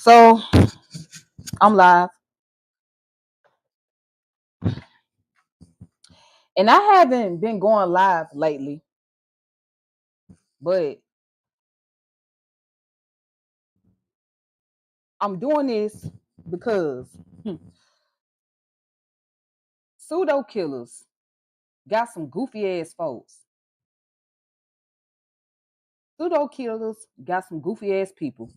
So I'm live, and I haven't been going live lately, but I'm doing this because Pseudo Killers got some goofy ass folks. Pseudo Killers got some goofy ass people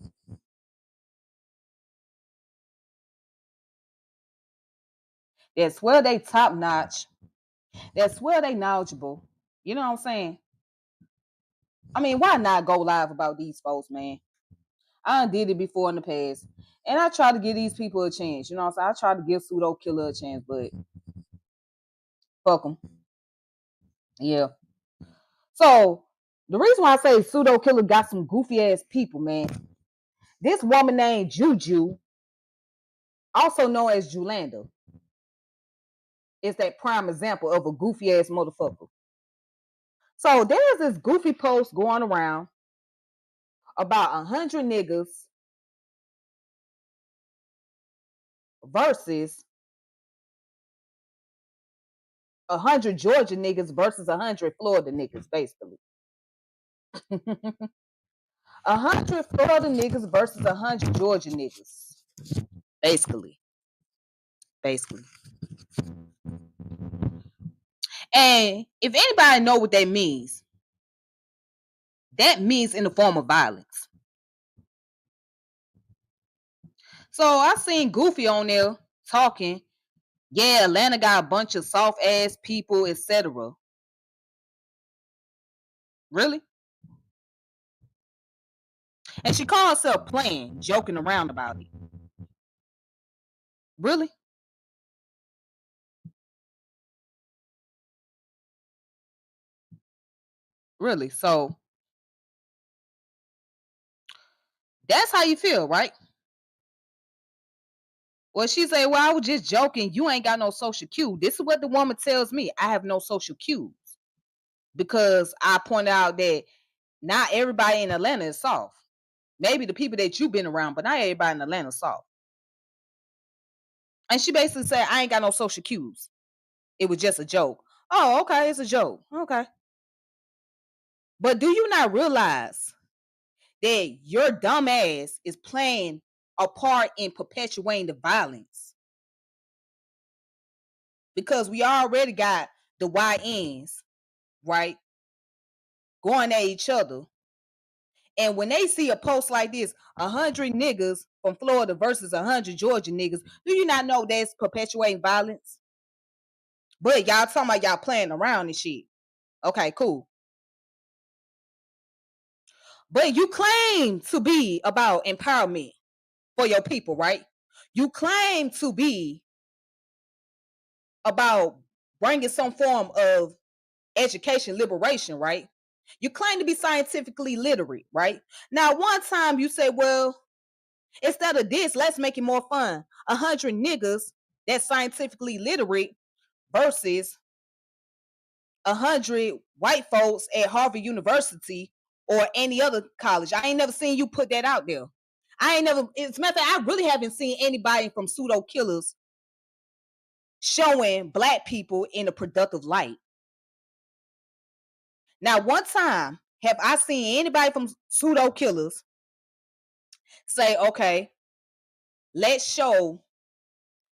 that swear they top notch, that swear they knowledgeable. You know what I'm saying? I mean, why not go live about these folks, man? I done did it before in the past, and I try to give these people a chance. You know what I'm saying? I try to give Pseudo Killer a chance, but fuck them. Yeah. So the reason why I say Pseudo Killer got some goofy ass people, man. This woman named Juju, also known as Julanda, is that prime example of a goofy ass motherfucker. So there's this goofy post going around about 100 niggas versus 100 Georgia niggas versus 100 Florida niggas, basically. 100 Florida niggas versus 100 Georgia niggas, basically. Basically. And if anybody know what that means in the form of violence. So I seen Goofy on there talking, yeah, Atlanta got a bunch of soft ass people, etc. Really? And she called herself playing, joking around about it. Really? Really? So that's how you feel, right? Well, she said, well, I was just joking. You ain't got no social cue. This is what the woman tells me. I have no social cues because I pointed out that not everybody in Atlanta is soft. Maybe the people that you've been around, but not everybody in Atlanta is soft. And she basically said, I ain't got no social cues. It was just a joke. Oh, okay, it's a joke. Okay. But do you not realize that your dumb ass is playing a part in perpetuating the violence? Because we already got the YNs, right, going at each other. And when they see a post like this, 100 niggas from Florida versus 100 Georgia niggas, do you not know that's perpetuating violence? But y'all talking about y'all playing around and shit. Okay, cool. But you claim to be about empowerment for your people, right? You claim to be about bringing some form of education liberation, right? You claim to be scientifically literate, right? Now, one time you say, well, instead of this, let's make it more fun. 100 niggas that's scientifically literate versus 100 white folks at Harvard University or any other college. I ain't never seen you put that out there. I ain't never, as a matter of fact, I really haven't seen anybody from Pseudo Killers showing black people in a productive light. Now, one time have I seen anybody from Pseudo Killers say, okay, let's show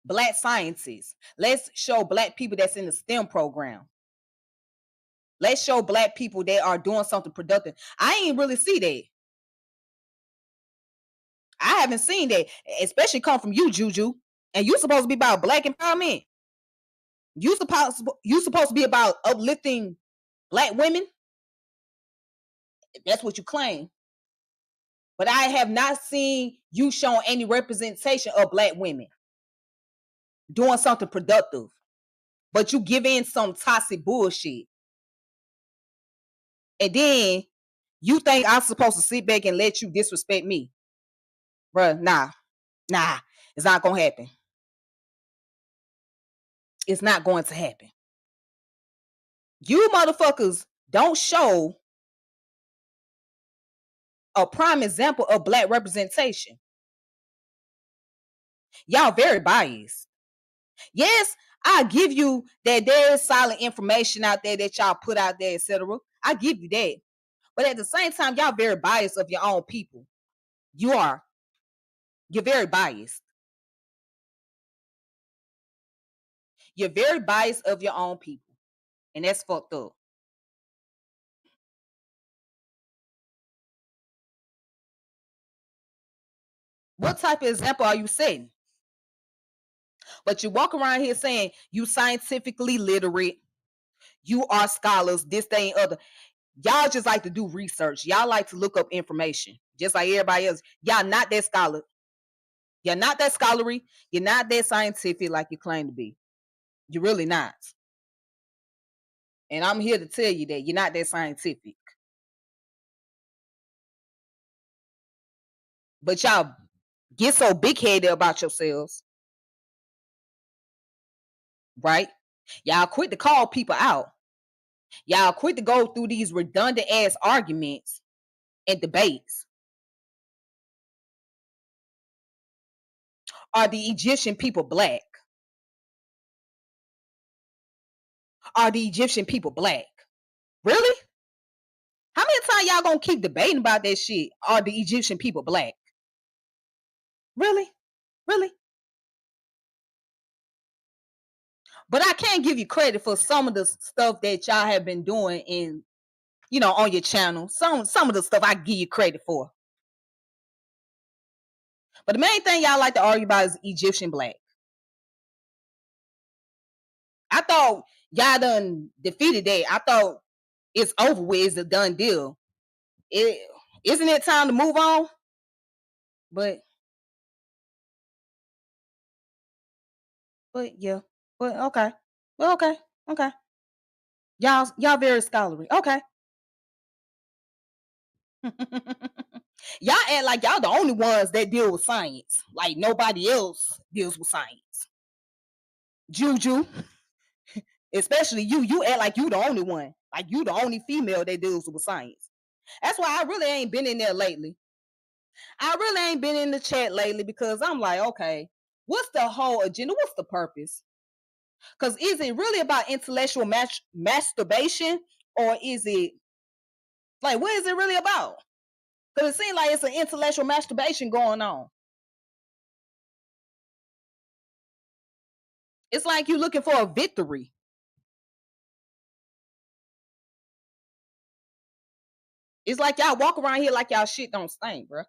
black scientists. Let's show black people that's in the STEM program. Let's show black people that are doing something productive. I ain't really see that. I haven't seen that, especially come from you, Juju. And you supposed to be about black empowerment. You supposed to be about uplifting black women. That's what you claim. But I have not seen you showing any representation of black women doing something productive. But you give in some toxic bullshit. And then you think I'm supposed to sit back and let you disrespect me. Bruh, nah. It's not gonna happen. It's not going to happen. You motherfuckers don't show a prime example of black representation. Y'all very biased. Yes, I give you that there is solid information out there that y'all put out there, etc. I give you that. But at the same time, y'all very biased of your own people. You are. You're very biased. You're very biased of your own people. And that's fucked up. What type of example are you setting? But you walk around here saying you scientifically literate, you are scholars, this, that, and other. Y'all just like to do research. Y'all like to look up information, just like everybody else. Y'all not that scholar. You're not that scholarly. You're not that scientific like you claim to be. You're really not. And I'm here to tell you that you're not that scientific. But y'all get so big headed about yourselves, right? Y'all quit to call people out. Y'all quit to go through these redundant ass arguments and debates. Are the Egyptian people black? Are the Egyptian people black? Really? How many times y'all gonna keep debating about that shit? Are the Egyptian people black? Really? Really? But I can't give you credit for some of the stuff that y'all have been doing in, on your channel. Some of the stuff I give you credit for. But the main thing y'all like to argue about is Egyptian black. I thought y'all done defeated that. I thought it's over with. It's a done deal. Isn't it time to move on? But yeah. But okay. Well, okay. Okay. Y'all very scholarly. Okay. Y'all act like y'all the only ones that deal with science. Like nobody else deals with science. Juju, especially you. You act like you the only one. Like you the only female that deals with science. That's why I really ain't been in there lately. I really ain't been in the chat lately because I'm like, okay, what's the whole agenda? What's the purpose? Because is it really about intellectual masturbation, or is it like what is it really about? Because it seems like it's an intellectual masturbation going on. It's like you looking for a victory. It's like y'all walk around here like y'all shit don't stink, bro.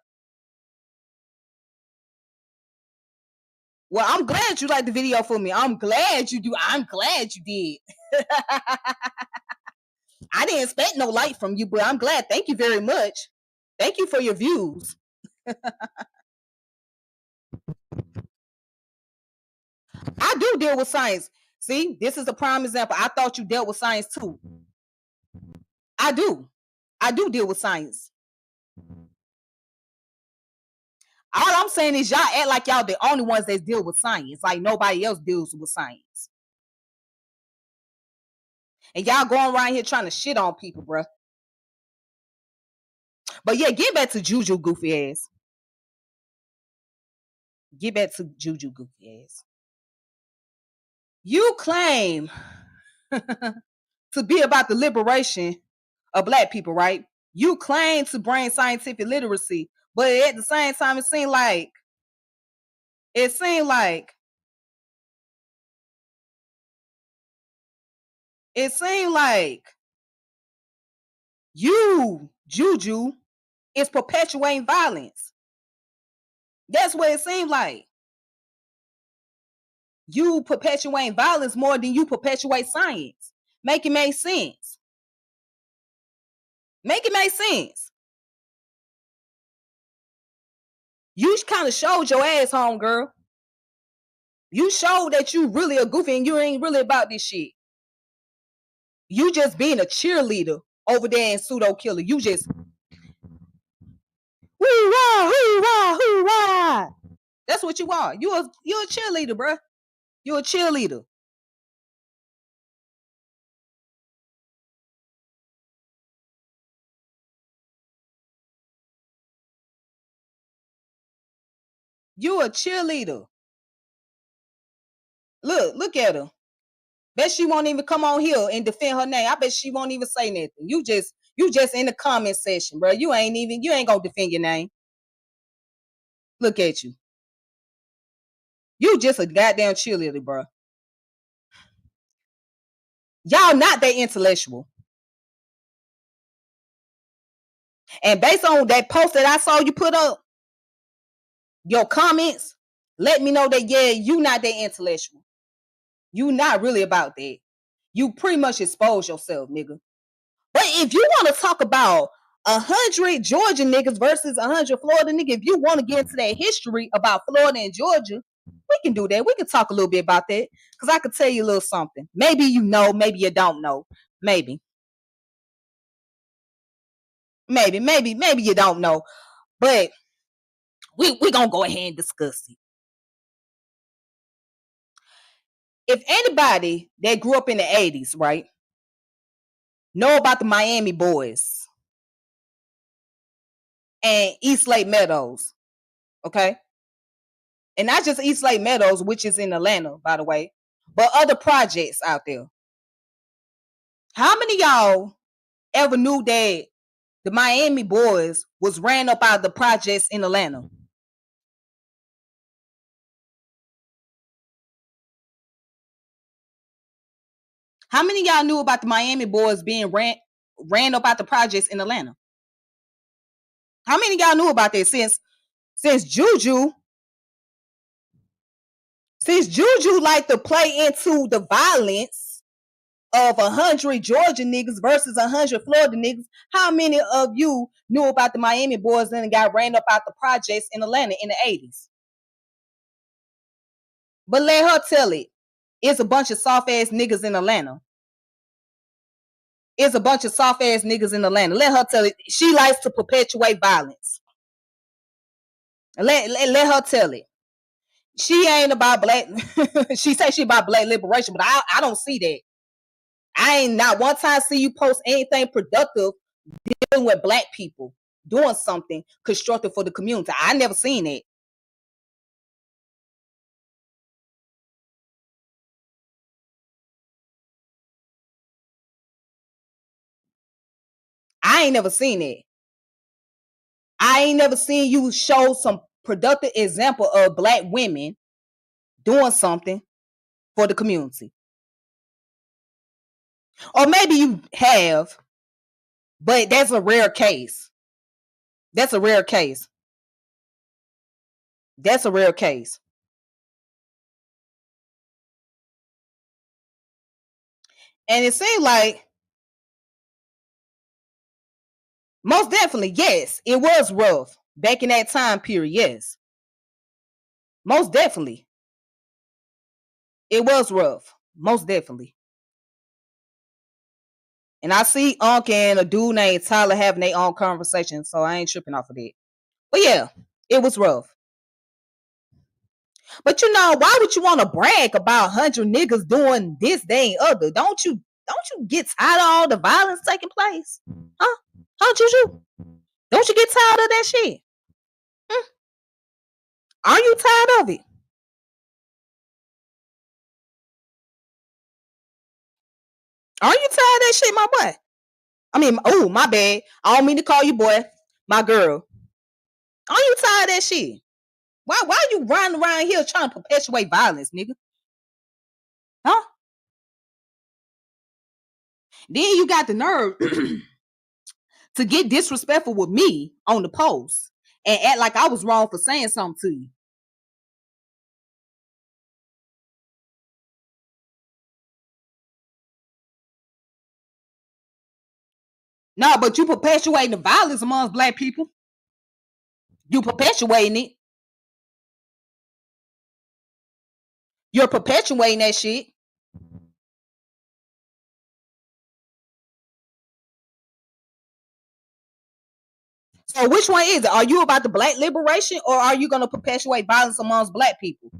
Well, I'm glad you liked the video for me. I'm glad you do. I'm glad you did. I didn't expect no light from you, but I'm glad. Thank you very much. Thank you for your views. I do deal with science. See, this is a prime example. I thought you dealt with science too. I do. I do deal with science. All I'm saying is y'all act like y'all the only ones that deal with science. Like nobody else deals with science. And y'all going around here trying to shit on people, bro. But yeah, get back to Juju goofy ass. Get back to Juju goofy ass. You claim to be about the liberation of black people, right? You claim to bring scientific literacy, but at the same time, it seemed like it seemed like you, Juju, is perpetuating violence. That's what it seemed like. You perpetuating violence more than you perpetuate science. Make it make sense. Make it make sense. You kind of showed your ass home, girl. You showed that you really a goofy and you ain't really about this shit. You just being a cheerleader over there in Pseudo Killer. You just hoorah, hoorah, hoorah. That's what you are. You're a cheerleader, bro. You're a cheerleader. You're a cheerleader. Look at her. Bet she won't even come on here and defend her name. I bet she won't even say nothing. You just in the comment section, bro. You ain't gonna defend your name. Look at you. You just a goddamn cheerleader, bro. Y'all not that intellectual. And based on that post that I saw you put up, your comments let me know that, yeah, you not that intellectual. You not really about that. You pretty much expose yourself, nigga. But if you want to talk about 100 Georgia niggas versus 100 Florida niggas, if you want to get into that history about Florida and Georgia, we can do that. We can talk a little bit about that. Because I could tell you a little something. Maybe you know, maybe you don't know. Maybe you don't know. But we gonna go ahead and discuss it. If anybody that grew up in the 80s, right, know about the Miami boys and East Lake Meadows, okay? And not just East Lake Meadows, which is in Atlanta, by the way, but other projects out there. How many of y'all ever knew that the Miami boys was ran up out of the projects in Atlanta? How many of y'all knew about the Miami boys being ran up out the projects in Atlanta? How many of y'all knew about that since Juju like to play into the violence of 100 Georgia niggas versus 100 Florida niggas? How many of you knew about the Miami boys and got ran up out the projects in Atlanta in the 80s? But let her tell it. It's a bunch of soft ass niggas in Atlanta. It's a bunch of soft ass niggas in Atlanta. Let her tell it. She likes to perpetuate violence. Let her tell it. She ain't about black. She says she about black liberation, but I don't see that. I ain't not one time see you post anything productive dealing with black people doing something constructive for the community. I never seen it. I ain't never seen it. I ain't never seen you show some productive example of black women doing something for the community. Or maybe you have, but that's a rare case. That's a rare case. That's a rare case. And it seemed like, most definitely, yes, it was rough back in that time period. Yes, most definitely, it was rough. Most definitely. And I see Unc and a dude named Tyler having their own conversation, so I ain't tripping off of that. But yeah, it was rough. But you know, why would you want to brag about 100 niggas doing this, that, and other? Don't you get tired of all the violence taking place? Huh? Huh, Juju? Don't you get tired of that shit? Are you tired of it? Are you tired of that shit, my boy? I mean, oh, my bad. I don't mean to call you boy, my girl. Are you tired of that shit? Why you running around here trying to perpetuate violence, nigga? Huh? Then you got the nerve to get disrespectful with me on the post and act like I was wrong for saying something to you. No, but you perpetuating the violence amongst black people. You perpetuating it. You're perpetuating that shit. So which one is it? Are you about the black liberation or are you going to perpetuate violence amongst black people?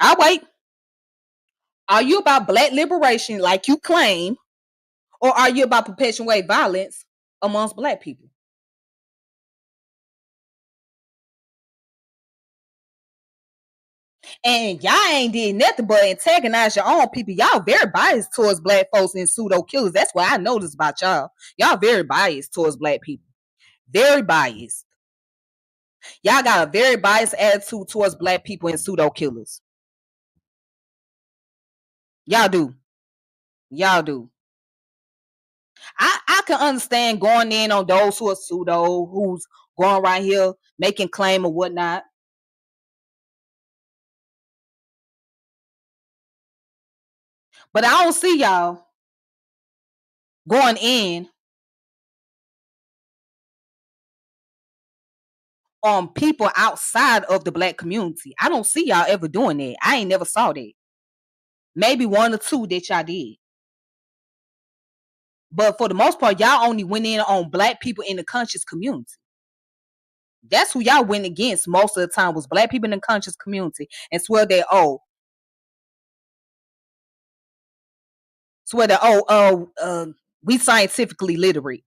I'll wait. Are you about black liberation like you claim, Or are you about perpetuate violence amongst black people? And y'all ain't did nothing but antagonize your own people. Y'all very biased towards black folks and pseudo killers. That's what I noticed about y'all. Y'all very biased towards black people. Very biased. Y'all got a very biased attitude towards black people and pseudo killers. Y'all do. Y'all do. I can understand going in on those who are pseudo, who's going right here making claim or whatnot. But I don't see y'all going in on people outside of the black community. I don't see y'all ever doing that. I ain't never saw that. Maybe one or two that y'all did. But for the most part, y'all only went in on black people in the conscious community. That's who y'all went against most of the time, was black people in the conscious community, and swear that we scientifically literate.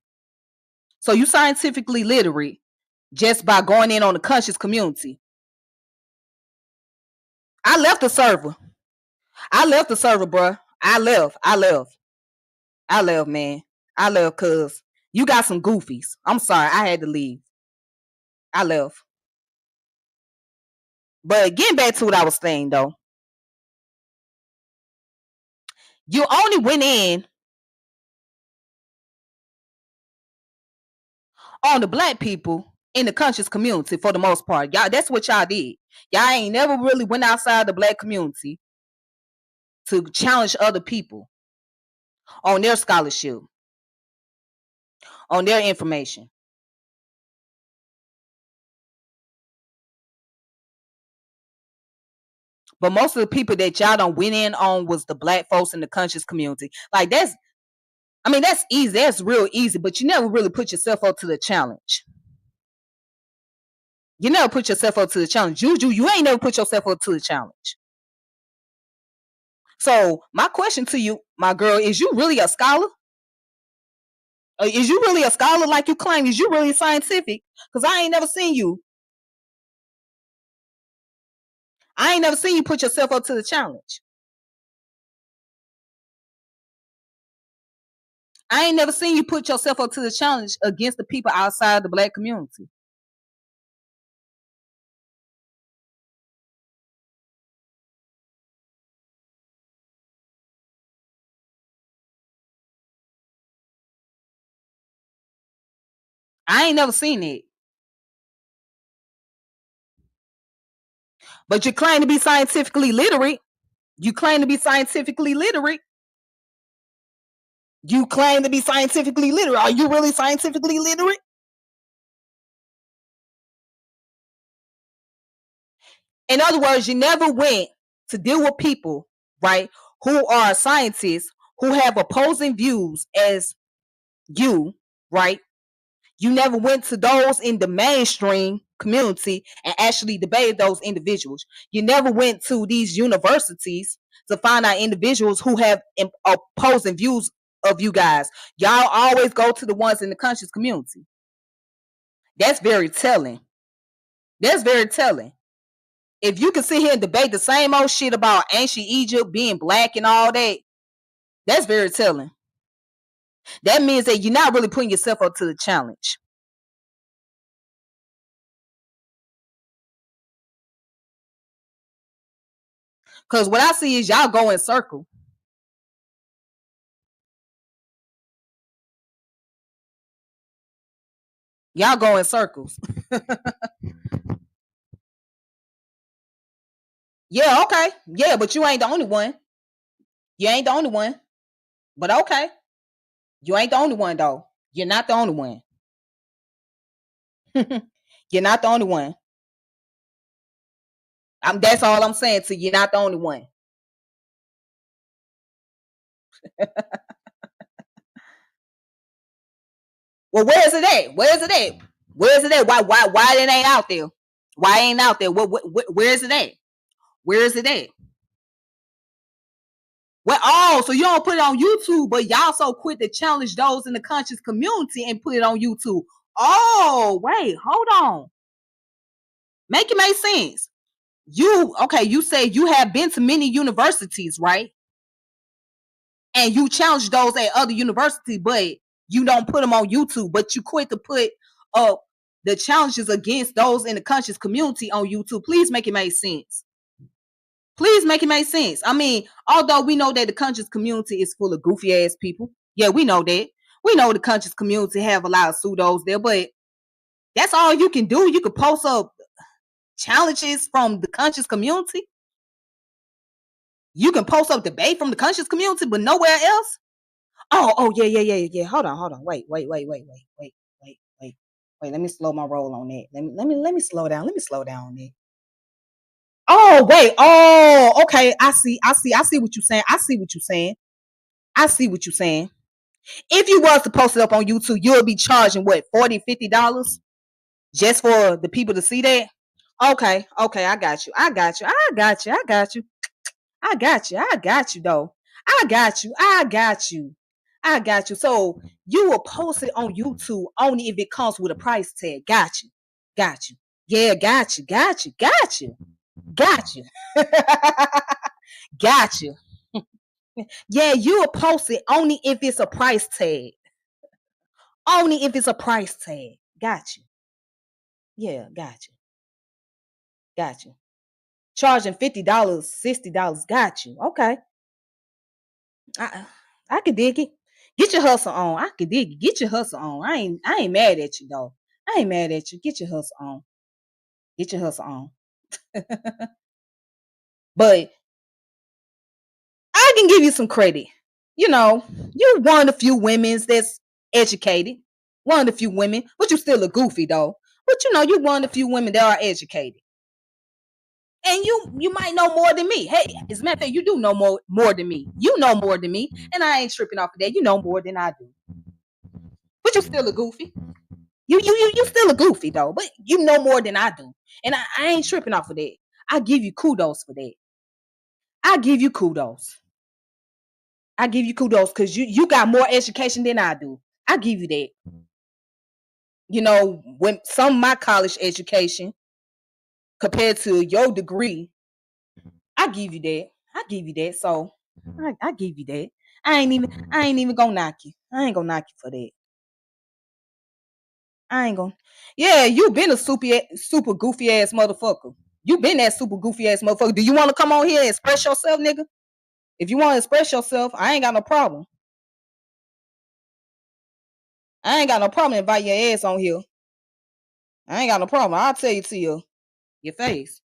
So you scientifically literate just by going in on the conscious community. I left the server. I left the server, bro. I left. Man. I left because you got some goofies. I'm sorry. I had to leave. I left. But getting back to what I was saying, though, you only went in on the black people in the conscious community for the most part. Y'all, that's what y'all did. Y'all ain't never really went outside the black community to challenge other people on their scholarship, on their information. But most of the people that y'all don't went in on was the black folks in the conscious community. Like that's easy. That's real easy, but you never really put yourself up to the challenge. You never put yourself up to the challenge. Juju, you ain't never put yourself up to the challenge. So my question to you, my girl, is you really a scholar? Is you really a scholar like you claim? Is you really scientific? Because I ain't never seen you. I ain't never seen you put yourself up to the challenge. I ain't never seen you put yourself up to the challenge against the people outside the black community. I ain't never seen it. But you claim to be scientifically literate. You claim to be scientifically literate. You claim to be scientifically literate. Are you really scientifically literate? In other words, you never went to deal with people, right, who are scientists who have opposing views as you, right? You never went to those in the mainstream community and actually debated those individuals. You never went to these universities to find out individuals who have opposing views of you guys. Y'all always go to the ones in the conscious community. That's very telling. That's very telling. If you can sit here and debate the same old shit about ancient Egypt being black and all that, that's very telling. That means that you're not really putting yourself up to the challenge. Because what I see is y'all go in circle. Y'all go in circles. Yeah, okay. Yeah, but you ain't the only one. You ain't the only one. But okay. You ain't the only one, though. You're not the only one. You're not the only one. That's all I'm saying to you. You're not the only one. Well, where is it at? Where is it at? Where is it at? Why it ain't out there? Why ain't out there? Where is it at? Where is it at? Well, oh, so you don't put it on YouTube, but y'all so quick to challenge those in the conscious community and put it on YouTube. Oh, wait, hold on. Make it make sense. You said you have been to many universities, right? And you challenge those at other universities, but you don't put them on YouTube, but you quit to put up the challenges against those in the conscious community on YouTube. Please make it make sense. Please make it make sense. I mean, although we know that the conscious community is full of goofy ass people. Yeah, we know that. We know the conscious community have a lot of pseudos there, but that's all you can do. You can post up challenges from the conscious community. You can post up debate from the conscious community, but nowhere else. Yeah. Hold on. Wait. Let me slow my roll on that. Let me slow down. Let me slow down on that. Oh, wait. Oh, okay. I see what you're saying. I see what you're saying. If you was to post it up on YouTube, you'll be charging what, $40, $50 just for the people to see that? Okay, I got you. I got you though. I got you. So you will post it on YouTube only if it comes with a price tag. Got you. Got you. Yeah, got you. Got you. Got you. Yeah, you will post it only if it's a price tag. Only if it's a price tag. Got you. Yeah, got you. Got you. Charging $50, $60. Got you. Okay. I I could dig it. Get your hustle on. I could dig it. Get your hustle on. I ain't mad at you though. I ain't mad at you. Get your hustle on. Get your hustle on. But I can give you some credit. You know, you're one of the few women's that's educated. One of the few women, but you're still a goofy though. But you know, you're one of the few women that are educated. And you might know more than me. Hey, as a matter of fact, you do know more than me. You know more than me, and I ain't tripping off of that. You know more than I do. But you're still a goofy. You still a goofy though, but you know more than I do. And I ain't tripping off of that. I give you kudos for that. I give you kudos. I give you kudos because you got more education than I do. I give you that. You know, when some of my college education compared to your degree, I give you that. I give you that. So I give you that. I ain't even gonna knock you. I ain't gonna knock you for that. I ain't gonna. Yeah, you been a super goofy ass motherfucker. You been that super goofy ass motherfucker. Do you want to come on here and express yourself, nigga? If you want to express yourself, I ain't got no problem. I ain't got no problem inviting your ass on here. I ain't got no problem. I'll tell you to your face.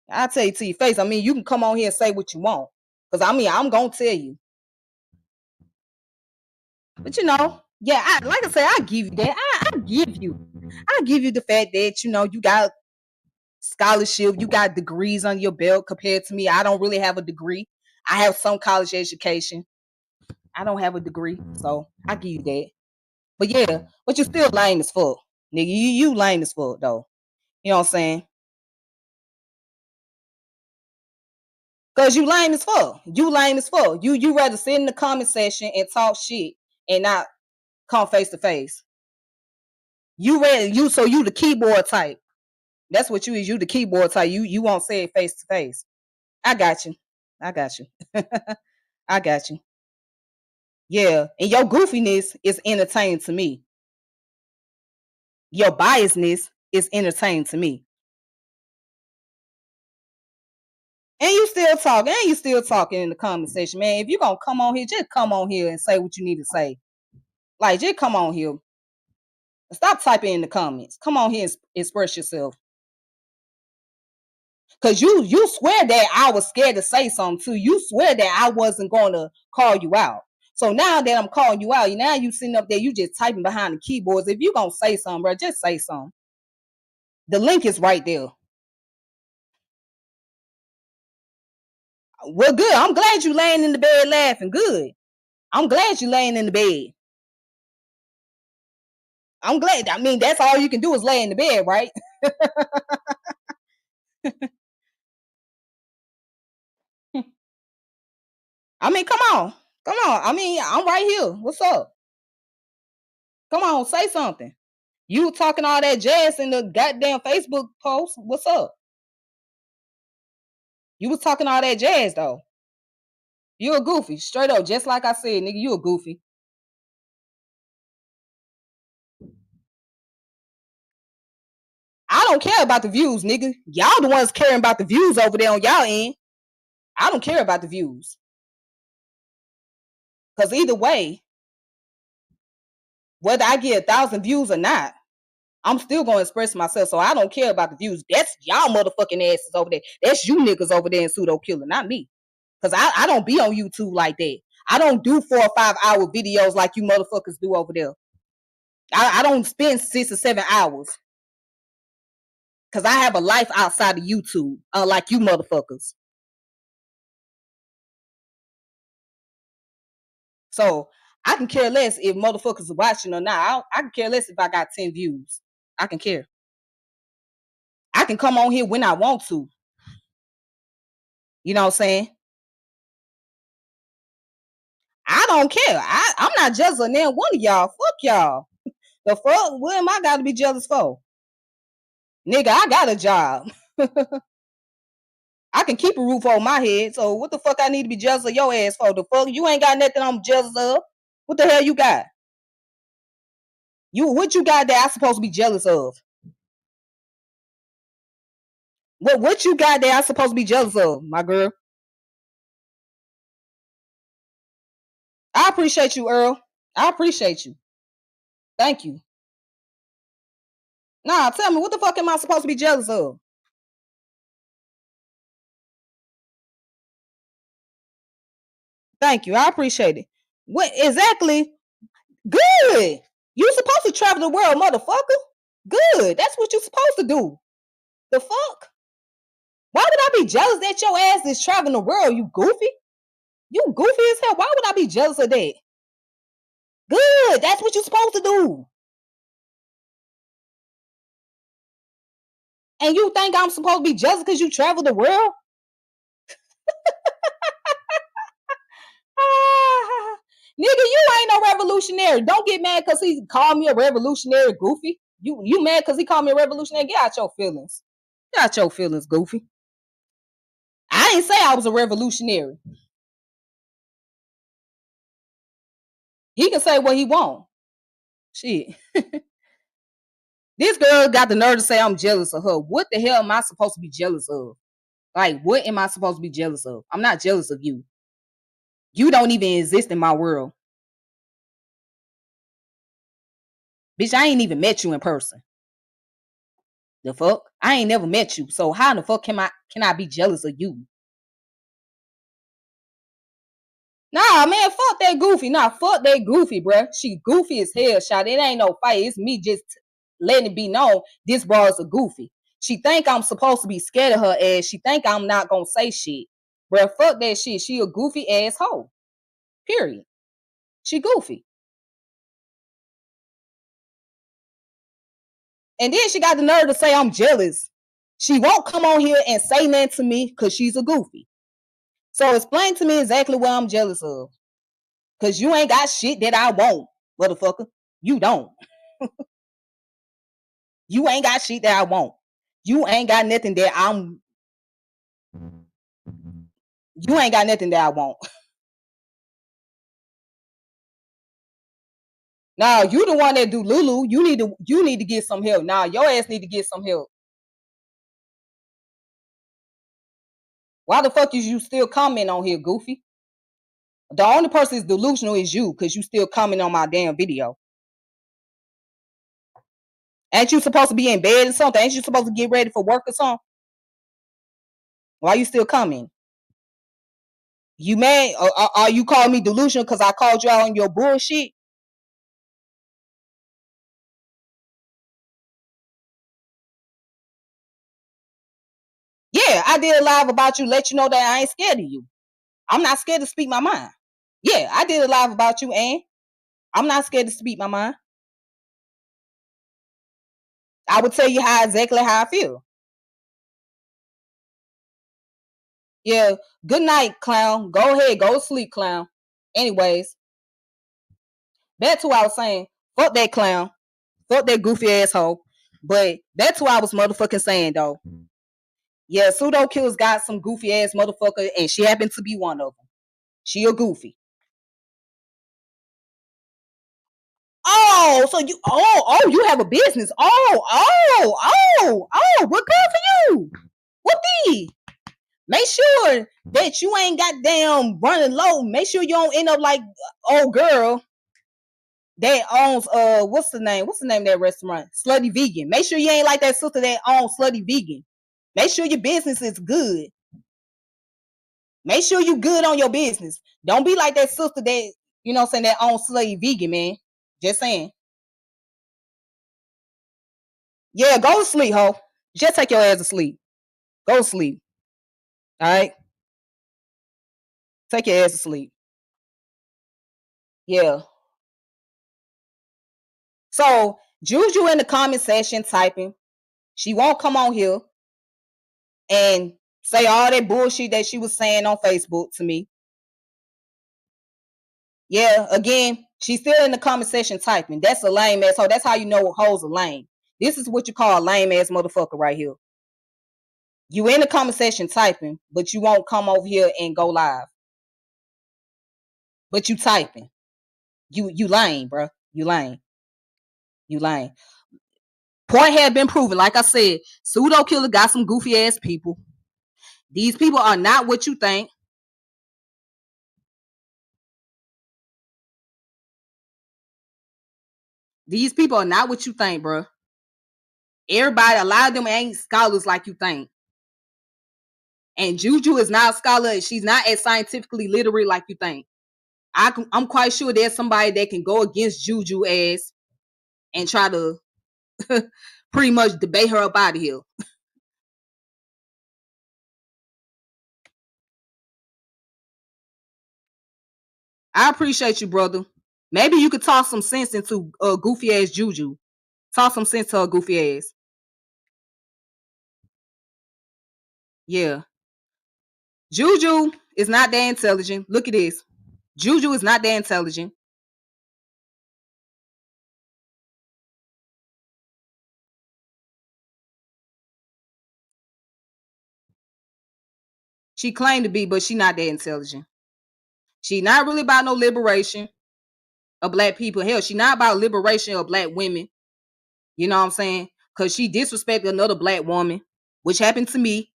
I'll tell you to your face. I mean, you can come on here and say what you want. Because I mean, I'm gonna tell you. But you know, yeah, like I said, I give you that. I give you the fact that you got scholarship, you got degrees on your belt compared to me. I don't really have a degree. I have some college education. I don't have a degree, so I give you that. But yeah, but you still lame as fuck, nigga. You lame as fuck though. You know what I'm saying? Cause you lame as fuck. You lame as fuck. You rather sit in the comment section and talk shit and not come face to face. You the keyboard type. That's what you is. You the keyboard type. You won't say it face to face. I got you. I got you. I got you. Yeah. And your goofiness is entertaining to me. Your biasness is entertaining to me. And you still talking in the comment section, man. If you're gonna come on here, just come on here and say what you need to say. Like, just come on here. Stop typing in the comments. Come on here and express yourself. Cause you swear that I was scared to say something too. You swear that I wasn't gonna call you out. So now that I'm calling you out, now you sitting up there, you just typing behind the keyboards. If you gonna say something, bro, just say something. The link is right there. Well, good. I'm glad you laying in the bed laughing. Good. I'm glad you laying in the bed. I'm glad. I mean, that's all you can do is lay in the bed, right? I mean, come on. Come on. I mean, I'm right here. What's up? Come on, say something. You talking all that jazz in the goddamn Facebook post. What's up? You was talking all that jazz though. You a goofy. Straight up. Just like I said, nigga, you a goofy. I don't care about the views, nigga. Y'all the ones caring about the views over there on y'all end. I don't care about the views. Because either way, whether I get 1,000 views or not, I'm still going to express myself. So I don't care about the views. That's y'all motherfucking asses over there. That's you niggas over there in Pseudo Killer, not me. Because I don't be on YouTube like that. I don't do 4 or 5 hour videos like you motherfuckers do over there. I don't spend 6 or 7 hours. Because I have a life outside of YouTube, unlike you motherfuckers. So I can care less if motherfuckers are watching or not. I can care less if I got 10 views. I can care. I can come on here when I want to. You know what I'm saying? I don't care. I'm not jealous of them one of y'all. Fuck y'all. The fuck? What am I got to be jealous for? Nigga, I got a job. I can keep a roof over my head. So what the fuck I need to be jealous of your ass for? The fuck? You ain't got nothing I'm jealous of. What the hell you got? What you got that I supposed to be jealous of? What you got that I supposed to be jealous of, my girl? I appreciate you, Earl. I appreciate you. Thank you. Nah, tell me, what the fuck am I supposed to be jealous of? Thank you. I appreciate it. What exactly? Good. You supposed to travel the world, motherfucker. Good. That's what you supposed to do. The fuck? Why would I be jealous that your ass is traveling the world, you goofy? You goofy as hell. Why would I be jealous of that? Good. That's what you're supposed to do. And you think I'm supposed to be jealous because you travel the world? Nigga, you ain't no revolutionary. Don't get mad because he called me a revolutionary, goofy. You mad because he called me a revolutionary? Get out your feelings. Get out your feelings, goofy. I didn't say I was a revolutionary. He can say what he want. Shit. This girl got the nerve to say I'm jealous of her. What the hell am I supposed to be jealous of? Like, what am I supposed to be jealous of? I'm not jealous of you. You don't even exist in my world. Bitch, I ain't even met you in person. The fuck? I ain't never met you. So how the fuck can I be jealous of you? Nah, man, fuck that goofy. Nah, fuck that goofy, bruh. She goofy as hell, shot. It ain't no fight. It's me just letting it be known this bro is a goofy. She think I'm supposed to be scared of her ass. She think I'm not gonna say shit. Bruh, fuck that shit. She a goofy asshole. Period. She goofy. And then she got the nerve to say I'm jealous. She won't come on here and say nothing to me because she's a goofy. So explain to me exactly what I'm jealous of. Because you ain't got shit that I want, motherfucker. You don't. You ain't got shit that I want. You ain't got nothing that I'm. You ain't got nothing that I want. Now you the one that do Lulu. You need to get some help. Now your ass need to get some help. Why the fuck is you still commenting on here, goofy? The only person is delusional is you, because you still commenting on my damn video. Ain't you supposed to be in bed or something? Ain't you supposed to get ready for work or something? Why you still coming? You mad? Are you calling me delusional because I called you out on your bullshit? Yeah, I did a live about you, let you know that I ain't scared of you. I'm not scared to speak my mind. Yeah, I did a live about you, and I'm not scared to speak my mind. I would tell you exactly how I feel. Yeah. Good night, clown. Go ahead. Go to sleep, clown. Anyways, that's who I was saying. Fuck that clown. Fuck that goofy asshole. But that's who I was motherfucking saying, though. Yeah, Pseudo Killas got some goofy ass motherfucker, and she happened to be one of them. She a goofy. Oh, so you have a business. Well, good for you. Whoopee. Make sure that you ain't goddamn running low. Make sure you don't end up like old girl that owns what's the name? What's the name of that restaurant? Slutty Vegan. Make sure you ain't like that sister that owns Slutty Vegan. Make sure your business is good. Make sure you good on your business. Don't be like that sister that, you know what I'm saying, that owns Slutty Vegan, man. Just saying. Yeah, go to sleep, ho. Just take your ass to sleep. Go to sleep. All right? Take your ass to sleep. Yeah. So, Juju in the comment section typing. She won't come on here and say all that bullshit that she was saying on Facebook to me. Yeah, again, she's still in the comment section typing. That's a lame ass. So that's how you know hoes are lame. This is what you call a lame ass motherfucker right here. You in the comment section typing, but you won't come over here and go live. But you typing. You lame, bro. You lame. You lame. Point had been proven. Like I said, Pseudo Killer got some goofy ass people. These people are not what you think. These people are not what you think, bro. Everybody, a lot of them ain't scholars like you think. And Juju is not a scholar. She's not as scientifically literate like you think. I'm quite sure there's somebody that can go against Juju ass and try to pretty much debate her up out of here. I appreciate you, brother. Maybe you could talk some sense into goofy ass Juju. Talk some sense to her goofy ass. Yeah. Juju is not that intelligent. Look at this. Juju is not that intelligent. She claimed to be, but she not that intelligent. She not really about no liberation of black people. Hell, she not about liberation of black women. You know what I'm saying? Because she disrespected another black woman, which happened to me,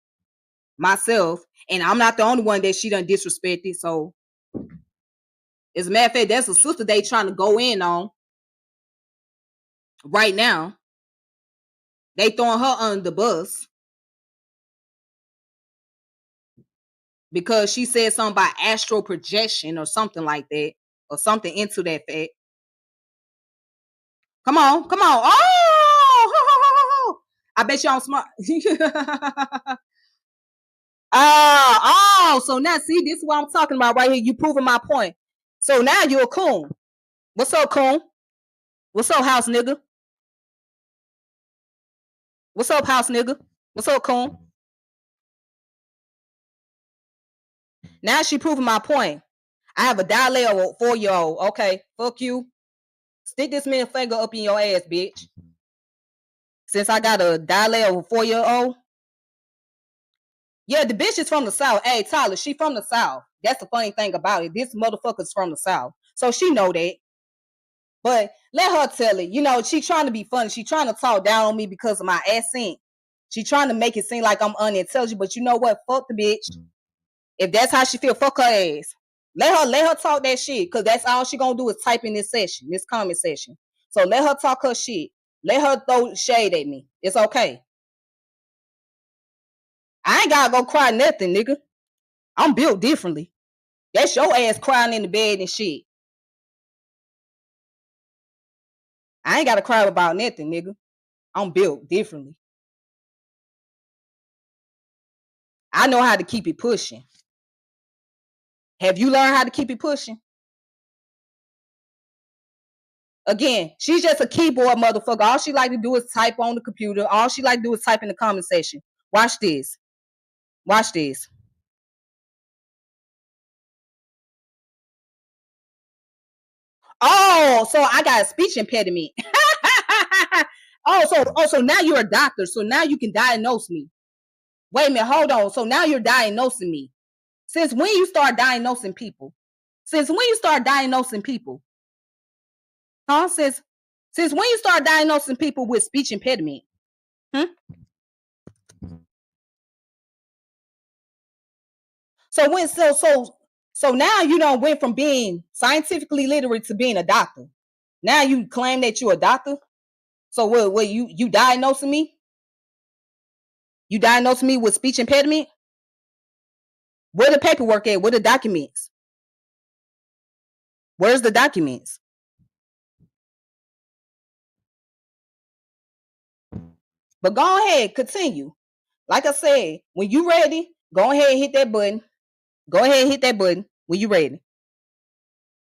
myself. And I'm not the only one that she done disrespected. So, as a matter of fact, that's a sister they trying to go in on right now. They throwing her under the bus because she said something about astral projection or something like that, or something into that fact. Come on, come on. Oh, I bet you I'm smart. So now see, this is what I'm talking about right here. You proving my point. So now you're a coon. What's up, coon? What's up, house nigga? What's up, house nigga? What's up, coon? Now she proving my point. I have a dilator 4-year-old. Okay, fuck you. Stick this middle finger up in your ass, bitch. Since I got a dilator 4-year-old. Yeah, the bitch is from the South. Hey, Tyler, she from the South. That's the funny thing about it. This motherfucker's from the South. So she know that. But let her tell it. You know, she trying to be funny. She trying to talk down on me because of my accent. She trying to make it seem like I'm unintelligent. But you know what? Fuck the bitch. If that's how she feel, fuck her ass. Let her talk that shit. Cause that's all she gonna do is type in this session, this comment session. So let her talk her shit. Let her throw shade at me. It's okay. I ain't gotta go cry nothing, nigga. I'm built differently. That's your ass crying in the bed and shit. I ain't gotta cry about nothing, nigga. I'm built differently. I know how to keep it pushing. Have you learned how to keep it pushing? Again, she's just a keyboard motherfucker. All she like to do is type on the computer. All she like to do is type in the comment section. Watch this. Watch this. Oh, so I got a speech impediment. So now you're a doctor. So now you can diagnose me. Wait a minute, hold on. So now you're diagnosing me. Since when you start diagnosing people? Since when you start diagnosing people? Huh? Since when you start diagnosing people with speech impediment? Hmm? So now you don't went from being scientifically literate to being a doctor. Now you claim that you're a doctor. So what you diagnosing me? You diagnosing me with speech impediment? Where the paperwork at? Where the documents? Where's the documents? But go ahead, continue. Like I said, when you ready, go ahead and hit that button. Go ahead and hit that button when you ready.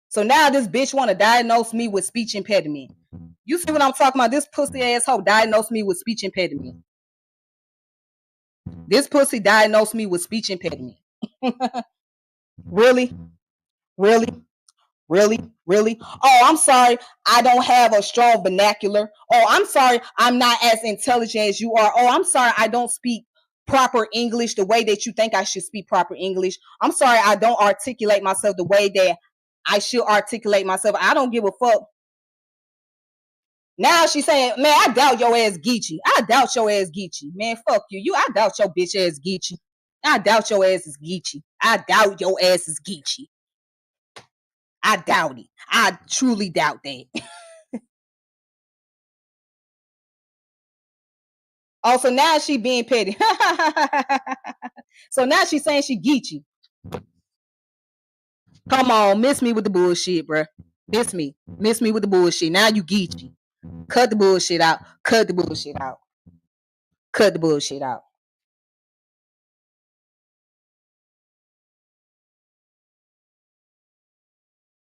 So now this bitch want to diagnose me with speech impediment. You see what I'm talking about? This pussy asshole diagnosed me with speech impediment. This pussy diagnosed me with speech impediment. Really? Really? Really? Really? Oh, I'm sorry. I don't have a strong vernacular. Oh, I'm sorry. I'm not as intelligent as you are. Oh, I'm sorry. I don't speak proper English the way that you think I should speak proper English. I'm sorry. I don't articulate myself the way that I should articulate myself. I don't give a fuck. Now she's saying, man, I doubt your ass Geechee. I doubt your ass Geechee. Man, fuck you. I doubt your bitch ass Geechee. I doubt your ass is Geechee. I doubt your ass is Geechee. I doubt it. I truly doubt that. Oh, so now she being petty. So now she's saying she Geechee. Come on, miss me with the bullshit, bruh. Miss me. Miss me with the bullshit. Now you Geechee. Cut the bullshit out. Cut the bullshit out. Cut the bullshit out.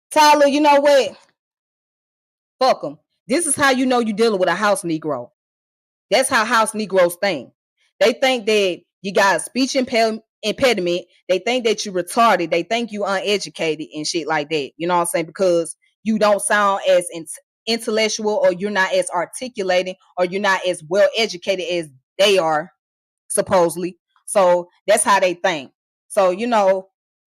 Tyler, you know what? Fuck them. This is how you know you're dealing with a house Negro. That's how house Negroes think. They think that you got a speech impediment. They think that you're retarded. They think you uneducated and shit like that. You know what I'm saying? Because you don't sound as intellectual, or you're not as articulating, or you're not as well educated as they are, supposedly. So that's how they think. So,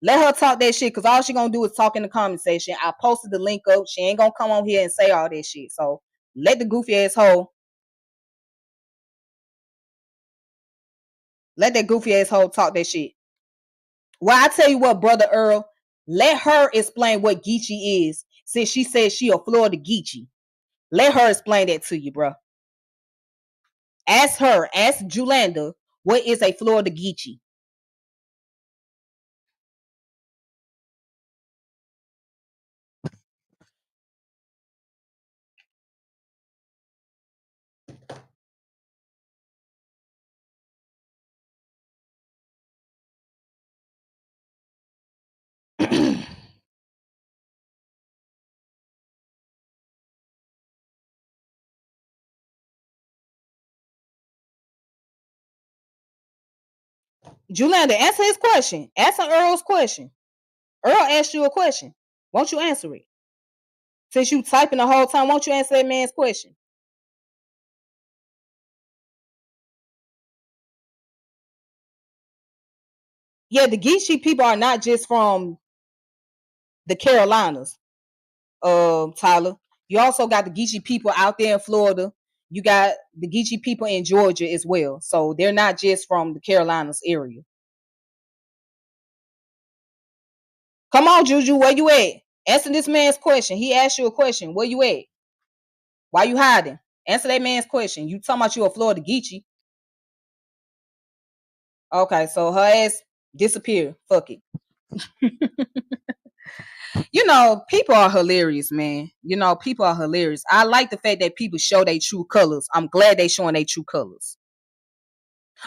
let her talk that shit, because all she gonna do is talk in the comment section. I posted the link up. She ain't gonna come on here and say all that shit. So let the goofy asshole Let that goofy asshole talk that shit. Well, I tell you what, brother Earl, let her explain what Geechee is, since she says she a Florida Geechee. Let her explain that to you, bro. Ask Julanda, what is a Florida Geechee? Julanda, answer his question. Answer Earl's question. Earl asked you a question. Won't you answer it? Since you typing the whole time, won't you answer that man's question? Yeah, the Geechee people are not just from the Carolinas, Tyler. You also got the Geechee people out there in Florida. You got the Geechee people in Georgia as well. So they're not just from the Carolinas area. Come on, Juju, where you at? Answer this man's question. He asked you a question. Where you at? Why you hiding? Answer that man's question. You talking about you a Florida Geechee. Okay, so her ass disappeared. Fuck it. People are hilarious, man. People are hilarious. I like the fact that people show their true colors. I'm glad they showing their true colors.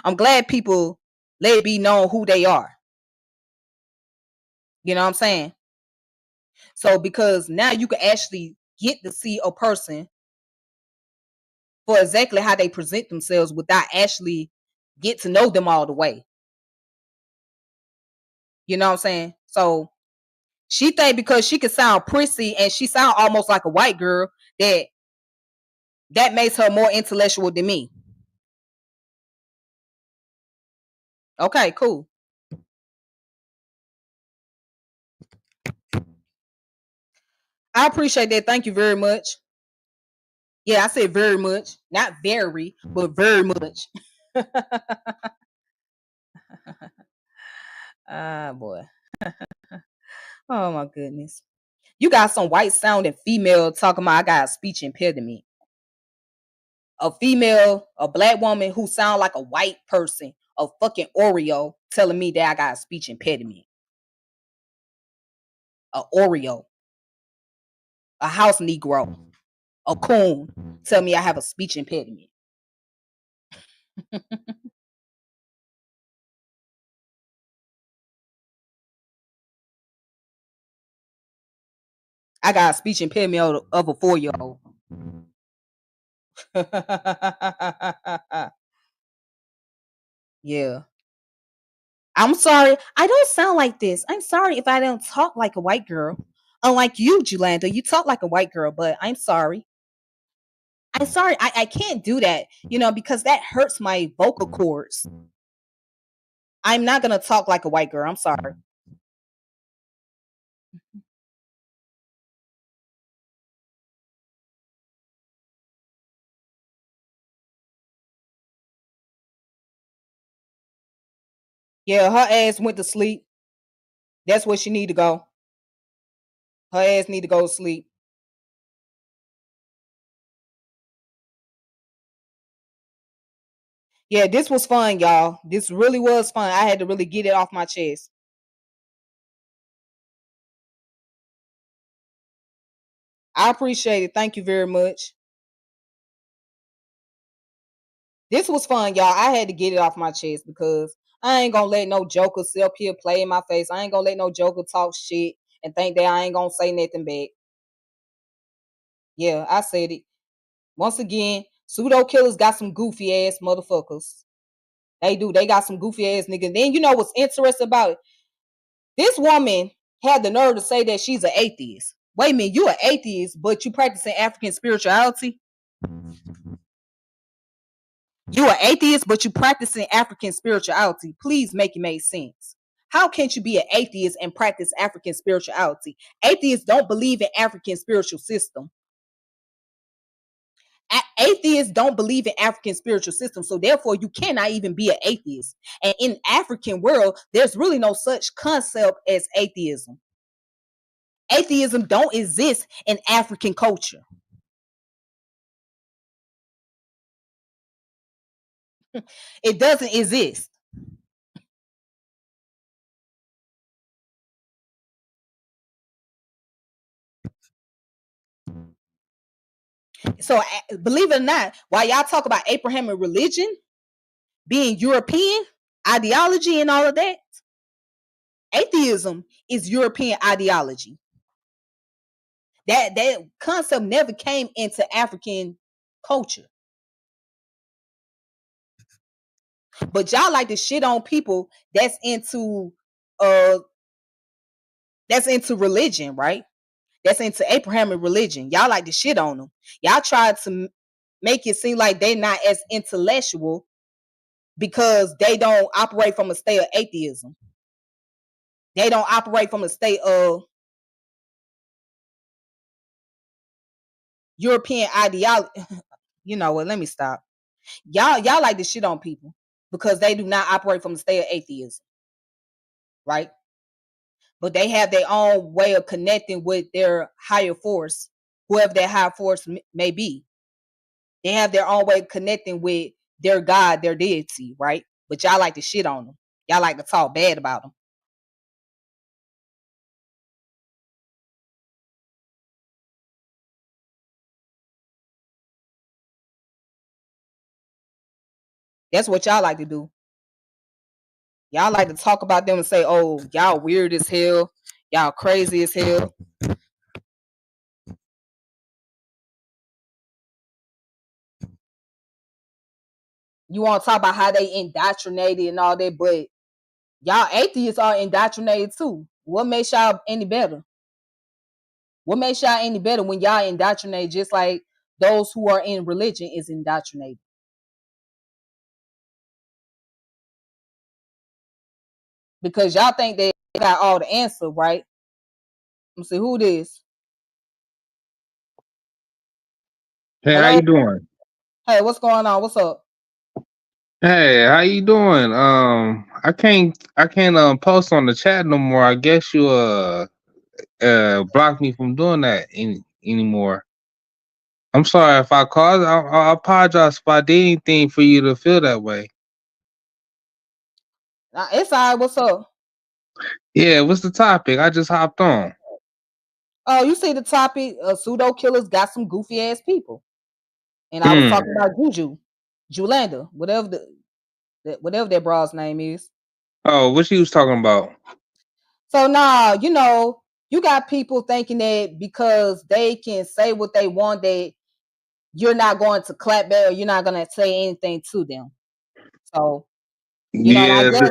I'm glad people let it be known who they are. You know what I'm saying? So because now you can actually get to see a person for exactly how they present themselves without actually get to know them all the way. You know what I'm saying? So She think because she can sound prissy and she sound almost like a white girl that makes her more intellectual than me. Okay, cool. I appreciate that. Thank you very much. Yeah, I said very much. Not very, but very much. Ah, boy. Oh, my goodness. You got some white sounding female talking about I got a speech impediment. A female, a black woman who sound like a white person, a fucking Oreo, telling me that I got a speech impediment. A Oreo, a house Negro, a coon, tell me I have a speech impediment. I got a speech impediment of a 4-year-old. Yeah. I'm sorry. I don't sound like this. I'm sorry if I don't talk like a white girl. Unlike you, Julanda, you talk like a white girl, but I'm sorry. I'm sorry. I can't do that, because that hurts my vocal cords. I'm not going to talk like a white girl. I'm sorry. Yeah, her ass went to sleep. That's where she need to go. Her ass need to go to sleep. Yeah, this was fun, y'all. This really was fun. I had to really get it off my chest. I appreciate it. Thank you very much. This was fun, y'all. I had to get it off my chest because I ain't gonna let no joker sit up here play in my face. I ain't gonna let no joker talk shit and think that I ain't gonna say nothing back. Yeah, I said it. Once again, Pseudo Killas got some goofy ass motherfuckers. They do. They got some goofy ass niggas. Then you know what's interesting about it? This woman had the nerve to say that she's an atheist. Wait a minute, you an atheist, but you practicing African spirituality? You an atheist, but you practicing African spirituality. Please make it make sense. How can't you be an atheist and practice African spirituality? Atheists don't believe in African spiritual system. Atheists don't believe in African spiritual system, so therefore you cannot even be an atheist. And in African world, there's really no such concept as atheism. Atheism don't exist in African culture. It doesn't exist. So believe it or not, while y'all talk about Abrahamic religion being European ideology and all of that, atheism is European ideology. That concept never came into African culture. But y'all like to shit on people uh that's into religion, right? That's into Abrahamic religion. Y'all like to shit on them. Y'all try to make it seem like they're not as intellectual because they don't operate from a state of atheism. They don't operate from a state of European ideology. You know what? Let me stop. Y'all like to shit on people because they do not operate from a state of atheism, right? But they have their own way of connecting with their higher force, whoever that higher force may be. They have their own way of connecting with their God, their deity, right? But y'all like to shit on them. Y'all like to talk bad about them. That's what y'all like to do. Y'all like to talk about them and say, "Oh, y'all weird as hell. Y'all crazy as hell." You want to talk about how they indoctrinated and all that, but y'all atheists are indoctrinated too. What makes y'all any better? What makes y'all any better when y'all indoctrinate just like those who are in religion is indoctrinated? Because y'all think they got all the answer, right? Let me see who this. Hey, how Hello? you doing? Hey, what's going on? What's up? Hey, how you doing? I can't post on the chat no more. I guess you blocked me from doing that anymore. I'm sorry if I caused. I apologize if I did anything for you to feel that way. It's all right. What's up? Yeah, what's the topic? I just hopped on. Oh, you see the topic? Pseudo killers got some goofy ass people, and I was Hmm. talking about Julanda, whatever that broad's name is. Oh, what you was talking about? So now, you got people thinking that because they can say what they want, that you're not going to clap back or you're not going to say anything to them. So, and Yeah.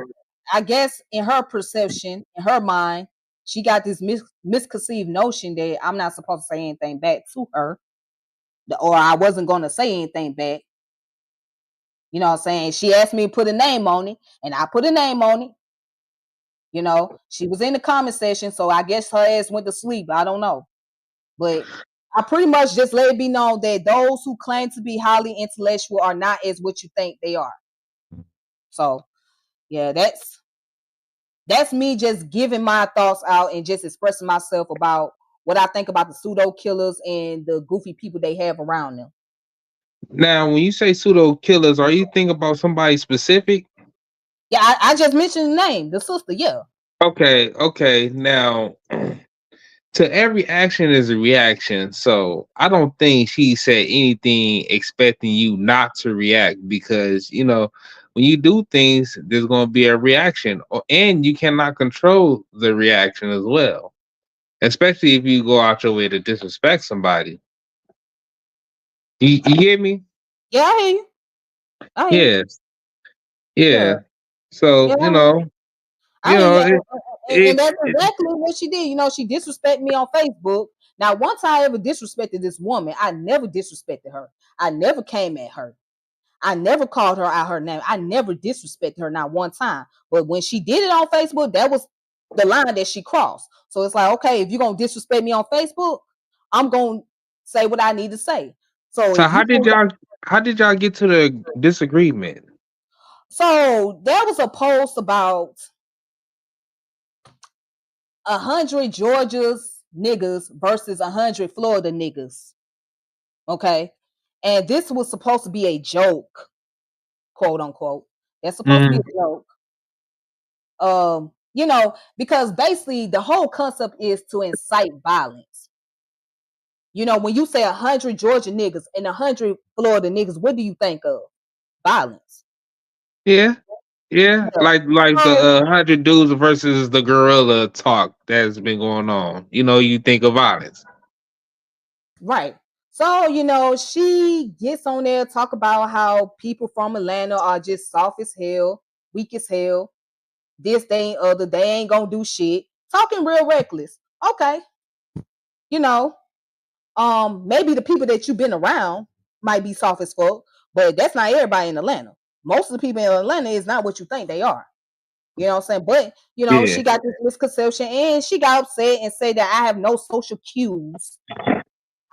I guess in her perception, in her mind, she got this misconceived notion that I'm not supposed to say anything back to her, or I wasn't going to say anything back. You know what I'm saying? She asked me to put a name on it, and I put a name on it. She was in the comment section, so I guess her ass went to sleep. I don't know. But I pretty much just let it be known that those who claim to be highly intellectual are not as what you think they are. So yeah, that's me just giving my thoughts out and just expressing myself about what I think about the pseudo killers and the goofy people they have around them. Now, when you say pseudo killers, are you thinking about somebody specific? Yeah, I just mentioned the name, the sister. Yeah, Okay, okay. Now, to every action is a reaction. So I don't think she said anything expecting you not to react because, when you do things, there's going to be a reaction, and you cannot control the reaction as well, especially if you go out your way to disrespect somebody. You hear me? yeah, I hear you. I hear you. Yes. Yeah. Yeah, So, yeah, I hear you. I hear you. it, And it, that's it exactly what she did. She disrespected me on Facebook. Now, once I ever disrespected this woman, I never disrespected her. I never came at her. I never called her out her name. I never disrespected her not one time. But when she did it on Facebook, that was the line that she crossed. So it's like, okay, if you're gonna disrespect me on Facebook, I'm gonna say what I need to say. So so if you how did y'all get to the disagreement? so there was a post about 100 Georgia's niggas versus 100 Florida niggas. Okay. And this was supposed to be a joke, quote unquote. It's supposed to be Mhm. a joke. Because basically the whole concept is to incite violence. When you say 100 Georgia niggas and 100 Florida niggas, what do you think of? Violence. Yeah. Yeah, Yeah. like the So, 100 dudes versus the gorilla talk that's been going on. You think of violence. right. So, she gets on there, talk about how people from Atlanta are just soft as hell, weak as hell. This, they ain't other, they ain't gonna do shit. Talking real reckless. Okay. You know, maybe the people that you've been around might be soft as fuck, but that's not everybody in Atlanta. Most of the people in Atlanta is not what you think they are. You know what I'm saying? But Yeah. she got this misconception and she got upset and said that I have no social cues.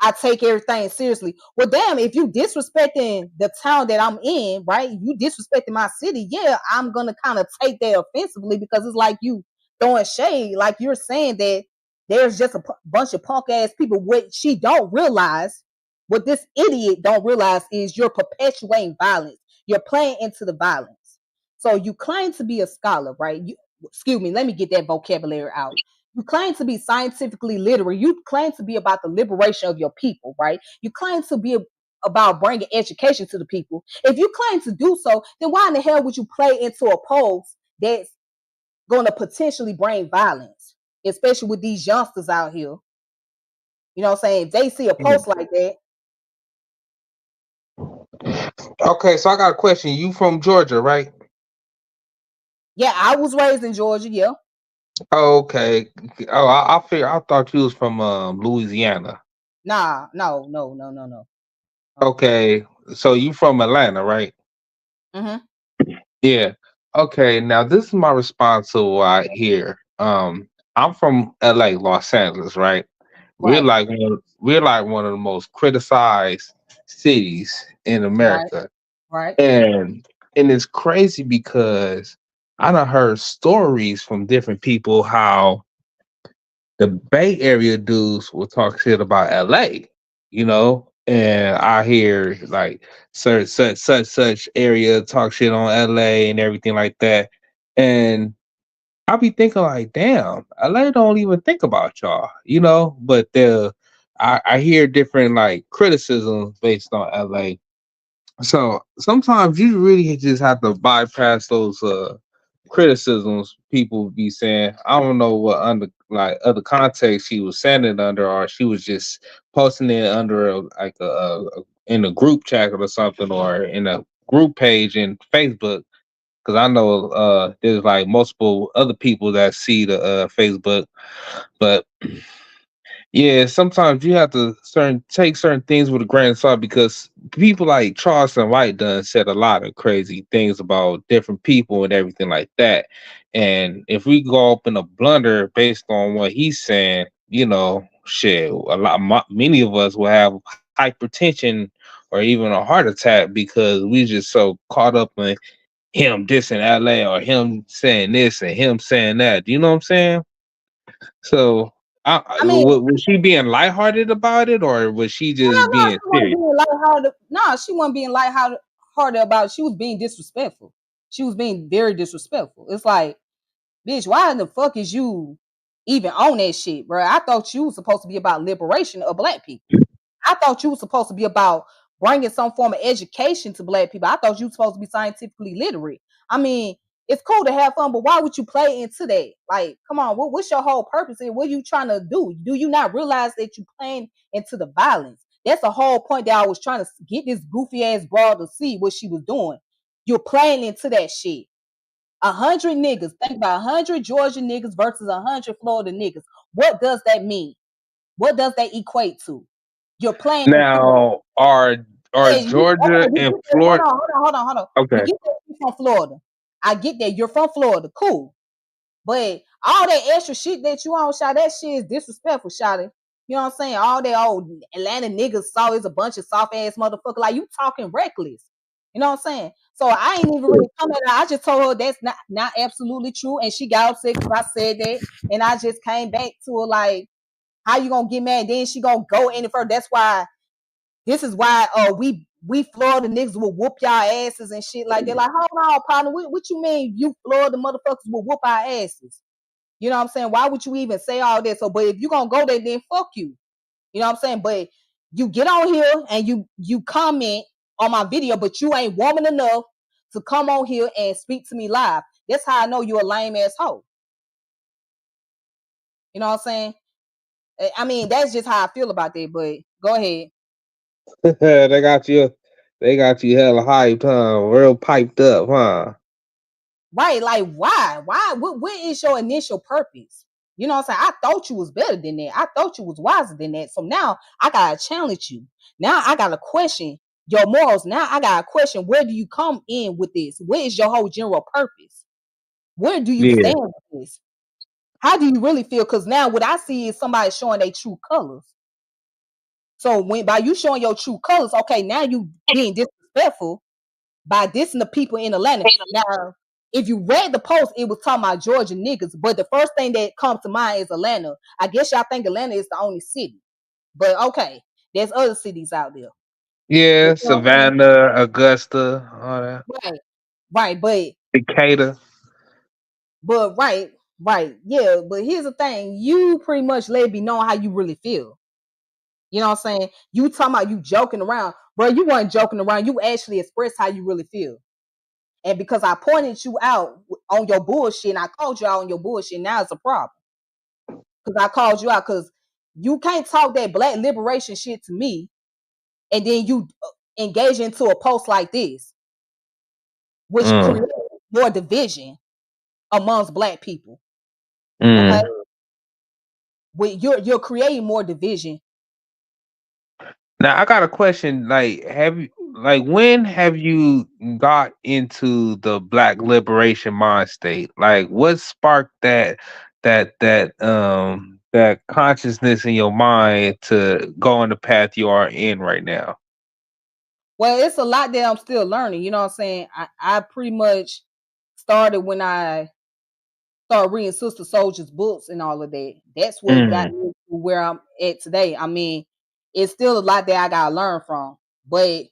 I take everything seriously. Well, damn, if you disrespecting the town that I'm in, right? You disrespecting my city, yeah, I'm gonna kind of take that offensively because it's like you throwing shade, like you're saying that there's just a bunch of punk ass people. What she don't realize, what this idiot don't realize is you're perpetuating violence. You're playing into the violence. So you claim to be a scholar, right? Excuse me, let me get that vocabulary out. You claim to be scientifically literate. You claim to be about the liberation of your people, right? You claim to be about bringing education to the people. If you claim to do so, then why in the hell would you play into a post that's going to potentially bring violence, especially with these youngsters out here? You know what I'm saying? If they see a post like that, Okay, so I got a question. You from Georgia, right? yeah, I was raised in Georgia, yeah. Okay. Oh, I figure. I thought you was from Louisiana. Nah, no, no, no, no, no. Okay, so you from Atlanta, right? Mm-hmm. Yeah. Okay. Now this is my response to what I hear. I'm from LA, Los Angeles, right? Right, We're like one of the most criticized cities in right, America, right, and it's crazy because I done heard stories from different people how the Bay Area dudes will talk shit about LA, and I hear like such area talk shit on LA and everything like that. And I be thinking like, damn, LA don't even think about y'all, but I hear different like criticisms based on LA. So sometimes you really just have to bypass those criticisms people be saying. I don't know what under like other context she was saying it under, or she was just posting it under in a group chat or something, or in a group page in Facebook. Because I know there's like multiple other people that see the Facebook, but yeah, sometimes you have to take certain things with a grain of salt because people like Charleston White done said a lot of crazy things about different people and everything like that. And if we go up in a blunder based on what he's saying, shit, many of us will have hypertension or even a heart attack because we just so caught up in him dissing LA or him saying this and him saying that. Do you know what I'm saying? So, I mean, was she being lighthearted about it, or was she no, just no, being she wasn't serious? being lighthearted. No, she wasn't being lighthearted about it. She was being disrespectful. She was being very disrespectful. It's like, bitch, why the fuck is you even on that shit, bro? I thought you was supposed to be about liberation of black people. I thought you were supposed to be about bringing some form of education to black people. I thought you were supposed to be scientifically literate. I mean, it's cool to have fun, but why would you play into that? Like, come on, what's your whole purpose here? What are you trying to do? Do you not realize that you're playing into the violence? That's the whole point that I was trying to get this goofy ass broad to see what she was doing. You're playing into that shit. 100 niggas. Think about 100 Georgia niggas versus 100 Florida niggas. What does that mean? What does that equate to? You're playing into that. Now, are Yeah, Georgia okay, we and get that. Florida Hold on. We okay? get that you from Florida. I get that you're from Florida. Cool. But all that extra shit that you on, shot, that shit is disrespectful, shot. You know what I'm saying? All that old Atlanta niggas saw is a bunch of soft ass motherfucker. Like you talking reckless. You know what I'm saying? So I ain't even really come at her. I just told her that's not absolutely true. And she got upset because I said that. And I just came back to her like, how you gonna get mad? Then she gonna go any further. That's why this is why we Florida niggas will whoop y'all asses and shit like that. Like, hold on, partner. What you mean you Florida motherfuckers will whoop our asses? You know what I'm saying? Why would you even say all this? So, but if you gonna go there, then fuck you. You know what I'm saying? But you get on here and you comment on my video, but you ain't woman enough to come on here and speak to me live. That's how I know you're a lame ass hoe. You know what I'm saying? I mean, that's just how I feel about that. But go ahead. they got you. They got you hella hyped, huh? Real piped up, huh? Right, like why? Why? What is your initial purpose? You know what I'm saying? I thought you was better than that. I thought you was wiser than that. So now I gotta challenge you. Now I gotta question your morals. Now I gotta question where do you come in with this? What is your whole general purpose? Where do you Yeah. stand with this? How do you really feel? Because now what I see is somebody showing their true colors. So when by you showing your true colors, okay, now you being disrespectful by dissing the people in Atlanta. Now, if you read the post, it was talking about Georgia niggas, but the first thing that comes to mind is Atlanta. I guess y'all think Atlanta is the only city, but okay, there's other cities out there. You Yeah, know what I'm saying? Savannah, Augusta, all that. Right, right, Decatur. right, right, yeah. But here's the thing: you pretty much let me know how you really feel. You know what I'm saying? You talking about you joking around, bro? You weren't joking around. You actually expressed how you really feel. And because I pointed you out on your bullshit and I called you out on your bullshit, now it's a problem. Because I called you out because you can't talk that black liberation shit to me and then you engage into a post like this, which Mm. creates more division amongst black people. Okay, Mm. you're creating more division. Now I got a question. Like, have you when have you got into the Black liberation mind state? Like, what sparked that consciousness in your mind to go on the path you are in right now? Well, it's a lot that I'm still learning. You know what I'm saying? I pretty much started when I started reading Sister Soldier's books and all of that. That's what got Mm. me to where I'm at today. I mean, it's still a lot that I gotta learn from, but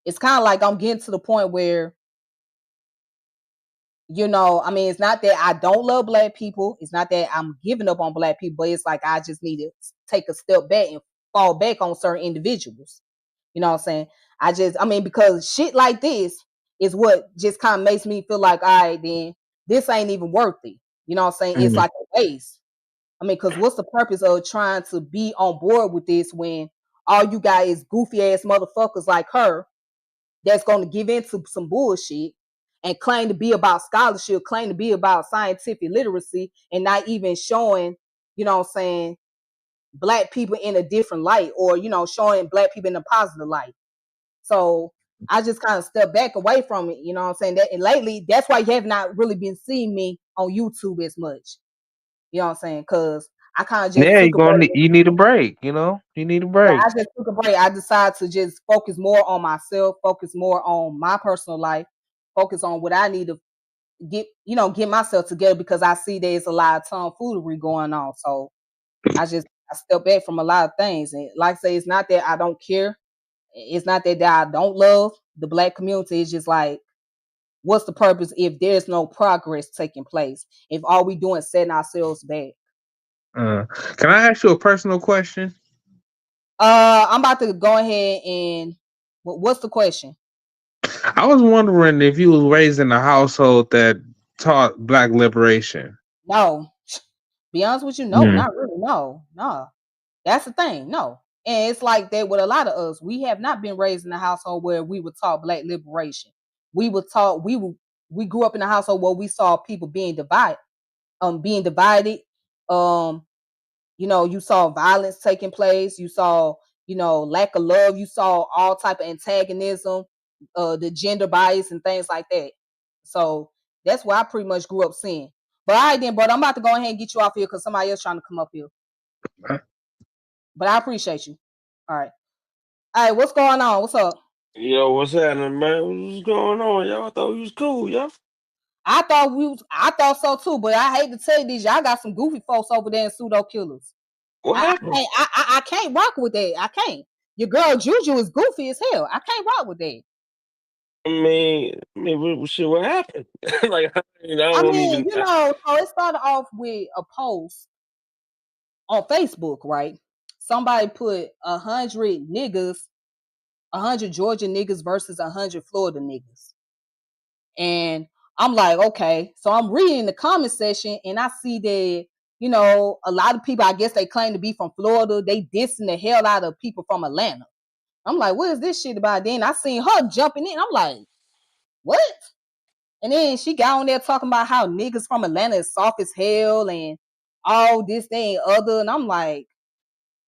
it's kind of like I'm getting to the point where, I mean, it's not that I don't love black people. It's not that I'm giving up on black people, but it's like I just need to take a step back and fall back on certain individuals. You know what I'm saying? I mean, because shit like this is what just kind of makes me feel like, all right, then this ain't even worth it. You know what I'm saying? It's Mm. like a waste. I mean, because what's the purpose of trying to be on board with this when all you got is goofy ass motherfuckers like her that's going to give into some bullshit and claim to be about scholarship, claim to be about scientific literacy, and not even showing, what I'm saying, black people in a different light, or showing black people in a positive light. So I just kind of stepped back away from it. You know what I'm saying? That, and lately, that's why you have not really been seeing me on YouTube as much. You know what I'm saying? Because I kind of just Yeah, took a break. you need a break. You know, you need a Yeah, break. I just took a break. I decided to just focus more on myself, focus more on my personal life, focus on what I need to get myself together, because I see there's a lot of tomfoolery going on. So I step back from a lot of things. And like I say, it's not that I don't care. It's not that I don't love the black community. It's just like, what's the purpose if there's no progress taking place? If all we doing is setting ourselves back. Uh, can I ask you a personal question? I'm about to go ahead and what's the question? I was wondering if you was raised in a household that taught Black liberation. No. Be honest with you, no, Mm. not really. No, no. That's the thing. No. And it's like that with a lot of us. We have not been raised in a household where we were taught black liberation. We were taught we grew up in a household where we saw people being divided. Um, you saw violence taking place, you saw, lack of love, you saw all type of antagonism, the gender bias and things like that. So that's what I pretty much grew up seeing. But all right then, brother, I'm about to go ahead and get you off here because somebody else trying to come up here. But I appreciate you. All right. All right, what's going on? What's up? Yo, what's happening, man? What's going on, y'all? I thought we was cool, y'all. I thought so too, but I hate to tell you this, y'all got some goofy folks over there in Pseudo Killers. What I happened? can't I can't rock with that. I can't. Your girl Juju is goofy as hell. I can't rock with that. Shit, what happened? Like, I I don't mean, even. so it started off with a post on Facebook, right? Somebody put 100 Georgia niggas versus 100 Florida niggas. And I'm like, okay. So I'm reading the comment section and I see that, a lot of people, I guess they claim to be from Florida. They dissing the hell out of people from Atlanta. I'm like, what is this shit about? Then I seen her jumping in. I'm like, what? And then she got on there talking about how niggas from Atlanta is soft as hell and all this thing other. And I'm like,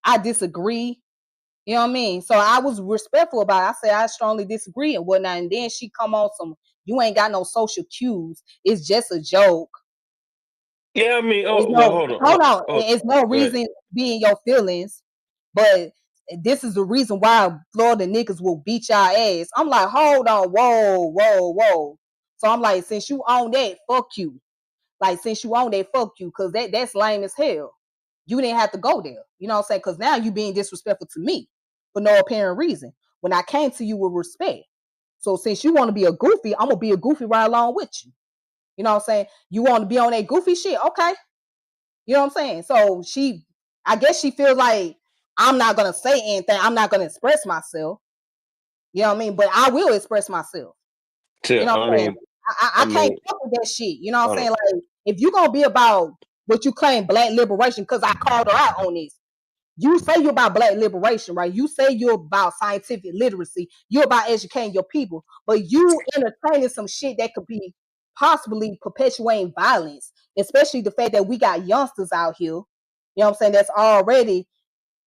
I disagree. You know what I mean? So I was respectful about it. I said I strongly disagree and whatnot. And then she come on some, you ain't got no social cues. It's just a joke. Yeah, I mean, It's oh, well, no hold on. hold on. Hold It's no Go ahead. reason to be in your feelings, but this is the reason why Florida niggas will beat y'all ass. I'm like, hold on, whoa, whoa, whoa. So I'm like, since you own that, fuck you. Like, since you own that, fuck you, because that's lame as hell. You didn't have to go there. You know what I'm saying? Because now you being disrespectful to me for no apparent reason. When I came to you with respect. So since you want to be a goofy, I'm gonna be a goofy right along with you. You know what I'm saying? You want to be on that goofy shit, okay? You know what I'm saying? So I guess she feels like I'm not gonna say anything. I'm not gonna express myself. You know what I mean? But I will express myself. You know what I I'm saying? mean, I I can't mean, fuck with that shit. You know what I'm hold on. saying? Like, if you gonna be about what you claim black liberation, because I called her out on this. You say you're about black liberation, right? You say you're about scientific literacy. You're about educating your people, but you entertaining some shit that could be possibly perpetuating violence. especially the fact that we got youngsters out here, you know what I'm saying, that's already,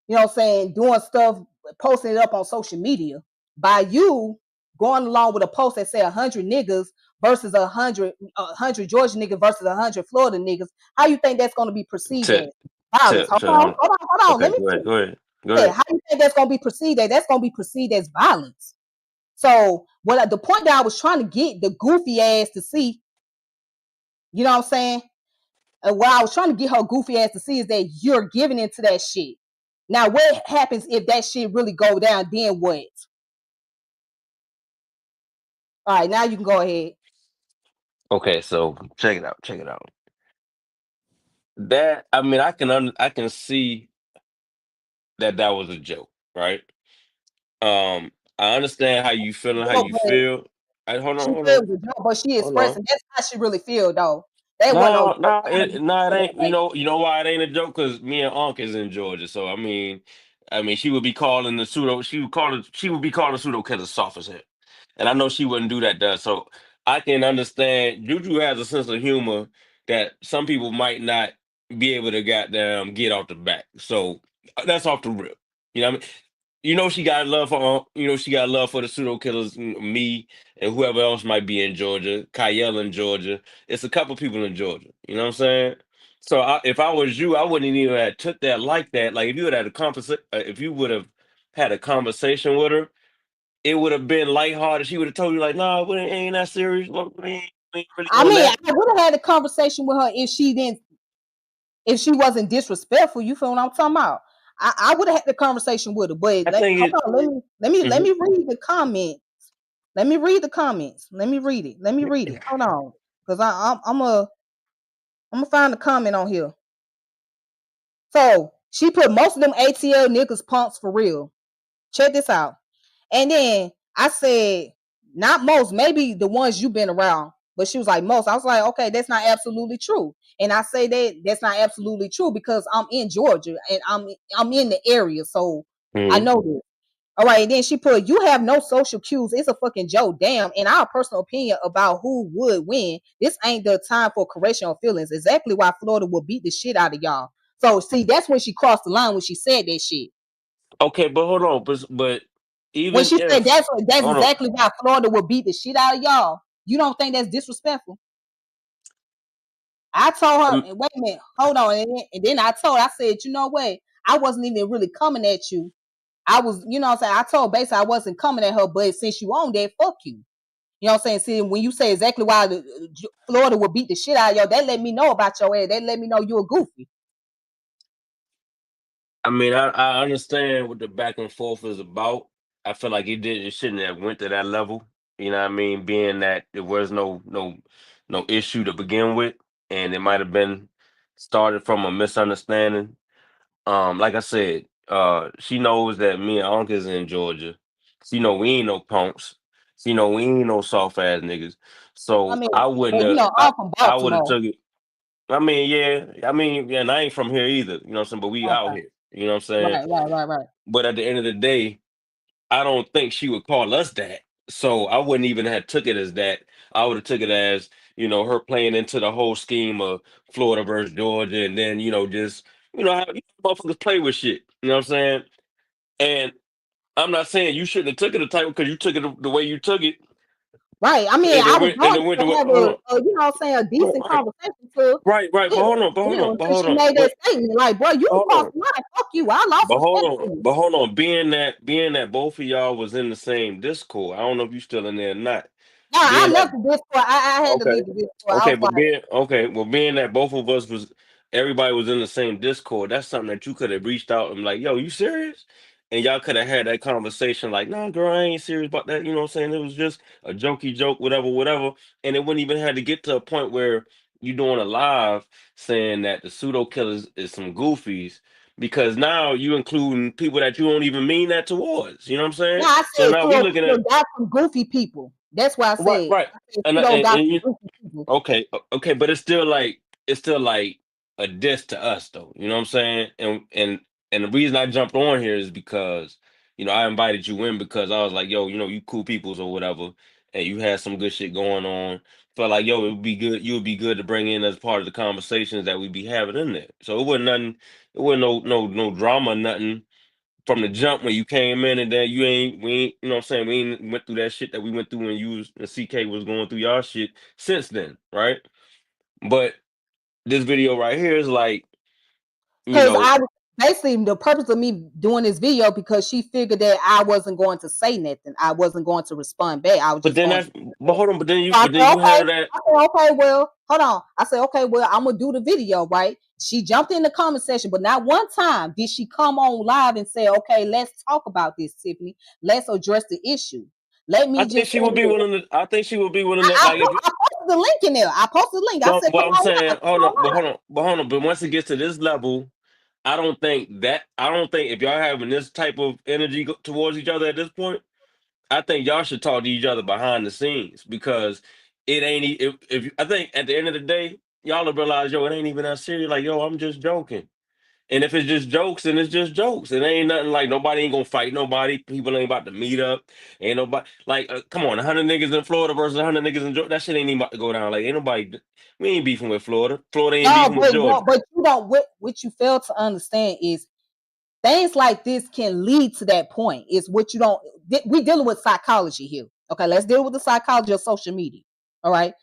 you know what I'm saying, doing stuff, posting it up on social media. By you going along with a post that say 100 niggas versus a hundred Georgia niggas versus 100 Florida niggas, how you think that's going to be perceived Tip, as violence? tip, Hold tip. on, hold on, hold on. Okay, Let me go ahead, finish. go ahead, go Yeah, ahead. how you think that's going to be perceived as? That's going to be perceived as violence. So the point that I was trying to get the goofy ass to see, you know what I'm saying? And what I was trying to get her goofy ass to see is that you're giving into that shit. Now, what happens if that shit really go down? Then what? All right, now you can go ahead. Okay, so check it out, check it out. That I mean, I can see that that was a joke, right? I understand how you feeling, how Joke, you but feel. she Hold said on, it was a joke, but she hold on. expressing that's how she really feel though. That wasn't no No, joke no, trying to it get no, it to that. ain't. Like, You know why it ain't a joke? Because me and Unc is in Georgia, so I mean, she would be calling the pseudo. She would be calling pseudo killers soft as hell, and I know she wouldn't do that to us. So I can understand. Juju has a sense of humor that some people might not be able to goddamn get off the back. So that's off the rip. You know what I mean? You know she got love for you know she got love for the pseudo killers, me and whoever else might be in Georgia, Kyle in Georgia. It's a couple people in Georgia. You know what I'm saying? So if I was you, I wouldn't even have took that like that. Like if you would have had if you would have had a conversation with her, it would have been lighthearted. She would have told you like, "Nah, it ain't that serious. Look, we ain't really I on mean, that." I would have had a conversation with her if she wasn't disrespectful. You feel what I'm talking about? I would have had the conversation with her, but I think hold it. on, let Mhm. me read the comment. Let me read the comments. Let me read it. Let me read it. Hold on, because I'm gonna find the comment on here. So she put most of them ATL niggas punks for real. Check this out. And then I said, not most, maybe the ones you've been around. But she was like, most. I was like, okay, that's not absolutely true. And I say that that's not absolutely true because I'm in Georgia and I'm in the area. So I Mhm. know this. All right, and then she put, you have no social cues. It's a fucking joke. Damn. In our personal opinion about who would win, this ain't the time for correction or feelings. Exactly why Florida will beat the shit out of y'all. So see, that's when she crossed the line when she said that shit. Okay, but hold on, but When even she said if that's hold on, exactly why Florida will beat the shit out of y'all. You don't think that's disrespectful? I told her, um, and wait a minute, hold on. And then I said, you know what? I wasn't even really coming at you. I was, you know what I'm saying? I told basically I wasn't coming at her, but since you on that, fuck you. You know what I'm saying? See, when you say exactly why Florida will beat the shit out of y'all, that let me know about your ass. That let me know you a goofy. I mean, I understand what the back and forth is about. I feel like it shouldn't have went to that level. You know what I mean? Being that there was no issue to begin with, and it might have been started from a misunderstanding. Like I said, she knows that me and Unc is in Georgia. She know we ain't no punks. She know we ain't no soft ass niggas. I So mean, I wouldn't and you have. know, I'm from I would have Baltimore. took it. I mean, yeah. I mean, yeah, and I ain't from here either. You know what I'm saying? But we out Okay, here. You know what I'm saying? right, right, right, right. But at the end of the day, I don't think she would call us that. So I wouldn't even have took it as that. I would have took it as, her playing into the whole scheme of Florida versus Georgia, and then, just how motherfuckers play with shit. You know what I'm saying? And I'm not saying you shouldn't have took it the type because you took it the way you took it, Right. I mean, and I then was and going then went the to way. have Hold on, you know what I'm saying, a decent right, conversation to right, right. But yeah, hold on, but hold yeah, on, but until hold she on, made that but statement. Like, bro, you hold crossed on. the line. Fuck you. I lost respect for you. But hold on. Being that both of y'all was in the same Discord. I don't know if you still in there or not. No, I Being that left the Discord. I had to Okay. leave the Discord. I Okay, was but like, being that both of us was everybody was in the same Discord, that's something that you could have reached out and like, yo, you serious? And y'all could have had that conversation like, nah, girl, I ain't serious about that. You know what I'm saying? It was just a jokey joke, whatever, whatever. And it wouldn't even have to get to a point where you doing a live saying that the pseudo killers is some goofies because now you including people that you don't even mean that towards. You know what I'm no, saying? I So said now we pseudo looking killer at got some goofy people. That's why I right, said. right. I said And, pseudo got and some you goofy people. okay, okay, but it's still like a diss to us though. You know what I'm saying? And the reason I jumped on here is because I invited you in because I was like, yo, you cool peoples or whatever, and you had some good shit going on felt like, yo, it would be good. You would be good to bring in as part of the conversations that we be having in there. So it wasn't nothing. It wasn't no drama, nothing from the jump when you came in, and then we ain't, you know what I'm saying, we ain't went through that shit that we went through when you was and CK was going through y'all shit since then, right? But this video right here is like, you Because know, I basically the purpose of me doing this video because she figured that I wasn't going to say nothing. I wasn't going to respond back. I was but just then going that's, to sit but back. hold on, So I but then said, you okay. handle that. I said, okay, well, hold on. I said, okay, well, I'm gonna do the video, right? She jumped in the comment section, but not one time did she come on live and say, okay, let's talk about this, Tiffany. Let's address the issue. Let I me think just she tell would be you. willing to. I think she would be willing to. Like if you, I posted the link in there. I posted the link. I no, said, but come I'm on live. saying, Come hold on, on live. but hold on. But once it gets to this level, I don't think if y'all having this type of energy towards each other at this point, I think y'all should talk to each other behind the scenes because it ain't. I think at the end of the day, y'all will realize, yo, it ain't even that serious. Like, yo, I'm just joking. And if it's just jokes, then it's just jokes. It ain't nothing like nobody ain't gonna fight nobody. People ain't about to meet up. Ain't nobody like come on, 100 niggas in Florida versus 100 niggas in Georgia. That shit ain't even about to go down. Like ain't nobody. We ain't beefing with Florida. Florida ain't No, beefing with Georgia. but you don't. What you fail to understand is things like this can lead to that point. Is what you don't. We dealing with psychology here. Okay, let's deal with the psychology of social media. All right,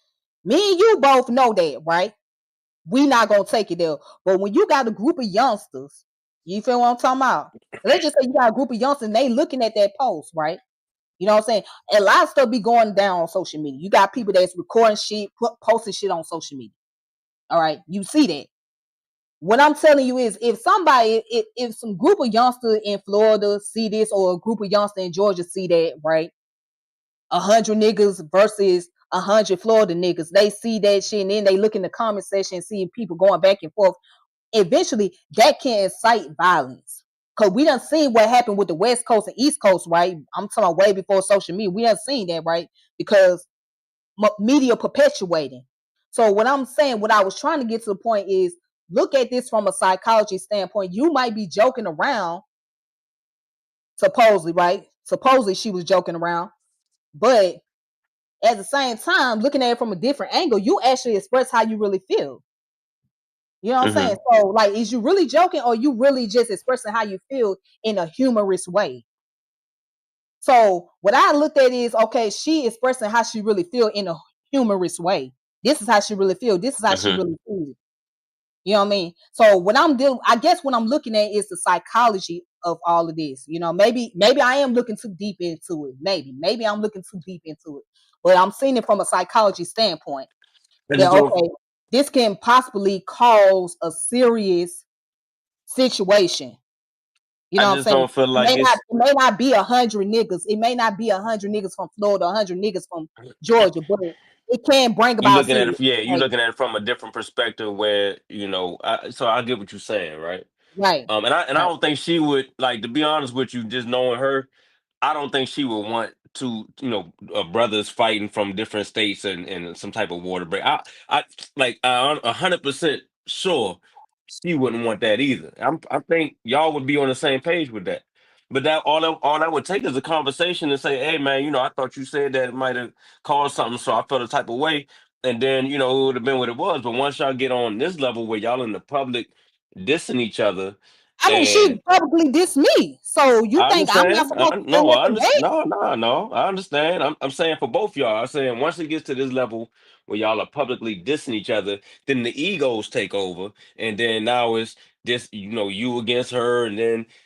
me and you both know that, right? We not gonna take it there. But when you got a group of youngsters, you feel what I'm talking about? Let's just say you got a group of youngsters and they looking at that post, right? You know what I'm saying? A lot of stuff be going down on social media. You got people that's recording shit, posting shit on social media. All right, you see that. What I'm telling you is, if somebody, if some group of youngsters in Florida see this, or a group of youngsters in Georgia see that, right? 100 niggas versus 100 Florida niggas, they see that shit, and then they look in the comment section and see people going back and forth. Eventually, that can incite violence. Cause we done seen what happened with the West Coast and East Coast, right? I'm talking about way before social media. We done seen that, right? Because media perpetuating. So what I'm saying, what I was trying to get to the point is, look at this from a psychology standpoint. You might be joking around, supposedly, right? Supposedly she was joking around, but at the same time, looking at it from a different angle, you actually express how you really feel. You know what I'm Hmm. saying? So, like, is you really joking, or you really just expressing how you feel in a humorous way? So, what I looked at is, okay, she expressing how she really feel in a humorous way. This is how she really feel. This is how she Hmm. really feels. You know what I mean? So what I'm doing, I guess what I'm looking at is the psychology of all of this. You know, maybe I am looking too deep into it. Maybe I'm looking too deep into it. But I'm seeing it from a psychology standpoint. I That just don't. okay, this can possibly cause a serious situation. You I know what I'm just saying? don't feel like it's. It may not be 100 niggas. It may not be 100 niggas from Florida, 100 niggas from Georgia, but it can bring You about looking at serious it, yeah, you situation. looking at it from a different perspective where so I get what you're saying, right? Right. And I Right. don't think she would like to be honest with you, just knowing her. I don't think she would want to, brothers fighting from different states and some type of water break. I like I'm 100% sure she wouldn't want that either. I think y'all would be on the same page with that. But all that would take is a conversation and say, hey man, I thought you said that it might have caused something, so I felt a type of way, and then it would have been what it was. But once y'all get on this level where y'all in the public dissing each other, I mean, she and publicly dissed me. So you I think I'm not understand. supposed to say No, I nothing understand. back? No, no, no. I understand. I'm saying for both y'all. I'm saying once it gets to this level where y'all are publicly dissing each other, then the egos take over, and then now it's this, you against her, and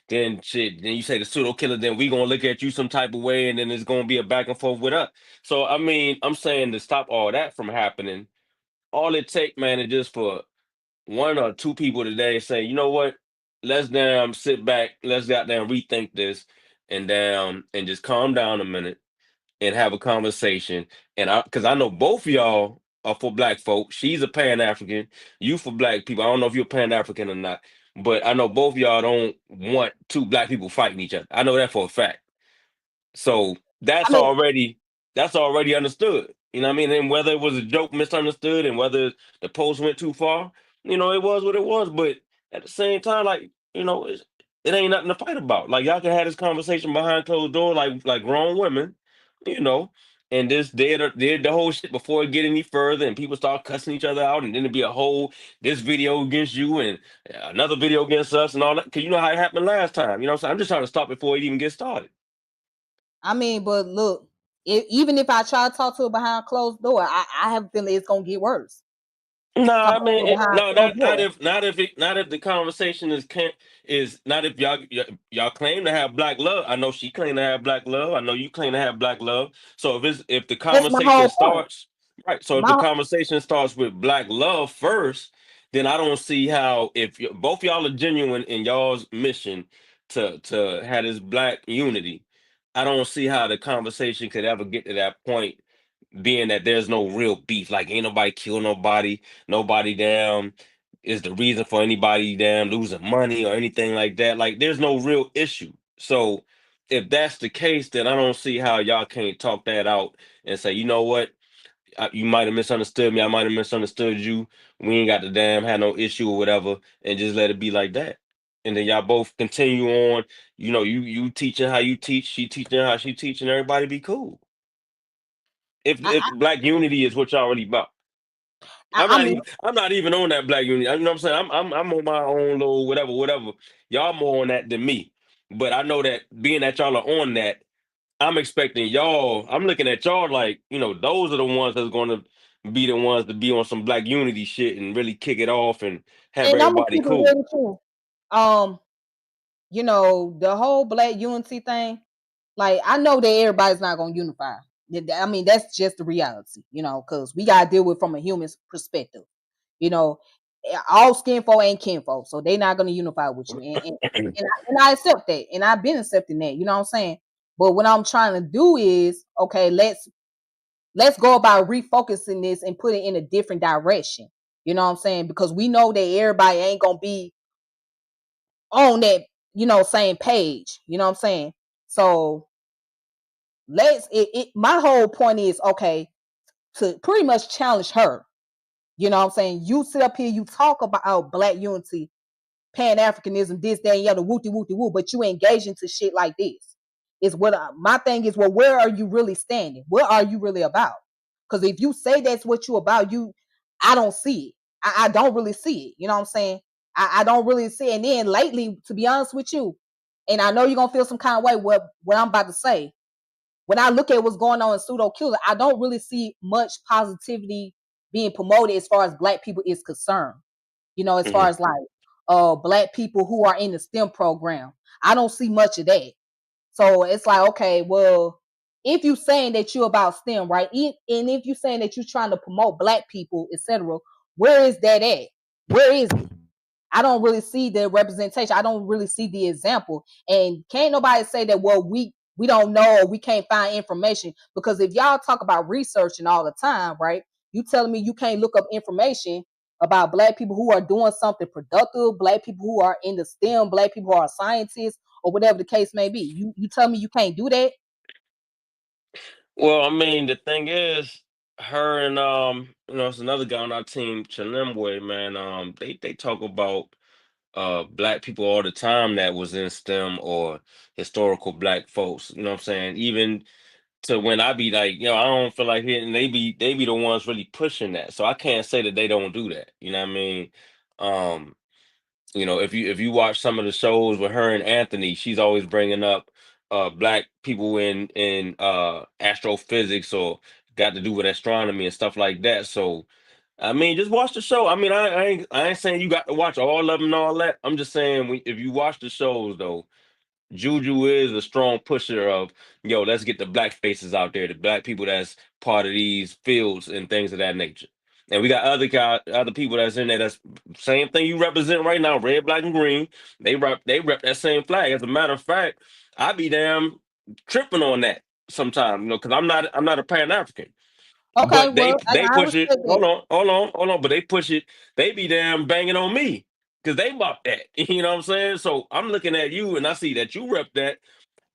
then shit. Then you say the pseudo killer. Then we gonna look at you some type of way, and then it's gonna be a back and forth with us. So I mean, I'm saying to stop all that from happening. All it take, man, is just for one or two people today say, you know what? Let's damn sit back. Let's goddamn rethink this and just calm down a minute and have a conversation. And because I know both of y'all are for black folk. She's a Pan African. You for black people. I don't know if you're Pan African or not, but I know both of y'all don't want two black people fighting each other. I know that for a fact. So I mean, that's already understood. You know what I mean? And whether it was a joke misunderstood and whether the post went too far, it was what it was. But at the same time, like, it ain't nothing to fight about. Like y'all can have this conversation behind closed door like grown women, you know. and this did the whole shit before it get any further, and people start cussing each other out, and then it'd be a whole this video against you and another video against us and all that. Cause you know how it happened last time. You know what I'm saying? I'm just trying to stop before it even gets started. I mean, but look, even if I try to talk to her behind closed door, I have a feeling it's gonna get worse. No, I Talking mean to her behind no, closed door. not if the conversation is not if y'all claim to have black love. I know she claim to have black love. I know you claim to have black love. So if the That's my conversation whole point. starts right, so if the My conversation starts with black love first, then I don't see how if both y'all are genuine in y'all's mission to have this black unity. I don't see how the conversation could ever get to that point, being that there's no real beef. Like ain't nobody kill nobody, nobody damn is the reason for anybody damn losing money or anything like that. Like there's no real issue. So if that's the case, then I don't see how y'all can't talk that out and say, you know what, you might have misunderstood me, I might have misunderstood you. We ain't got to damn have no issue or whatever, and just let it be like that. And then y'all both continue on. You know, you teaching how you teach, she teaching how she teaching. Everybody be cool. If I black unity is what y'all really about. I mean, I'm not even on that black unity. You know what I'm saying? I'm on my own little whatever. Y'all more on that than me. But I know that being that y'all are on that, I'm expecting y'all, I'm looking at y'all like, those are the ones that's gonna be the ones to be on some black unity shit and really kick it off and have and I'm gonna everybody keep it cool. real too. Um, the whole black unity thing. Like I know that everybody's not gonna unify. I mean, that's just the reality, because we gotta deal with it from a human perspective. You know, all skin folk ain't kinfolk, so they're not gonna unify with you. And I accept that, and I've been accepting that. You know what I'm saying? But what I'm trying to do is, okay, let's go about refocusing this and put it in a different direction. You know what I'm saying? Because we know that everybody ain't gonna be on that, same page. You know what I'm saying? So my whole point is, okay, to pretty much challenge her. You know what I'm saying? You sit up here, you talk about black unity, Pan-Africanism, this, that, and the other, wooty, wooty, woo, but you engage into shit like this. Is what my thing is, well, where are you really standing? What are you really about? Because if you say that's what you about, I don't see it. I don't really see it. You know what I'm saying? I don't really see it. And then lately, to be honest with you, and I know you're gonna feel some kind of way what I'm about to say. When I look at what's going on in Pseudo Killas, I don't really see much positivity being promoted as far as black people is concerned. As far Mhm. as like black people who are in the STEM program. I don't see much of that. So it's like, okay, well, if you saying that you're about STEM, right? And if you saying that you're trying to promote black people, etc., where is that at? Where is it? I don't really see the representation. I don't really see the example. And can't nobody say that, well, we don't know or we can't find information. Because if y'all talk about researching all the time, right? You telling me you can't look up information about black people who are doing something productive, black people who are in the STEM, black people who are scientists, or whatever the case may be. You tell me you can't do that? Well, I mean, the thing is, her and it's another guy on our team, Chalimwe, man. They talk about black people all the time that was in STEM or historical black folks. You know what I'm saying? Even to when I be like, I don't feel like hitting. They be the ones really pushing that. So I can't say that they don't do that. You know what I mean? Um, if you watch some of the shows with her and Anthony, she's always bringing up black people in astrophysics or got to do with astronomy and stuff like that. So I mean, just watch the show. I mean, I ain't saying you got to watch all of them and all that. I'm just saying if you watch the shows though, Juju is a strong pusher of, let's get the black faces out there, the black people that's part of these fields and things of that nature. And we got other people that's in there. That's same thing you represent right now, red, black, and green. They rep that same flag. As a matter of fact, I be damn tripping on that sometimes, because I'm not a Pan African, Okay, but well, they I push it. respect Hold that. on, but they push it. They be damn banging on me because they bought that. You know what I'm saying? So I'm looking at you and I see that you rep that.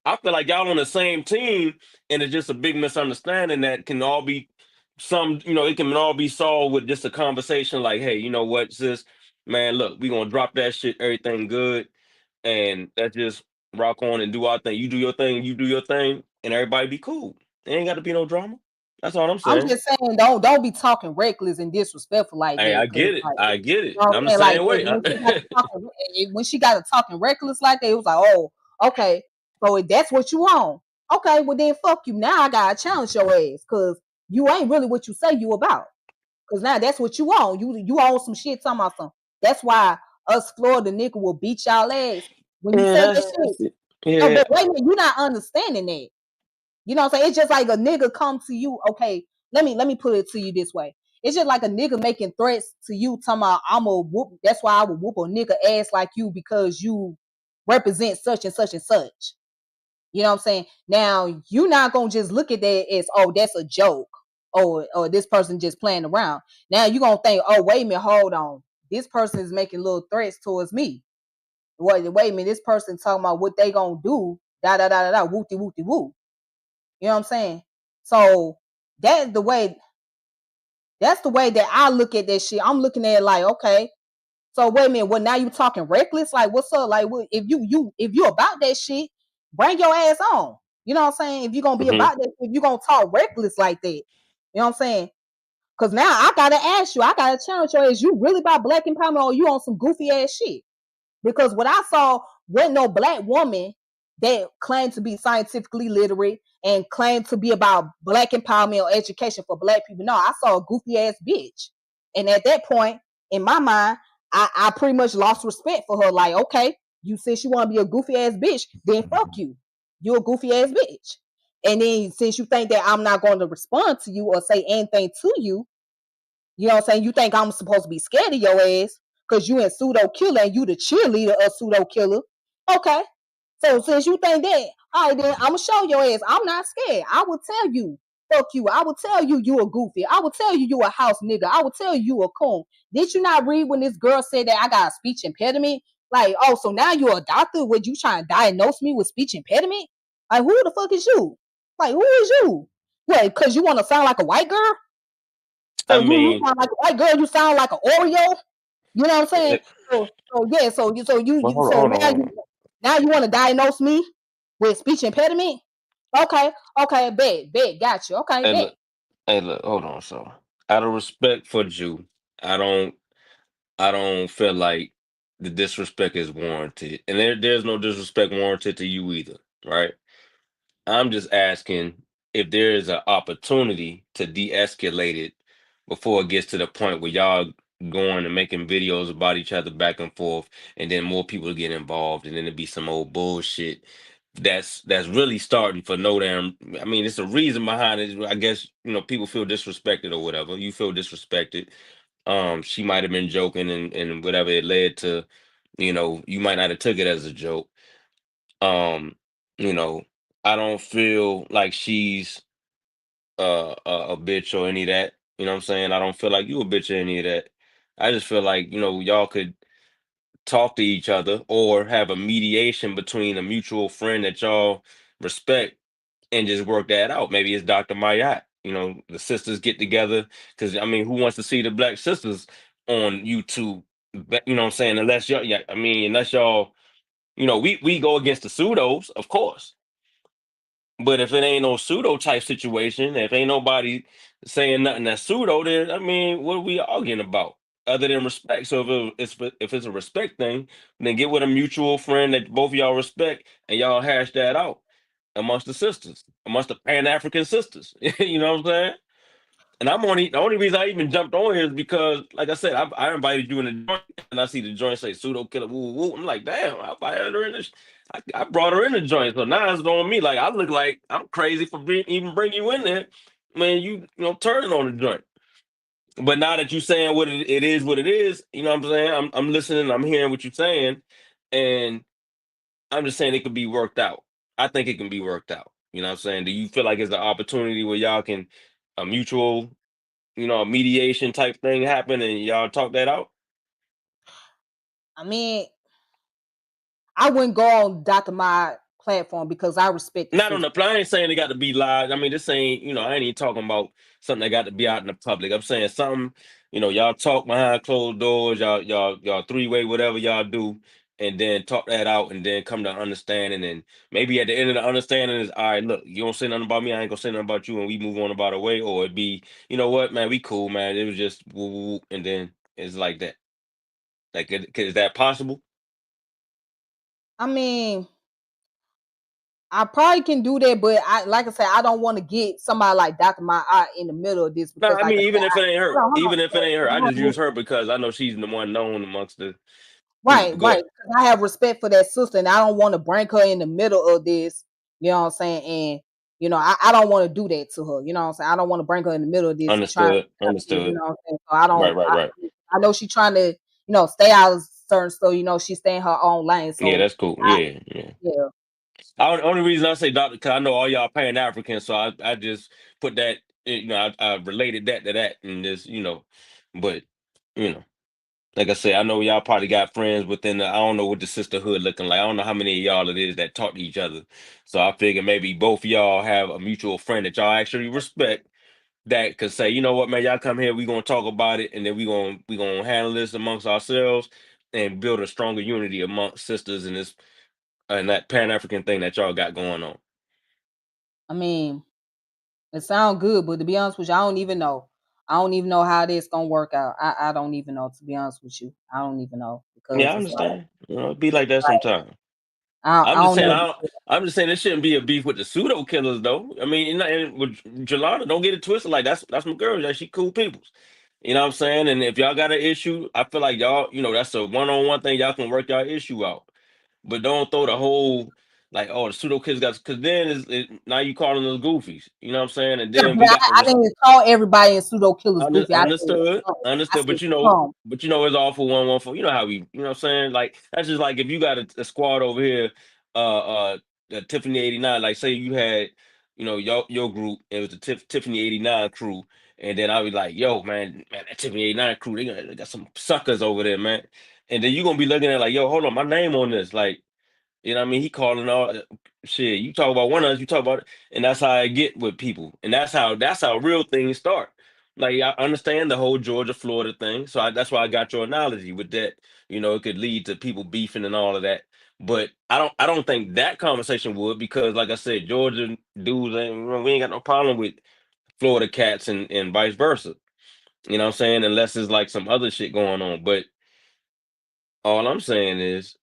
I feel like y'all on the same team, and it's just a big misunderstanding that can all be it can all be solved with just a conversation like, hey, you know what, sis, man, look, we gonna drop that shit, everything good, and let's just rock on and do our thing. You do your thing, and everybody be cool. There ain't got to be no drama. That's all I'm I'm saying. just saying, don't be talking reckless and disrespectful like Hey, that, I cause get it. like, I get you it. know what I'm the I'm saying, like same way. when she got to talking reckless like that, it was like, oh, okay, so if that's what you want, okay, well then fuck you. Now I gotta challenge your ass, cause you ain't really what you say you about. Cause now that's what you want. You own some shit talking about something. That's why us Florida nigga will beat y'all ass when you Yeah, say that shit. that's it. No, Yeah. but wait a minute, you're not understanding that. You know what I'm saying? It's just like a nigga come to you. Okay, let me put it to you this way. It's just like a nigga making threats to you, talking about I'm a whoop. That's why I would whoop a nigga ass like you because you represent such and such and such. You know what I'm saying? Now you're not gonna just look at that as oh that's a joke or this person just playing around. Now you're gonna think oh wait a minute, hold on, this person is making little threats towards me. Wait a minute, this person talking about what they gonna do. Da da da da da. Whoopty whoopty whoop. You know what I'm saying? So that's the way. That's the way that I look at that shit. I'm looking at it like, okay, so wait a minute. Well, now you talking reckless? Like, what's up? Like, if you about that shit, bring your ass on. You know what I'm saying? If you're gonna be Hmm. about that, if you're gonna talk reckless like that, you know what I'm saying? Cause now I gotta ask you, I gotta challenge your ass. You really about black empowerment or you on some goofy ass shit? Because what I saw wasn't no black woman that claimed to be scientifically literate and claimed to be about black empowerment or education for black people. No, I saw a goofy ass bitch. And at that point, in my mind, I pretty much lost respect for her. Like, okay, you since you want to be a goofy ass bitch, then fuck you. You a goofy ass bitch. And then since you think that I'm not going to respond to you or say anything to you, you know what I'm saying? You think I'm supposed to be scared of your ass because you in pseudo killer and you the cheerleader of pseudo killer. Okay. So since you think that, all right, then I'm gonna show your ass. I'm not scared. I will tell you, fuck you. I will tell you you a goofy. I will tell you you a house nigga. I will tell you you a coon. Did you not read when this girl said that I got a speech impediment? Like, oh, so now you're a doctor? Would you trying to diagnose me with speech impediment? Like, who the fuck is you? Like, who is you? What? Because you want to sound like a white girl? I So you mean, sound like a white girl. You sound like an Oreo. You know what I'm saying? it, So yeah. well, So hold on. now you want to diagnose me with speech impediment? Okay. Okay. Bet. Got you. Okay. Hey, Bet. look. Hey, look. Hold on. So, out of respect for Jew, I don't. I don't feel like the disrespect is warranted, and there's no disrespect warranted to you either, right? I'm just asking if there is an opportunity to de-escalate it before it gets to the point where y'all going and making videos about each other back and forth, and then more people get involved, and then it be some old bullshit that's really starting for no damn. I mean, it's a reason behind it. I guess people feel disrespected or whatever. You feel disrespected. She might have been joking, and whatever it led to, you might not have took it as a joke. Um, you know, I don't feel like she's a bitch or any of that. You know what I'm saying? I don't feel like you a bitch or any of that. I just feel like, y'all could talk to each other or have a mediation between a mutual friend that y'all respect and just work that out. Maybe it's Dr. Mayat. The sisters get together because I mean, who wants to see the black sisters on YouTube? You know what I'm saying? Unless y'all, yeah, I mean, unless y'all, we go against the pseudos, of course. But if it ain't no pseudo type situation, if ain't nobody saying nothing that's pseudo, then I mean, what are we arguing about other than respect? So if it's a respect thing, then get with a mutual friend that both of y'all respect, and y'all hash that out amongst the sisters, amongst the Pan African sisters. You know what I'm saying? And the only reason I even jumped on here is because, like I said, I invited you in the joint, and I see the joint say pseudo killer woo woo. I'm like, damn, I invited her in this. I brought her in the joint, so now it's on me. Like I look like I'm crazy for even bring you in there, man. Turning on the joint. But now that you saying it is, what it is, you know what I'm saying? I'm listening. I'm hearing what you're saying, and I'm just saying it could be worked out. I think it can be worked out. You know what I'm saying? Do you feel like it's an opportunity where y'all can a mutual a mediation type thing happen and y'all talk that out? I mean, I wouldn't go on Dr. My platform because I respect the Not on sister. the I ain't saying they got to be live. I mean, this ain't, I ain't even talking about something that got to be out in the public. I'm saying something, y'all talk behind closed doors, y'all three-way, whatever y'all do, and then talk that out, and then come to understanding. And maybe at the end of the understanding is, all right, look, you don't say nothing about me, I ain't gonna say nothing about you, and we move on about our way. Or it be, you know what, man, we cool, man. It was just woo, woo, woo, and then it's like that. Like, is that possible? I mean, I probably can do that, but like I said, I don't want to get somebody like Dr. My Eye in the middle of this No, because, I like I mean, said, even if it ain't her, hold on, even if it ain't her, I just hold on. use her because I know she's the one known amongst the people. Right, Go right. ahead. 'Cause I have respect for that sister, and I don't want to bring her in the middle of this. You know what I'm saying? And I don't want to do that to her. You know what I'm saying? I don't want to bring her in the middle of this and try. Understood. You Understood. know what I'm saying? So I Right, don't. right, right. I know she's trying to, stay out of certain stuff. She stay in her own lane. Yeah, So that's cool. I, Yeah, yeah. yeah, Only reason I say doctor because I know all y'all Pan African, so I just put that, I related that to that, and this, but you know like I said, I know y'all probably got friends within the, I don't know what the sisterhood looking like. I don't know how many of y'all it is that talk to each other. So I figure maybe both of y'all have a mutual friend that y'all actually respect, that could say, you know what, man, y'all come here, we gonna talk about it, and then we gonna handle this amongst ourselves and build a stronger unity amongst sisters in this and that Pan African thing that y'all got going on. I mean, it sounds good, but to be honest with you, I don't even know. I don't even know how this gonna work out. I don't even know, to be honest with you. I don't even know Yeah, because I it's understand. It be like that like sometimes. I I'm just don't saying, know. I'm just saying this shouldn't be a beef with the pseudo killers though. I mean, and with Jelana, don't get it twisted. Like, that's my girl. Like, she cool peoples. You know what I'm saying? And if y'all got an issue, I feel like y'all, that's a one-on-one thing. Y'all can work y'all issue out. But don't throw the whole, like, oh, the pseudo kids got, because then now you calling us goofies. You know what I'm saying? And Yeah, then but we got to I didn't call everybody in pseudo killers goofy. understood, I understood. said But some. it's all for one, one for, how we, you know what I'm saying? Like, that's just like if you got a squad over here, the Tiffany 89, like say you had, your group, it was the Tiffany 89 crew, and then I was like, yo, man, that Tiffany 89 crew, they got some suckers over there, man. And then you gonna be looking at like, yo, hold on, my name on this, like, you know what I mean? He calling all shit. You talk about one of us, you talk about it, and that's how I get with people, and that's how real things start. Like, I understand the whole Georgia Florida thing, so that's why I got your analogy with that. It could lead to people beefing and all of that. But I don't think that conversation would, because like I said, Georgia dudes ain't, we ain't got no problem with Florida cats, and vice versa. You know what I'm saying? Unless it's like some other shit going on. But all I'm saying is,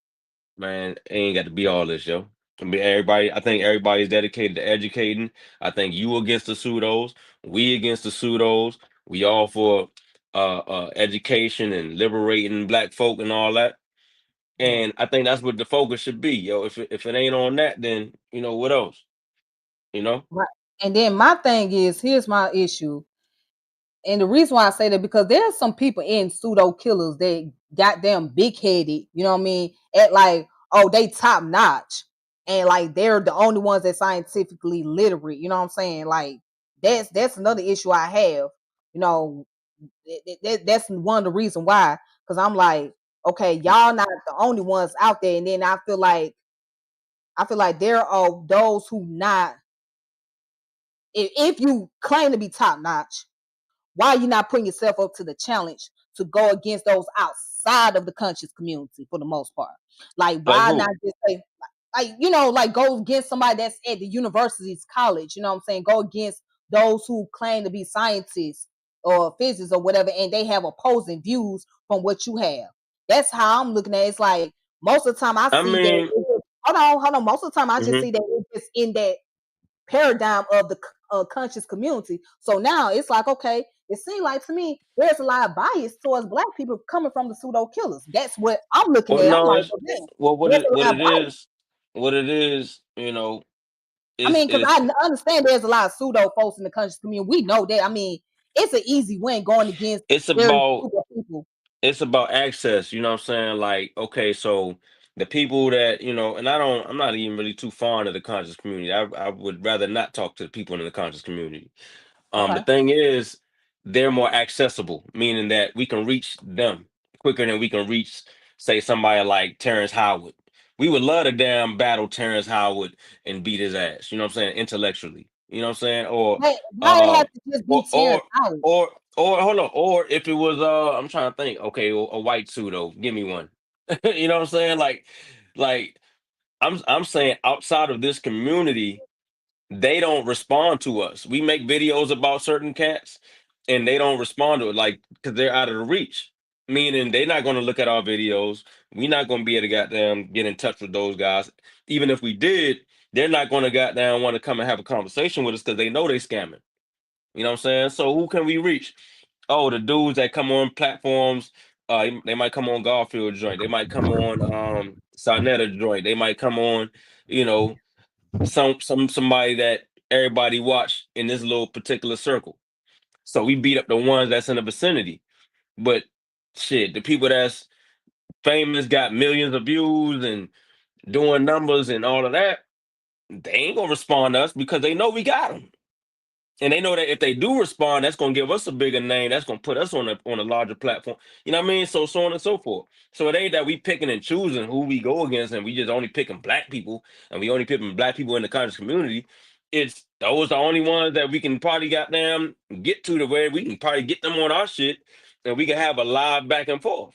man, it ain't got to be all this, yo. I think everybody's dedicated to educating. I think you against the pseudos, we against the pseudos. We all for education and liberating black folk and all that. Yeah, And I think that's what the focus should be, yo. If it ain't on that, then what else? You know? right. And then my thing is, here's my issue. And the reason why I say that, because there's some people in pseudo killers that goddamn big headed, you know what I mean? At like, oh, they top notch. And like they're the only ones that scientifically literate, you know what I'm saying? Like that's another issue I have. You know, that's one of the reasons why. Because I'm like, okay, y'all not the only ones out there. And then I feel like there are those who not, if you claim to be top notch, why are you not putting yourself up to the challenge to go against those outside of the conscious community for the most part? Like, Like why not who? just say, like go against somebody that's at the university's college, you know what I'm saying? Go against those who claim to be scientists or physicists or whatever, and they have opposing views from what you have. That's how I'm looking at it. It's like most of the time I I see that. mean, Hold on. Most of the time I just mhm. see that it's just in that paradigm of the conscious community. So now it's like, okay, it seems like to me there's a lot of bias towards black people coming from the pseudo killers. That's what I'm looking Well, at. I'm no, like, it's well, damn, well, there's a lot of bias. what it is, I is mean, because I understand there's a lot of pseudo folks in the conscious community. We know that. I mean, it's an easy win going against it's very about stupid people. it's about access, you know what I'm saying? Like, okay, so the people that, and I'm not even really too fond of the conscious community. I would rather not talk to the people in the conscious community. The Okay. thing is, they're more accessible, meaning that we can reach them quicker than we can reach, say, somebody like Terrence Howard. We would love to damn battle Terrence Howard and beat his ass, you know what I'm saying, intellectually. You know what I'm saying? Why it Uh have to just be or Terrence or Howard? or hold on, or if it was I'm trying to think, okay, a white pseudo, give me one. You know what I'm saying? Like I'm saying outside of this community, they don't respond to us. We make videos about certain cats and they don't respond to it, like, because they're out of the reach. Meaning they're not going to look at our videos. We're not going to be able to goddamn get in touch with those guys. Even if we did, they're not going to goddamn want to come and have a conversation with us because they know they scamming. You know what I'm saying? So who can we reach? Oh, the dudes that come on platforms. They might come on Garfield joint. They might come on Sonetta joint. They might come on, you know, somebody that everybody watch in this little particular circle. So we beat up the ones that's in the vicinity. But shit, the people that's famous got millions of views and doing numbers and all of that, they ain't gonna respond to us because they know we got them. And they know that if they do respond, that's gonna give us a bigger name. That's gonna put us on a larger platform. You know what I mean? So on and so forth. So it ain't that we picking and choosing who we go against, and we just only picking black people, and we only picking black people in the conscious community. It's those the only ones that we can probably goddamn get to the way we can probably get them on our shit, and we can have a live back and forth.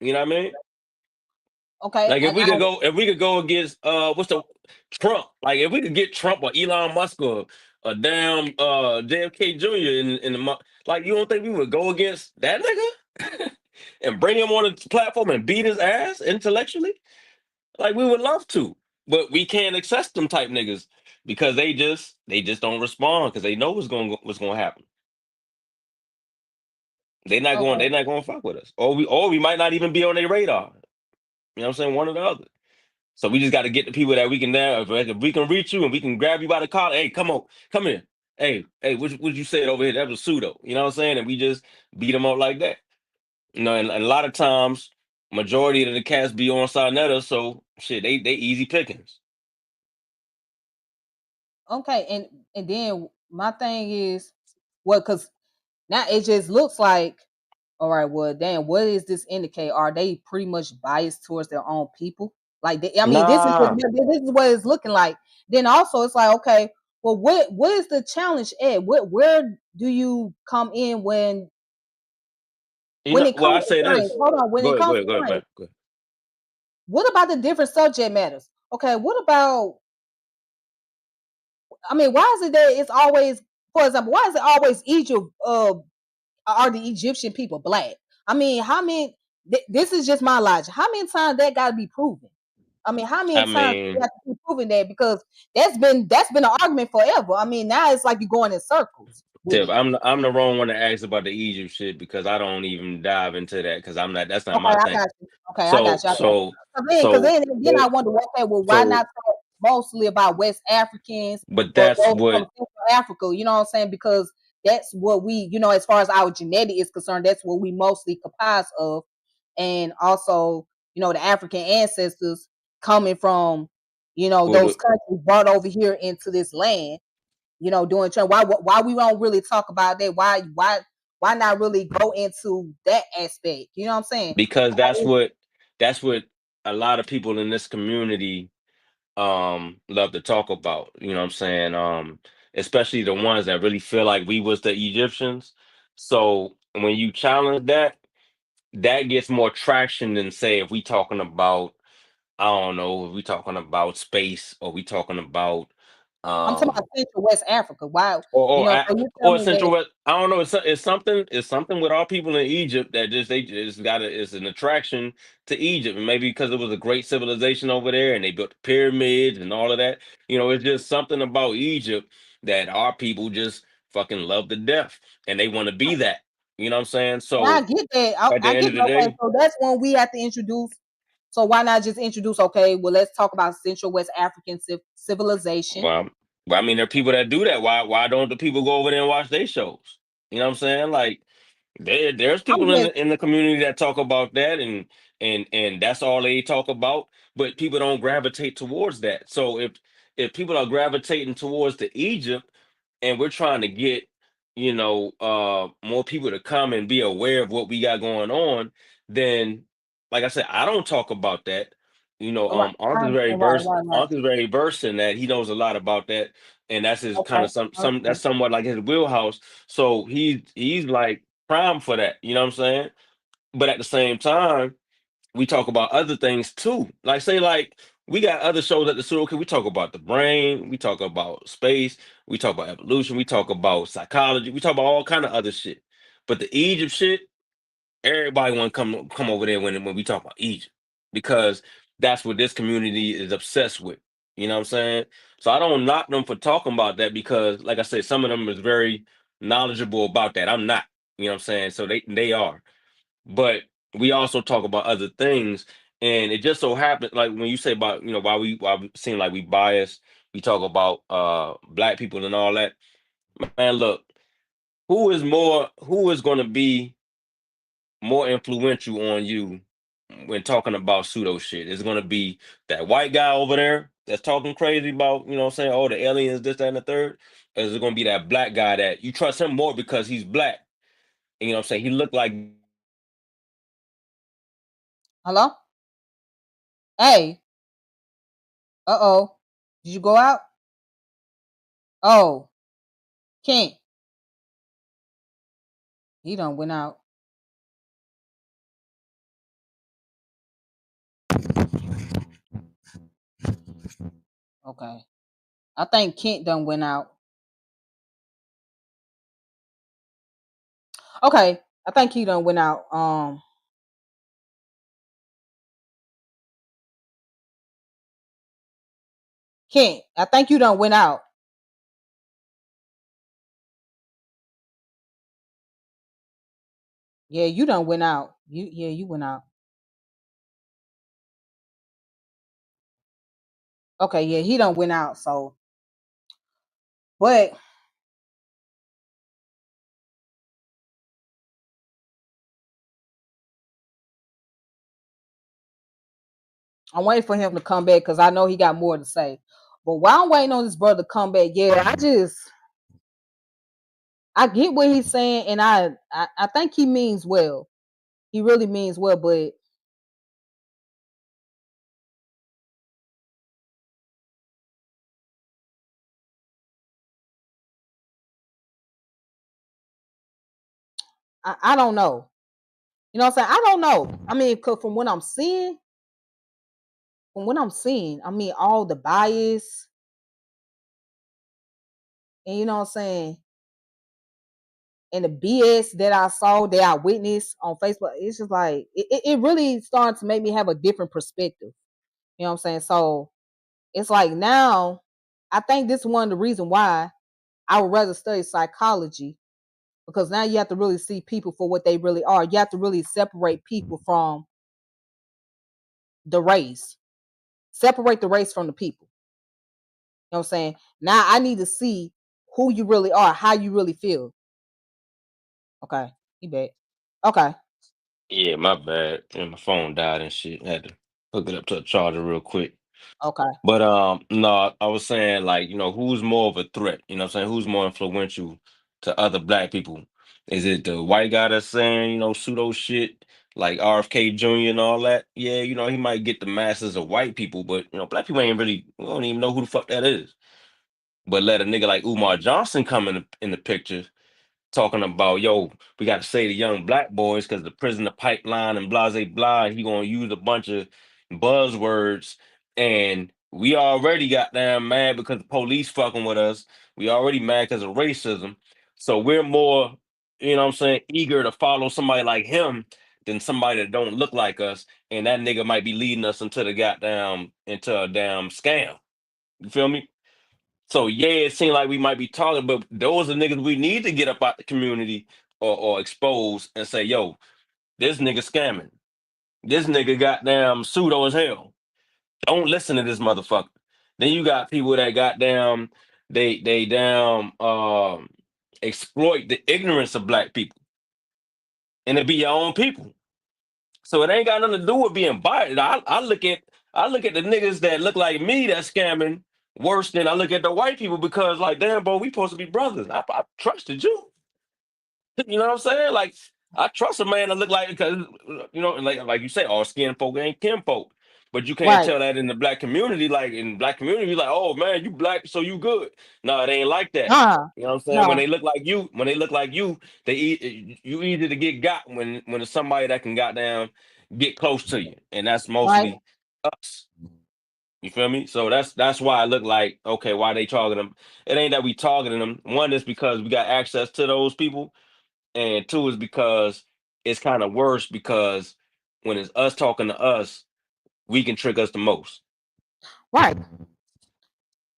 You know what I mean? Okay, Like and I if we could go against what's the Trump, like if we could get Trump or Elon Musk or a damn JFK Jr. in the like you don't think we would go against that nigga and bring him on the platform and beat his ass intellectually? Like we would love to, but we can't access them type niggas because they just don't respond because they know what's gonna happen. okay. They're not going to fuck with us, or we might not even be on their radar. You know what I'm saying? One or the other. So we just got to get the people that we can now. If we can reach you and we can grab you by the collar, hey, come on, come here. Hey, what you said over here? That was pseudo. You know what I'm saying? And we just beat them up like that. And a lot of times, majority of the cats be on Sarnetta, so shit, they easy pickings. Okay, and then my thing is, well, because now it just looks like, all right, well, damn, what does this indicate? Are they pretty much biased towards their own people? Like, I mean, Nah, this is what it's looking like. Then also, it's like, okay, well, what is the challenge at? Where do you come in when it well, comes I to say science? this. Hold on, when Go it ahead, go comes ahead, to go ahead, man. science, Go ahead. what about the different subject matters? Okay, what about? I mean, why is it that it's always, for example, why is it always Egypt? Are the Egyptian people black? I mean, how many? This is just my logic. How many times that got to be proven? I mean, how many I times do you mean, have to be proving that? Because that's been an argument forever. I mean, now it's like you're going in circles with Tip, it. I'm the wrong one to ask about the Egypt shit because I don't even dive into that because I'm not. That's not Okay, my I thing. got you. Okay, I got So you. I got you. so Because so then I wonder, okay, well, why so not talk mostly about West Africans but or that's those what from Central Africa? You know what I'm saying? Because that's what we, as far as our genetic is concerned, that's what we mostly comprise of, and also, the African ancestors coming from, what those what- countries brought over here into this land. Doing trade. Why we don't really talk about that? Why not really go into that aspect? You know what I'm saying? because that's what a lot of people in this community love to talk about. You know what I'm saying? Especially the ones that really feel like we was the Egyptians. So when you challenge that, that gets more traction than say if we talking about I don't know, if we talking about space or we talking about I'm talking um about Central West Africa. Why? or You or know, a- so you tell or me Central that. West. I don't know. It's something with our people in Egypt that just they just got it's an attraction to Egypt, and maybe because it was a great civilization over there, and they built the pyramids and all of that. It's just something about Egypt that our people just fucking love to death, and they want to be that. You know what I'm saying? And I So get that. I, at the I end get of it. the Okay, day, so that's when we have to introduce. So why not just introduce? Okay, well, let's talk about Central West African civilization. well, I mean, there are people that do that. Why don't the people go over there and watch their shows? You know what I'm saying? Like there's I'm people in just the community that talk about that and that's all they talk about, but people don't gravitate towards that. So if people are gravitating towards the Egypt and we're trying to get, more people to come and be aware of what we got going on, then like I said, I don't talk about that. right, Ankh is very right, versed. right, right. Ankh is very versed in that. He knows a lot about that, and that's his kind Okay, of some okay. that's somewhat like his wheelhouse. So he's like prime for that. You know what I'm saying? But at the same time, we talk about other things too. Like say like we got other shows at the Pseudo Killas. We talk about the brain, we talk about space, we talk about evolution, we talk about psychology, we talk about all kind of other shit. But the Egypt shit, everybody want to come over there when we talk about Egypt because that's what this community is obsessed with. You know what I'm saying? So I don't knock them for talking about that because, like I said, some of them is very knowledgeable about that. I'm not. You know what I'm saying? So they are, but we also talk about other things. And it just so happened, like when you say about why we seem like we biased, we talk about black people and all that. Man, look, who is going to be more influential on you when talking about pseudo shit? It's gonna be that white guy over there that's talking crazy about, what I'm saying, oh, the aliens, this, that, and the third? Or is it gonna be that black guy that you trust him more because he's black? And, what I'm saying, he looked like Hello? Hey. Uh-oh. Did you go out? Oh. Kent. He done went out. Okay. I think Kent done went out. Okay. I think he done went out. Kent, I think you done went out. Yeah, you done went out. You went out. Okay, yeah, he done went out. So, but I'm waiting for him to come back because I know he got more to say. But while I'm waiting on this brother to come back, yeah, I get what he's saying, and I think he means well. He really means well, but I don't know. You know what I'm saying? I don't know. I mean, cause from what I'm seeing, I mean, all the bias, and you know what I'm saying, and the BS that I saw, that I witnessed on Facebook, it's just like it really started to make me have a different perspective. You know what I'm saying? So it's like now, I think this is one of the reasons why I would rather study psychology, because now you have to really see people for what they really are. You have to really separate people from the race, separate the race from the people. You know what I'm saying? Now I need to see who you really are, how you really feel. Okay, you bet. Okay, yeah, my bad. And my phone died and shit. I had to hook it up to a charger real quick. okay. But no, I was saying like, who's more of a threat? You know what I'm saying? Who's more influential to other black people? Is it the white guy that's saying, pseudo shit like RFK Jr. and all that? Yeah, he might get the masses of white people, but black people ain't really, we don't even know who the fuck that is. But let a nigga like Umar Johnson come in the picture, talking about, yo, we got to say the young black boys because the prisoner pipeline and blah, blah, blah. He going to use a bunch of buzzwords. And we already got damn mad because the police fucking with us. We already mad because of racism. So we're more, what I'm saying, eager to follow somebody like him than somebody that don't look like us. And that nigga might be leading us into a damn scam. You feel me? So yeah, it seemed like we might be talking, but those are niggas we need to get up out the community or expose and say, yo, this nigga scamming. This nigga goddamn pseudo as hell. Don't listen to this motherfucker. Then you got people that goddamn they damn exploit the ignorance of black people. And it be your own people. So it ain't got nothing to do with being biased. I look at the niggas that look like me that's scamming worse than I look at the white people because like damn bro, we supposed to be brothers. I trusted you. You know what I'm saying? Like I trust a man that look like because like you say, all skin folk ain't kin folk. But you can't Right. tell that in the black community. Like in black community, you like, oh man, you black, so you good. No, it ain't like that. Nah, You know what I'm saying? When nah. they look like you, you easy to get got when it's somebody that can goddamn get close to you, and that's Right, mostly us. You feel me? So that's why I look like, okay, why they targeting them? It ain't that we targeting them. One is because we got access to those people, and two is because it's kind of worse because when it's us talking to us, we can trick us the most. right,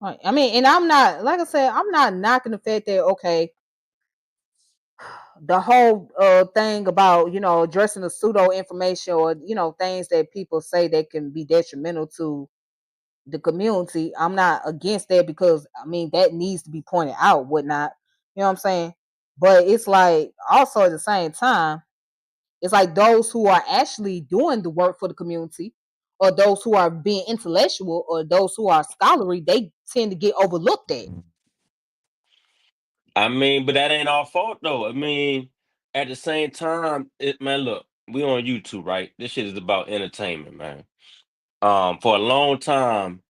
right. I mean, and I'm not, like I said, I'm not knocking the fact that okay, the whole thing about addressing the pseudo information or things that people say that can be detrimental to the community. I'm not against that because I mean that needs to be pointed out, whatnot. You know what I'm saying? But it's like also at the same time, it's like those who are actually doing the work for the community, or those who are being intellectual, or those who are scholarly, they tend to get overlooked at. I mean, but that ain't our fault though. I mean, at the same time, man, look, we on YouTube, right? This shit is about entertainment, man. For a long time,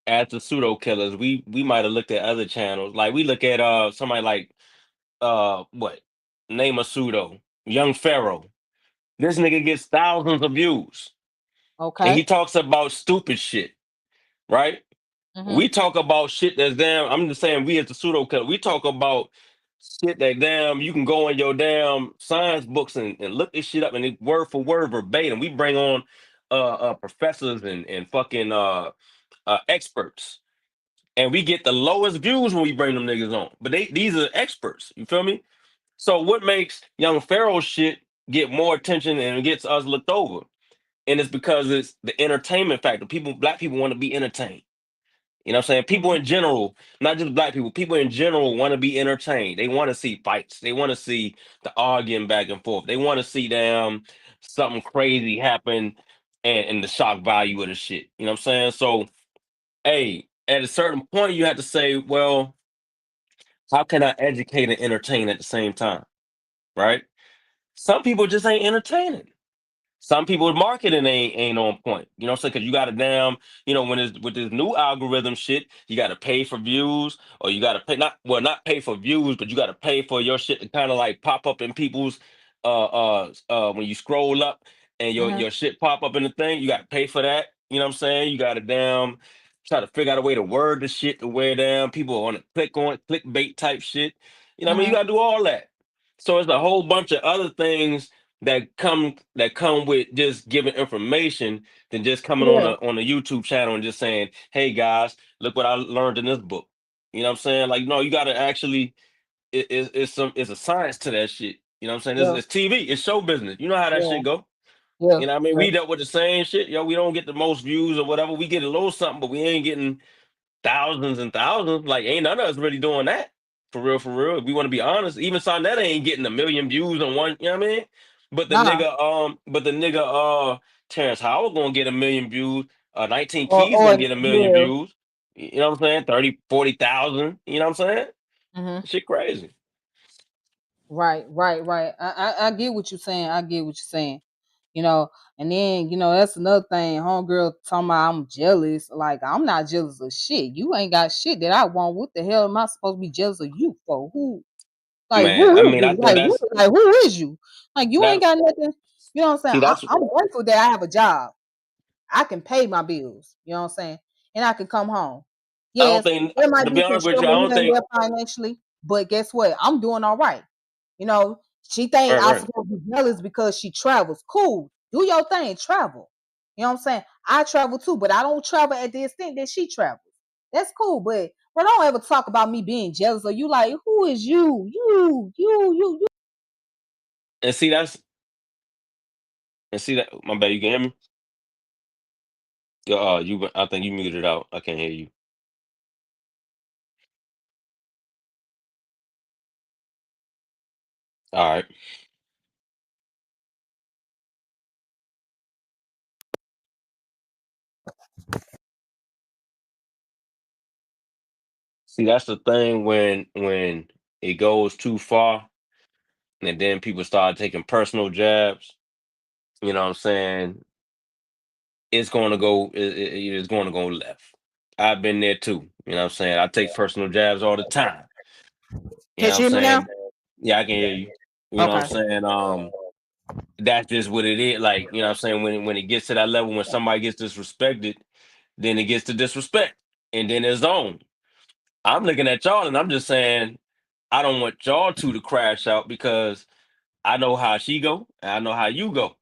as the pseudo killers, we might have looked at other channels. Like we look at somebody like what? Name a pseudo. Young Pharaoh. This nigga gets thousands of views. And he Okay. talks about stupid shit, right? Mm-hmm. We talk about shit that's damn. I'm just saying, we as the pseudo killer, we talk about shit that damn you can go in your damn science books and look this shit up and it word for word verbatim. We bring on professors and fucking experts. And we get the lowest views when we bring them niggas on. But these are experts. You feel me? So what makes young Pharaoh shit get more attention and it gets us looked over? And it's because it's the entertainment factor. Black people want to be entertained. You know what I'm saying? People Mm-hmm. in general, not just black people in general want to be entertained. They want to see fights. They want to see the arguing back and forth. They want to see damn something crazy happen and the shock value of the shit. You know what I'm saying? So, hey, at a certain point, you have to say, well, how can I educate and entertain at the same time? Right? Some people just ain't entertaining. Some people's marketing ain't on point. You know what I'm saying? Because you got to damn, when it's with this new algorithm shit, you got to pay for views, or you got to pay not pay for views, but you got to pay for your shit to kind of like pop up in people's when you scroll up and Mm-hmm. your shit pop up in the thing, you got to pay for that. You know what I'm saying? You got to damn try to figure out a way to word the shit to where damn people want to click on it, clickbait type shit. You know what I mean? You Mm-hmm. got to do all that. So it's a whole bunch of other things that come with just giving information than just coming on Yeah. a YouTube channel and just saying, "Hey guys, look what I learned in this book." You know what I'm saying? Like, no, you got to actually it's a science to that shit. You know what I'm saying? Yeah. It's TV, it's show business. You know how that Yeah. shit go. Yeah. You know what I mean? Yeah. We dealt with the same shit. Yo, we don't get the most views or whatever. We get a little something, but we ain't getting thousands and thousands. Like, ain't none of us really doing that. For real, for real. If we want to be honest, even Sonetta ain't getting a million views on one, you know what I mean? Nah. But the nigga Terrence Howard gonna get a million views. 19 Keys Or gonna get a million yeah. views. You know what I'm saying? 30, 40,000. You know what I'm saying? Mm-hmm. Shit crazy. Right, right, right. I get what you're saying. I get what you're saying. You know, and then that's another thing. Homegirl talking about I'm jealous. Like I'm not jealous of shit. You ain't got shit that I want. What the hell am I supposed to be jealous of you for? Who? Like Man, who I is mean, I you? think that's Like who is you? Like you ain't that got nothing. You know what I'm saying? see that's I'm grateful that I have a job. I can pay my bills. You know what I'm saying? And I can come home. I don't Yes, think there might to be be some honest with you, I struggle don't here and think there financially, but guess what? I'm doing all right. You know, she think right, I right. supposed to be jealous because she travels. Cool. Do your thing, travel. You know what I'm saying? I travel too, but I don't travel at the extent that she travels. That's cool, but don't ever talk about me being jealous or you like, who is you? You. And see that's and see that my bad, you can hear me? I think you muted out. I can't hear you. All right. See, that's the thing when it goes too far, and then people start taking personal jabs. You know what I'm saying? It's going to go left. I've been there too. You know what I'm saying? I take personal jabs all the time. You Can know what you I'm hear me now? saying? Yeah, I can hear you. You know what I'm Okay. saying? that's just what it is. Like, you know what I'm saying? When it gets to that level, when somebody gets disrespected, then it gets to disrespect. And then it's on. I'm looking at y'all and I'm just saying, I don't want y'all two to crash out because I know how she go and I know how you go.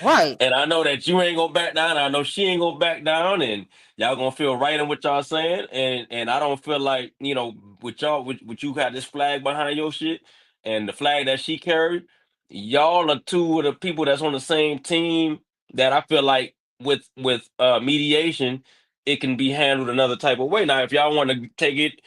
Right. And I know that you ain't gonna back down. I know she ain't gonna back down, and y'all gonna feel right in what y'all saying. And I don't feel like, with y'all, with you got this flag behind your shit, and the flag that she carried. Y'all are two of the people that's on the same team that I feel like with mediation, it can be handled another type of way. Now, if y'all want to take it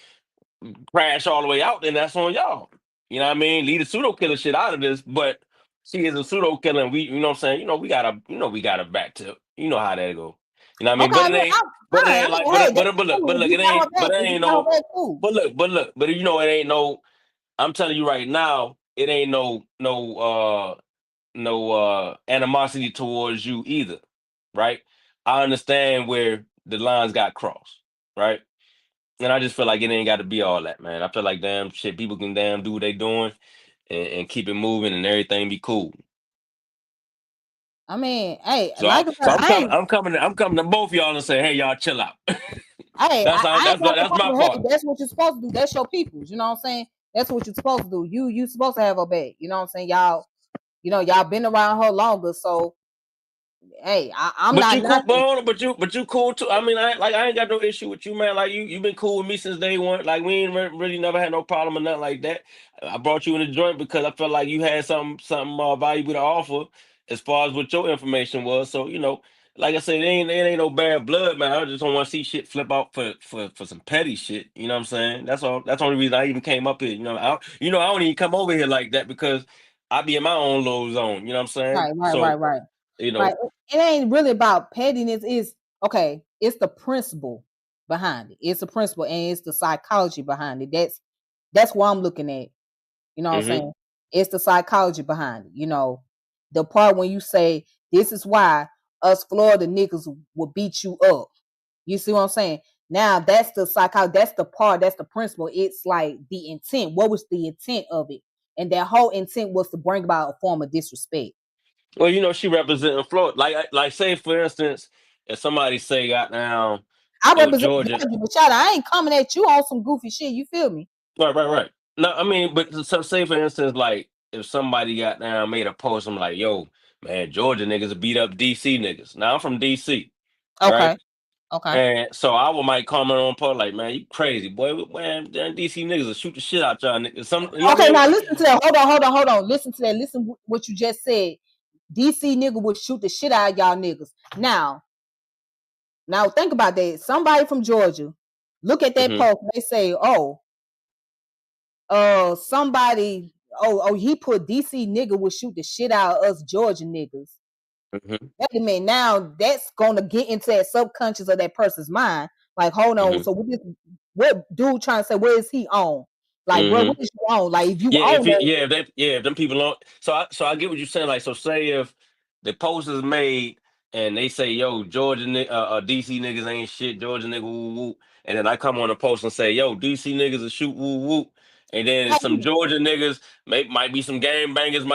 crash all the way out, then that's on y'all. You know what I mean? Leave the pseudo killer shit out of this, but she is a pseudo killer, and we, you know what I'm saying? We got to back to, you know how that go. You know what I mean? Okay, But I it mean, ain't, I'm but it fine. I ain't like, mean, hey, that's but cool. If look, you it got her ain't, back, but it if you ain't got her no, back, cool. but it ain't no. I'm telling you right now, it ain't no animosity towards you either, right? I understand where the lines got crossed, right? And I just feel like it ain't got to be all that, man. I feel like damn shit, people can damn do what they doing and keep it moving and everything be cool. I mean, hey, So like I said, I ain't. I'm coming to both y'all and say, hey, y'all chill out. Hey, I ain't got no That's my problem. Hey, part. that's what you're supposed to do. That's your peoples. You know what I'm saying? That's what you're supposed to do. You supposed to have her back. You know what I'm saying? Y'all been around her longer. So hey, I'm But not you cool, but knocking. hold on, but you cool too. I mean, I ain't got no issue with you, man. Like you been cool with me since day one. Like we ain't really never had no problem or nothing like that. I brought you in the joint because I felt like you had something valuable to offer as far as what your information was. So like I said, it ain't no bad blood, man. I just don't want to see shit flip out for some petty shit. You know what I'm saying? That's all. That's the only reason I even came up here. I don't even come over here like that because I be in my own low zone. You know what I'm saying? Right, right, right, So right, you right. know. It ain't really about pettiness. It's okay. It's the principle behind it. It's the principle and it's the psychology behind it. That's what I'm looking at. You know what I'm Hmm. saying? It's the psychology behind it. The part when you say this is why us Florida niggas will beat you up. You see what I'm saying? Now that's the psychology. That's the part. That's the principle. It's like the intent. What was the intent of it? And that whole intent was to bring about a form of disrespect. Well, she representing Florida. Like say for instance, if somebody say got down, I represent Georgia. Georgia, but shout out, I ain't coming at you on some goofy shit. You feel me? Right. No, I mean, but so say for instance, like if somebody got down, made a post, I'm like, yo, man, Georgia niggas beat up DC niggas. Now I'm from DC, right? Okay. Okay. And so I would might comment on post like, man, you crazy boy, man, damn DC niggas will shoot the shit out y'all niggas. You know what I Okay, mean? now listen to that. Hold on. Listen to that. Listen what you just said. DC nigga would shoot the shit out of y'all niggas. Now think about that. Somebody from Georgia, look at that Hmm. post. They say, somebody, he put DC nigga would shoot the shit out of us Georgia niggas. Hmm. Wait a minute. Now that's gonna get into that subconscious of that person's mind. Like, hold on. Hmm. So what dude trying to say? Where is he on? Like, bro, Hmm. what is you on? Like, if you Yeah, own that, if them people don't. So I get what you're saying. Like, so say if the post is made and they say, "Yo, DC niggas ain't shit, Georgia nigga woo woo," and then I come on the post and say, "Yo, DC niggas will shoot woo woo," and then some hey, Georgia niggas might be some game bangers,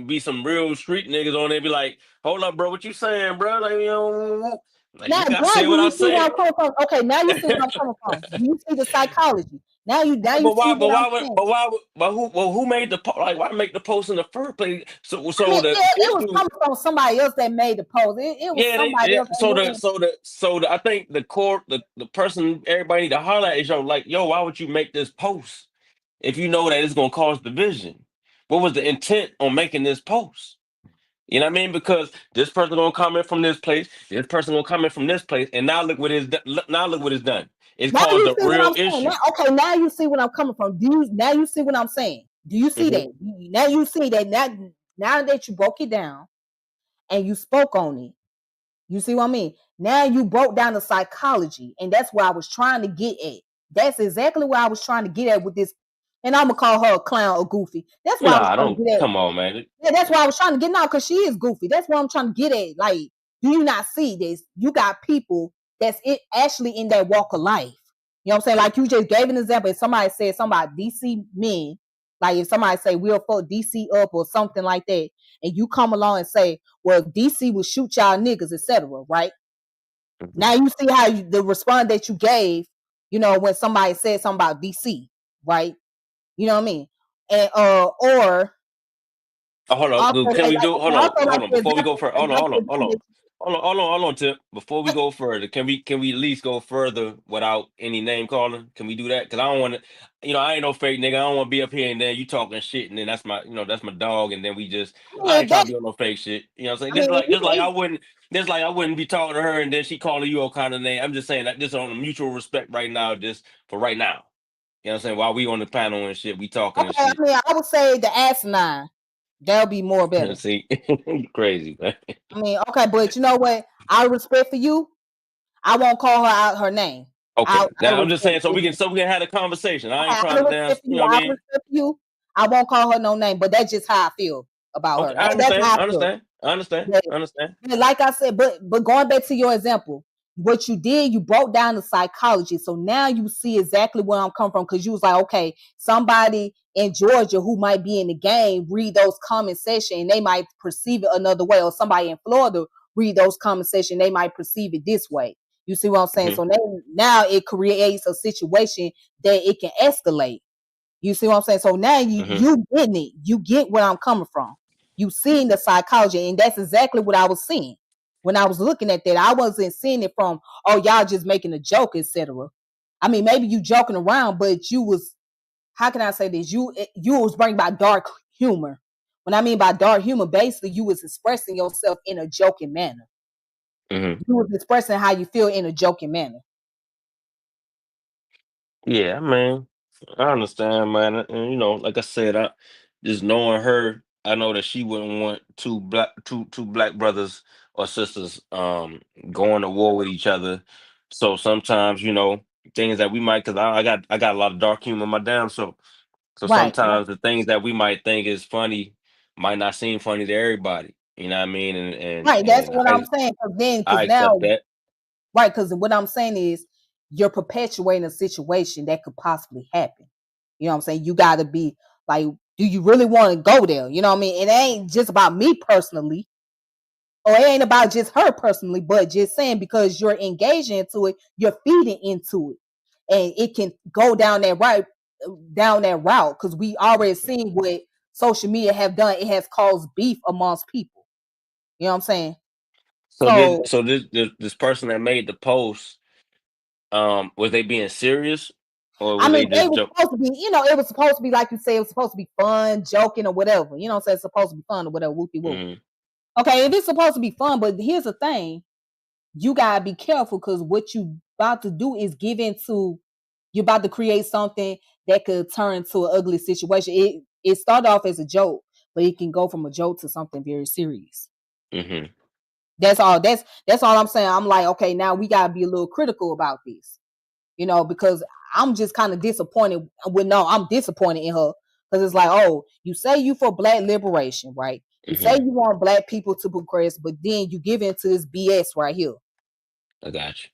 be some real street niggas on there, be like, "Hold up, bro, what you saying, bro?" Like, woo woo. Like, now, nigga, I now said do what I you see where said. I'm coming from? Okay, now you see where I'm coming from. Do you see the psychology? Now you But see why? what I'm saying. But why? But who? Well, who made the post? Like, why make the post in the first place? I mean, So the it was issue, coming from somebody else that made the post. It was yeah. somebody else. I think the person everybody need to holler at is yo, why would you make this post if you know that it's gonna cause division? What was the intent on making this post? You know what I mean? Because this person gonna comment from this place, this person gonna comment from this place, and now look what it's done. It's Now caused you a see what real I'm saying. issue. Now you see what I'm coming from. Now you see what I'm saying? Do you see Hmm. that? Now you see that now that you broke it down and you spoke on it. You see what I mean? Now you broke down the psychology, and that's where I was trying to get at. That's exactly what I was trying to get at with this. And I'm gonna call her a clown or goofy. That's why I was Nah, trying don't to get at. come on, man. Yeah, that's why I was trying to get now because she is goofy. That's what I'm trying to get at. Like, do you not see this? You got people that's actually in that walk of life. You know what I'm saying? Like you just gave an example. If somebody said somebody DC men, Like if somebody say we'll fuck DC up or something like that, and you come along and say, well, DC will shoot y'all niggas, etc. Right? Mhm. Now you see how the response that you gave, when somebody said something about DC, right? You know what I mean? And or Oh, hold on. also Can like, we do? and Hold on. also like Hold on. the Before we example, go further, and hold on. like Hold the on. Hold on. example Hold on, Tip. Before we go further, can we at least go further without any name calling? Can we do that? Because I don't want to. I ain't no fake nigga. I don't want to be up here and then you talking shit, and then that's my dog, and then we just I I mean, ain't trying to be on no fake shit. You know what I'm saying? I mean, Just like I wouldn't be talking to her, and then she calling you all kind of name. I'm just saying that just on a mutual respect right now, just for right now. You know what I'm saying? While we on the panel and shit, we talking and okay, I shit. mean, I would say the asinine. That'll be more better. See, you crazy, man. I mean, okay, but you know what? Out of respect for you, I won't call her out her name. Okay. Out Now of I'm just respect saying so for we can you. so we can have a conversation. I ain't Okay, trying out to of dance, respect for you you, know what I out of mean? respect for you, I won't call her no name. But that's just how I feel about Okay, her. I That's understand. how I I feel. understand. I understand. But, I understand. but like I said, but going back to your example, what you did, you broke down the psychology. So now you see exactly where I'm coming from because you was like, okay, somebody in Georgia who might be in the game read those comment section and they might perceive it another way, or somebody in Florida read those comment section, they might perceive it this way. You see what I'm saying? Hmm. So now it creates a situation that it can escalate. You see what I'm saying? So now you Hmm. you getting it. You get where I'm coming from. You seeing the psychology, and that's exactly what I was seeing when I was looking at that. I wasn't seeing it from, oh, y'all just making a joke, etc. I mean, maybe you joking around, but you was, how can I say this? You was bringing by dark humor. When I mean by dark humor, basically you was expressing yourself in a joking manner. Hmm. You was expressing how you feel in a joking manner. Yeah, man. I understand, man. And like I said, I just knowing her, I know that she wouldn't want two black brothers or sisters going to war with each other. So sometimes, things that we might, because I got a lot of dark humor in my damn self. So Right, sometimes the things that we might think is funny might not seem funny to everybody. You know what I mean? And and right. That's and what I'm I saying. I Because accept now, that. right, because what I'm saying is you're perpetuating a situation that could possibly happen. You know what I'm saying? You got to be like, do you really want to go there? You know what I mean? It ain't just about me personally, or it ain't about just her personally, but just saying because you're engaging into it, you're feeding into it, and it can go down that route. Because we already seen what social media have done. It has caused beef amongst people. You know what I'm saying? So So this person that made the post, was they being serious or I was mean, they they just were joke? supposed to be, it was supposed to be like you say, it was supposed to be fun, joking, or whatever. You know what I'm saying? It's supposed to be fun or whatever, whoopie whoop. Hmm. Okay, if it's supposed to be fun, but here's the thing, you gotta be careful because what you about to do is give into, you're about to create something that could turn into an ugly situation. It started off as a joke, but it can go from a joke to something very serious. Hmm. That's all. That's all I'm saying. I'm like, okay, now we gotta be a little critical about this. Because I'm just kind of disappointed. Well, no, I'm disappointed in her because it's like, oh, you say you for black liberation, right? You say Hmm. you want black people to progress, but then you give into this BS right here. I got you.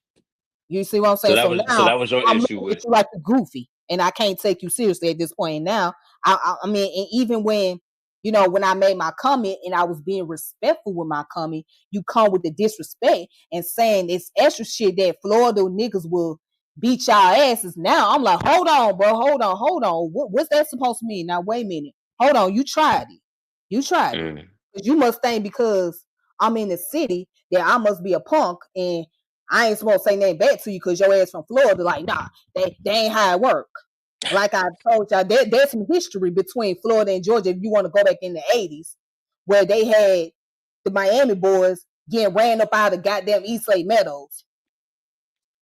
You see what I'm So saying? that So was so now that was your I'm issue looking with at it. you like a goofy, and I can't take you seriously at this point. And now, I mean, and even when when I made my comment and I was being respectful with my comment, you come with the disrespect and saying this extra shit that Florida niggas will beat y'all asses. Now I'm like, hold on, bro, hold on. What's that supposed to mean? Now wait a minute, hold on. You tried it. You tried it. Mm. 'Cause you must think because I'm in the city that I must be a punk and I ain't supposed to say nothing back to you because your ass from Florida. Like, nah, they ain't how it work. Like I told y'all, there's some history between Florida and Georgia. If you want to go back in the 80s, where they had the Miami boys getting ran up out of goddamn East Lake Meadows.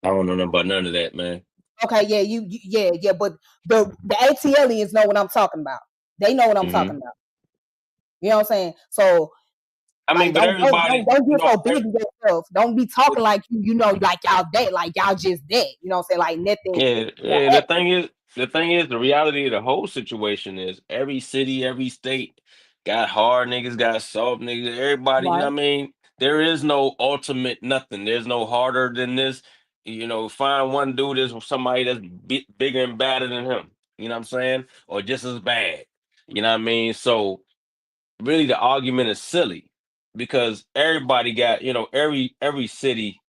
I don't know nothing about none of that, man. Okay, yeah, yeah, but the ATLians know what I'm talking about. They know what I'm Hmm. talking about. You know what I'm saying? So I mean, like, but everybody, don't get so big of yourself. Don't be but talking like like y'all dead, like y'all just dead. You know what I'm saying? Like nothing yeah, yeah. The thing is, the reality of the whole situation is every city, every state got hard niggas, got soft niggas. Everybody, you know right. what I mean? There is no ultimate nothing. There's no harder than this. Find one dude that's somebody that's bigger and badder than him. You know what I'm saying? Or just as bad. You know what I mean? So really, the argument is silly because everybody got, every city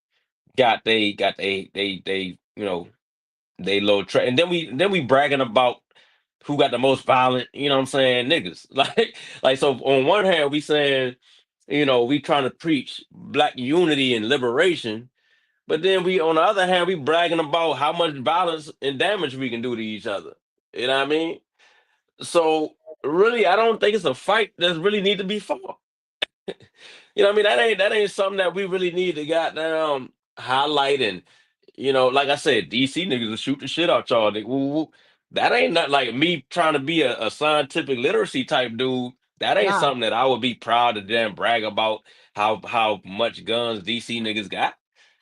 got they they little and then we bragging about who got the most violent, you know what I'm saying, niggas. Like so on one hand we saying, we trying to preach black unity and liberation, but then we on the other hand we bragging about how much violence and damage we can do to each other. You know what I mean? So really I don't think it's a fight that really need to be fought. You know what I mean? That ain't something that we really need to goddamn highlight. And like I said, DC niggas will shoot the shit out y'all. Woo, woo. That ain't not like me trying to be a scientific literacy type dude. That ain't Nah, something that I would be proud to damn brag about how much guns DC niggas got.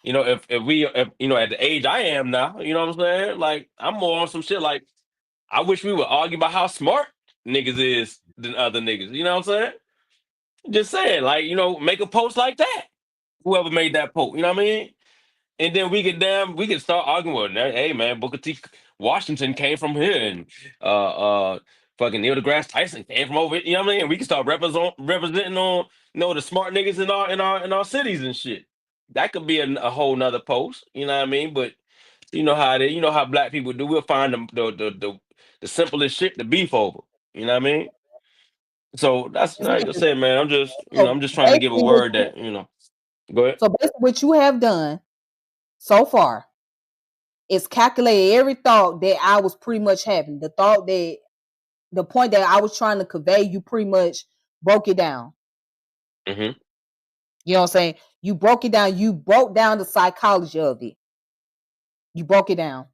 If at the age I am now, you know what I'm saying? Like I'm more on some shit like I wish we would argue about how smart niggas is than other niggas. You know what I'm saying? Just saying, like, make a post like that. Whoever made that post, you know what I mean? And then we could start arguing with, hey man, Booker T. Washington came from here, and fucking Neil deGrasse Tyson came from over here, you know what I mean? And we can start representing on, the smart niggas in our cities and shit. That could be a whole nother post, you know what I mean? But you know how they, you know how black people do. We'll find the simplest shit to beef over. You know what I mean? So that's like I exactly. said, man. I'm just trying to give a Basically, word that Go ahead. what you have done so far is calculate every thought that I was pretty much having. The point that I was trying to convey, you pretty much broke it down. Hmm. You know what I'm saying? You broke it down. You broke down the psychology of it. You broke it down.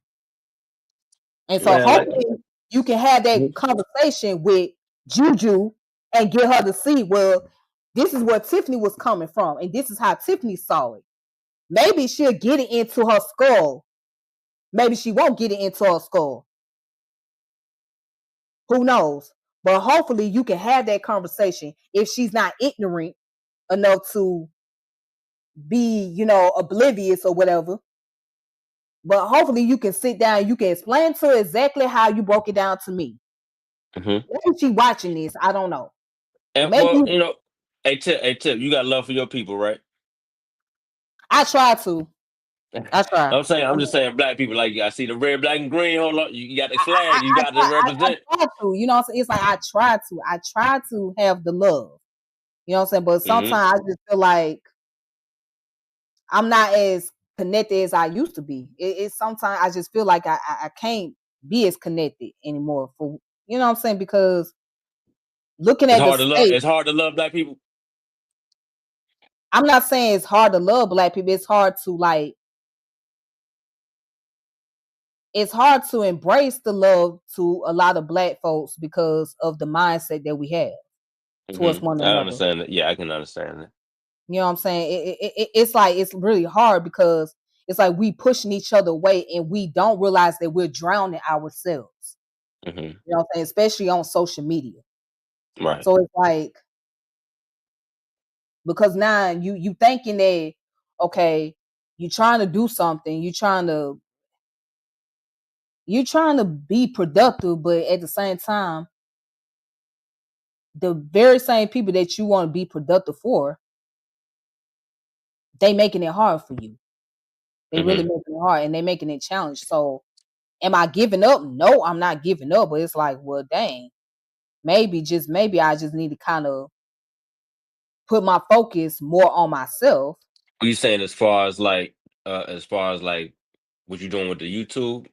And so Man, like, hopefully you can have that Mhm. conversation with Juju and get her to see, well, this is where Tiffany was coming from, and this is how Tiffany saw it. Maybe she'll get it into her skull. Maybe she won't get it into her skull. Who knows? But hopefully you can have that conversation if she's not ignorant enough to be, oblivious or whatever. But hopefully you can sit down, you can explain to her exactly how you broke it down to me. Mhm. Maybe she watching this. I don't know. And Maybe well, hey Tip, you got love for your people, right? I try to. I try. I'm just saying, black people, like I see the red, black, and green. Hold on, you got the I, I, flag, you got to I represent. try to. You know what I'm saying? It's like I try to. I try to have the love. You know what I'm saying? But Hmm. sometimes I just feel like I'm not as connected as I used to be. It's sometimes I just feel like I can't be as connected anymore. For you know what I'm saying? Because looking It's at the hard to love. state, It's hard to love black people. I'm not saying it's hard to love black people. It's hard to embrace the love to a lot of black folks because of the mindset that we have towards one I another. understand that. Yeah, I can understand that. You know what I'm saying? It's like it's really hard because it's like we pushing each other away and we don't realize that we're drowning ourselves. Hmm. You know what I'm saying? Especially on social media. Right. So it's like because now you thinking that okay, you trying to do something, you trying to be productive, but at the same time, the very same people that you want to be productive for, they making it hard for you. They really Hmm. making it hard and they making it challenge. So am I giving up? No, I'm not giving up. But it's like, well, dang, maybe I just need to kind of put my focus more on myself. What you saying as far as like what you doing with the YouTube?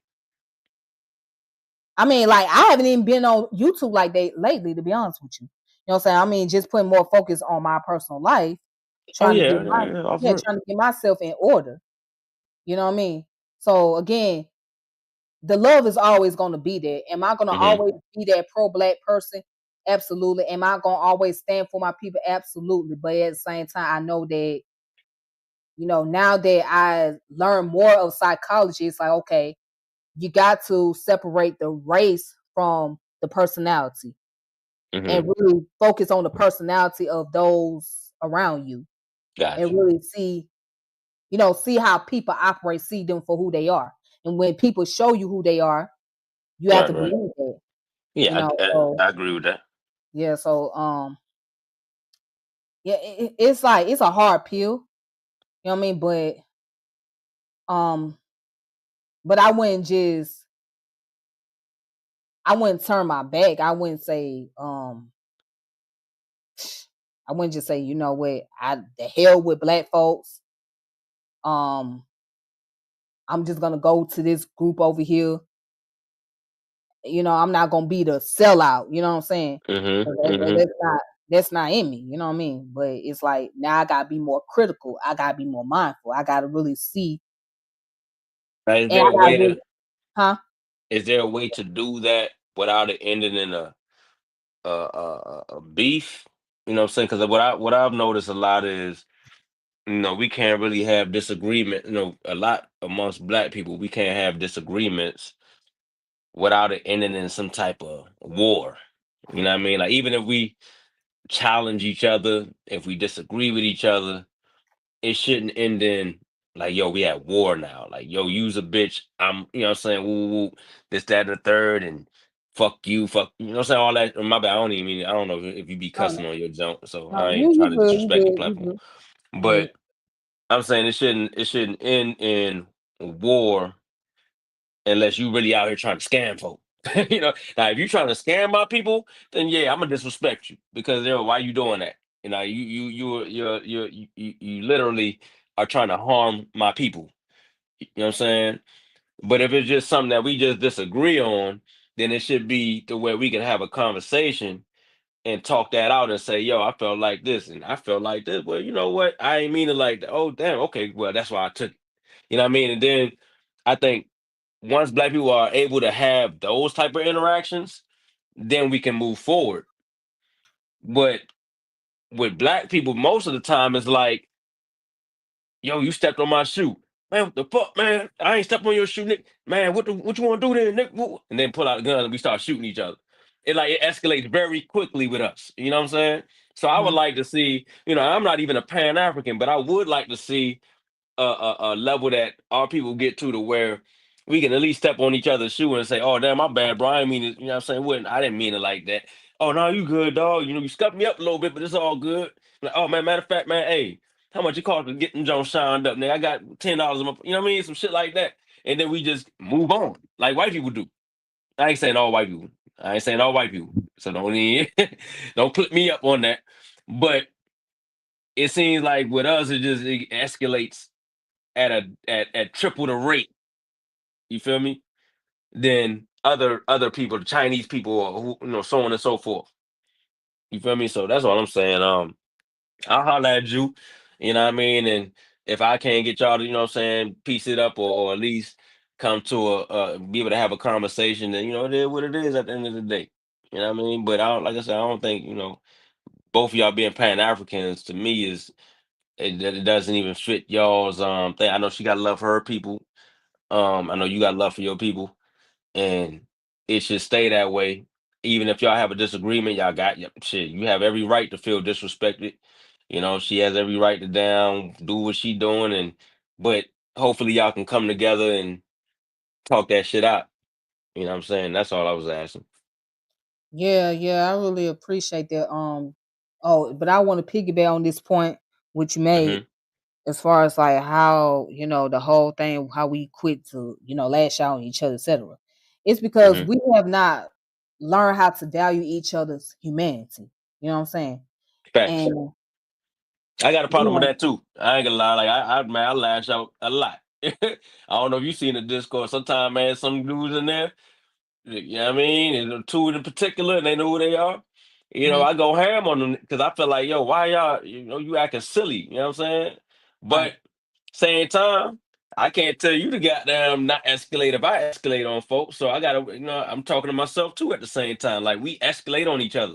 I mean, like I haven't even been on YouTube like that lately, to be honest with you. You know what I'm saying? I mean, just putting more focus on my personal life, Oh trying to yeah, get yeah, my yeah. Off yeah, rip. trying to get myself in order. You know what I mean? So again, the love is always going to be there. Am I going to Hmm. always be that pro black person? Absolutely. Am I going to always stand for my people? Absolutely. But at the same time, I know that, now that I learn more of psychology, it's like, okay, you got to separate the race from the personality and Hmm. really focus on the personality of those around you and Gotcha. really see how people operate, see them for who they are. And when people show you who they are, you have Right, to right. believe that. You Yeah, know, I, I, so I agree with that. yeah, so yeah, it's like it's a hard pill. You know what I mean? Um, but I wouldn't turn my back. I wouldn't say I wouldn't just say, you know what, I the hell with black folks. Um, I'm just gonna go to this group over here. You know, I'm not gonna be the sellout. You know what I'm saying? Mhm. Mhm. That's not in me. You know what I mean? But it's like now I gotta be more critical. I gotta be more mindful. I gotta really see, Is and I there a gotta way really, to huh? is there a way to do that without it ending in a beef? You know what I'm saying? Because what I've noticed a lot is, we can't really have disagreement. A lot amongst black people, we can't have disagreements without it ending in some type of war. You know what I mean? Like, even if we challenge each other, if we disagree with each other, it shouldn't end in like, yo, we at war now. Like, yo, you's a bitch. I'm, you know what I'm saying, woo, woo, woo, this, that, and the third, and fuck you, fuck, you know what I'm saying, all that. My bad, I don't even mean, I don't know if you be No, cussing no, on your junk, so no. I You ain't you trying to good? You disrespect your good? You platform. good? You But good? I'm saying it shouldn't end in war unless you really out here trying to scam folk. Now if you're trying to scam my people, then yeah, I'm gonna disrespect you because why you doing that? You literally are trying to harm my people. You know what I'm saying? But if it's just something that we just disagree on, then it should be to where we can have a conversation and talk that out and say, yo, I felt like this and I felt like this. Well, you know what? I ain't mean it like that. Oh, damn. Okay. Well, that's why I took it. You know what I mean? And then I think once black people are able to have those type of interactions, then we can move forward. But with black people, most of the time it's like, yo, you stepped on my shoe. Man, what the fuck, man? I ain't stepped on your shoe, Nick. Man, what you want to do then, Nick? And then pull out a gun and we start shooting each other. It escalates very quickly with us. You know what I'm saying? So I would Mhm. like to see, I'm not even a Pan African, but I would like to see a level that our people get to where we can at least step on each other's shoe and say, "Oh, damn, my bad, bro. I didn't mean it." You know what I'm saying? I didn't mean it like that. Oh, no, you good, dog. You scuffed me up a little bit, but it's all good. Like, oh man, matter of fact, man, hey, how much it cost to get them Jones shined up, nigga? I got $10 a month. You know what I mean? Some shit like that, and then we just move on, like white people do. I ain't saying all white people. I ain't saying all white people. So don't even, don't put me up on that. But it seems like with us, it escalates at triple the rate. You feel me? Than other people, the Chinese people, or so on and so forth. You feel me? So that's all I'm saying. I'll holler at you. You know what I mean? And if I can't get y'all to, what I'm saying, piece it up or at least come to be able to have a conversation, then it is what it is at the end of the day. You know what I mean? But I don't, like I said, I don't think both of y'all being Pan Africans to me it doesn't even fit y'all's thing. I know she got love for her people. I know you got love for your people, and it should stay that way. Even if y'all have a disagreement, y'all got shit. You have every right to feel disrespected. She has every right to do what she doing, but hopefully y'all can come together and talk that shit out. You know what I'm saying? That's all I was asking. Yeah, yeah. I really appreciate that. Oh, but I want to piggyback on this point which you made Hmm. as far as like how the whole thing, how we quit to lash out on each other, etc. It's because Hmm. we have not learned how to value each other's humanity. You know what I'm saying? Facts. And I got a you problem with know, that too. I ain't gonna lie. Like man, I lash out a lot. I don't know if you seen the Discord. Sometimes, man, some dudes in there. You know what I mean? And the two in particular, and they know who they are. mhm, I go ham on them because I feel like, yo, why y'all, you acting silly. You know what I'm saying? right, But same time, I can't tell you to goddamn not escalate if I escalate on folks. So I gotta, I'm talking to myself too at the same time. Like we escalate on each other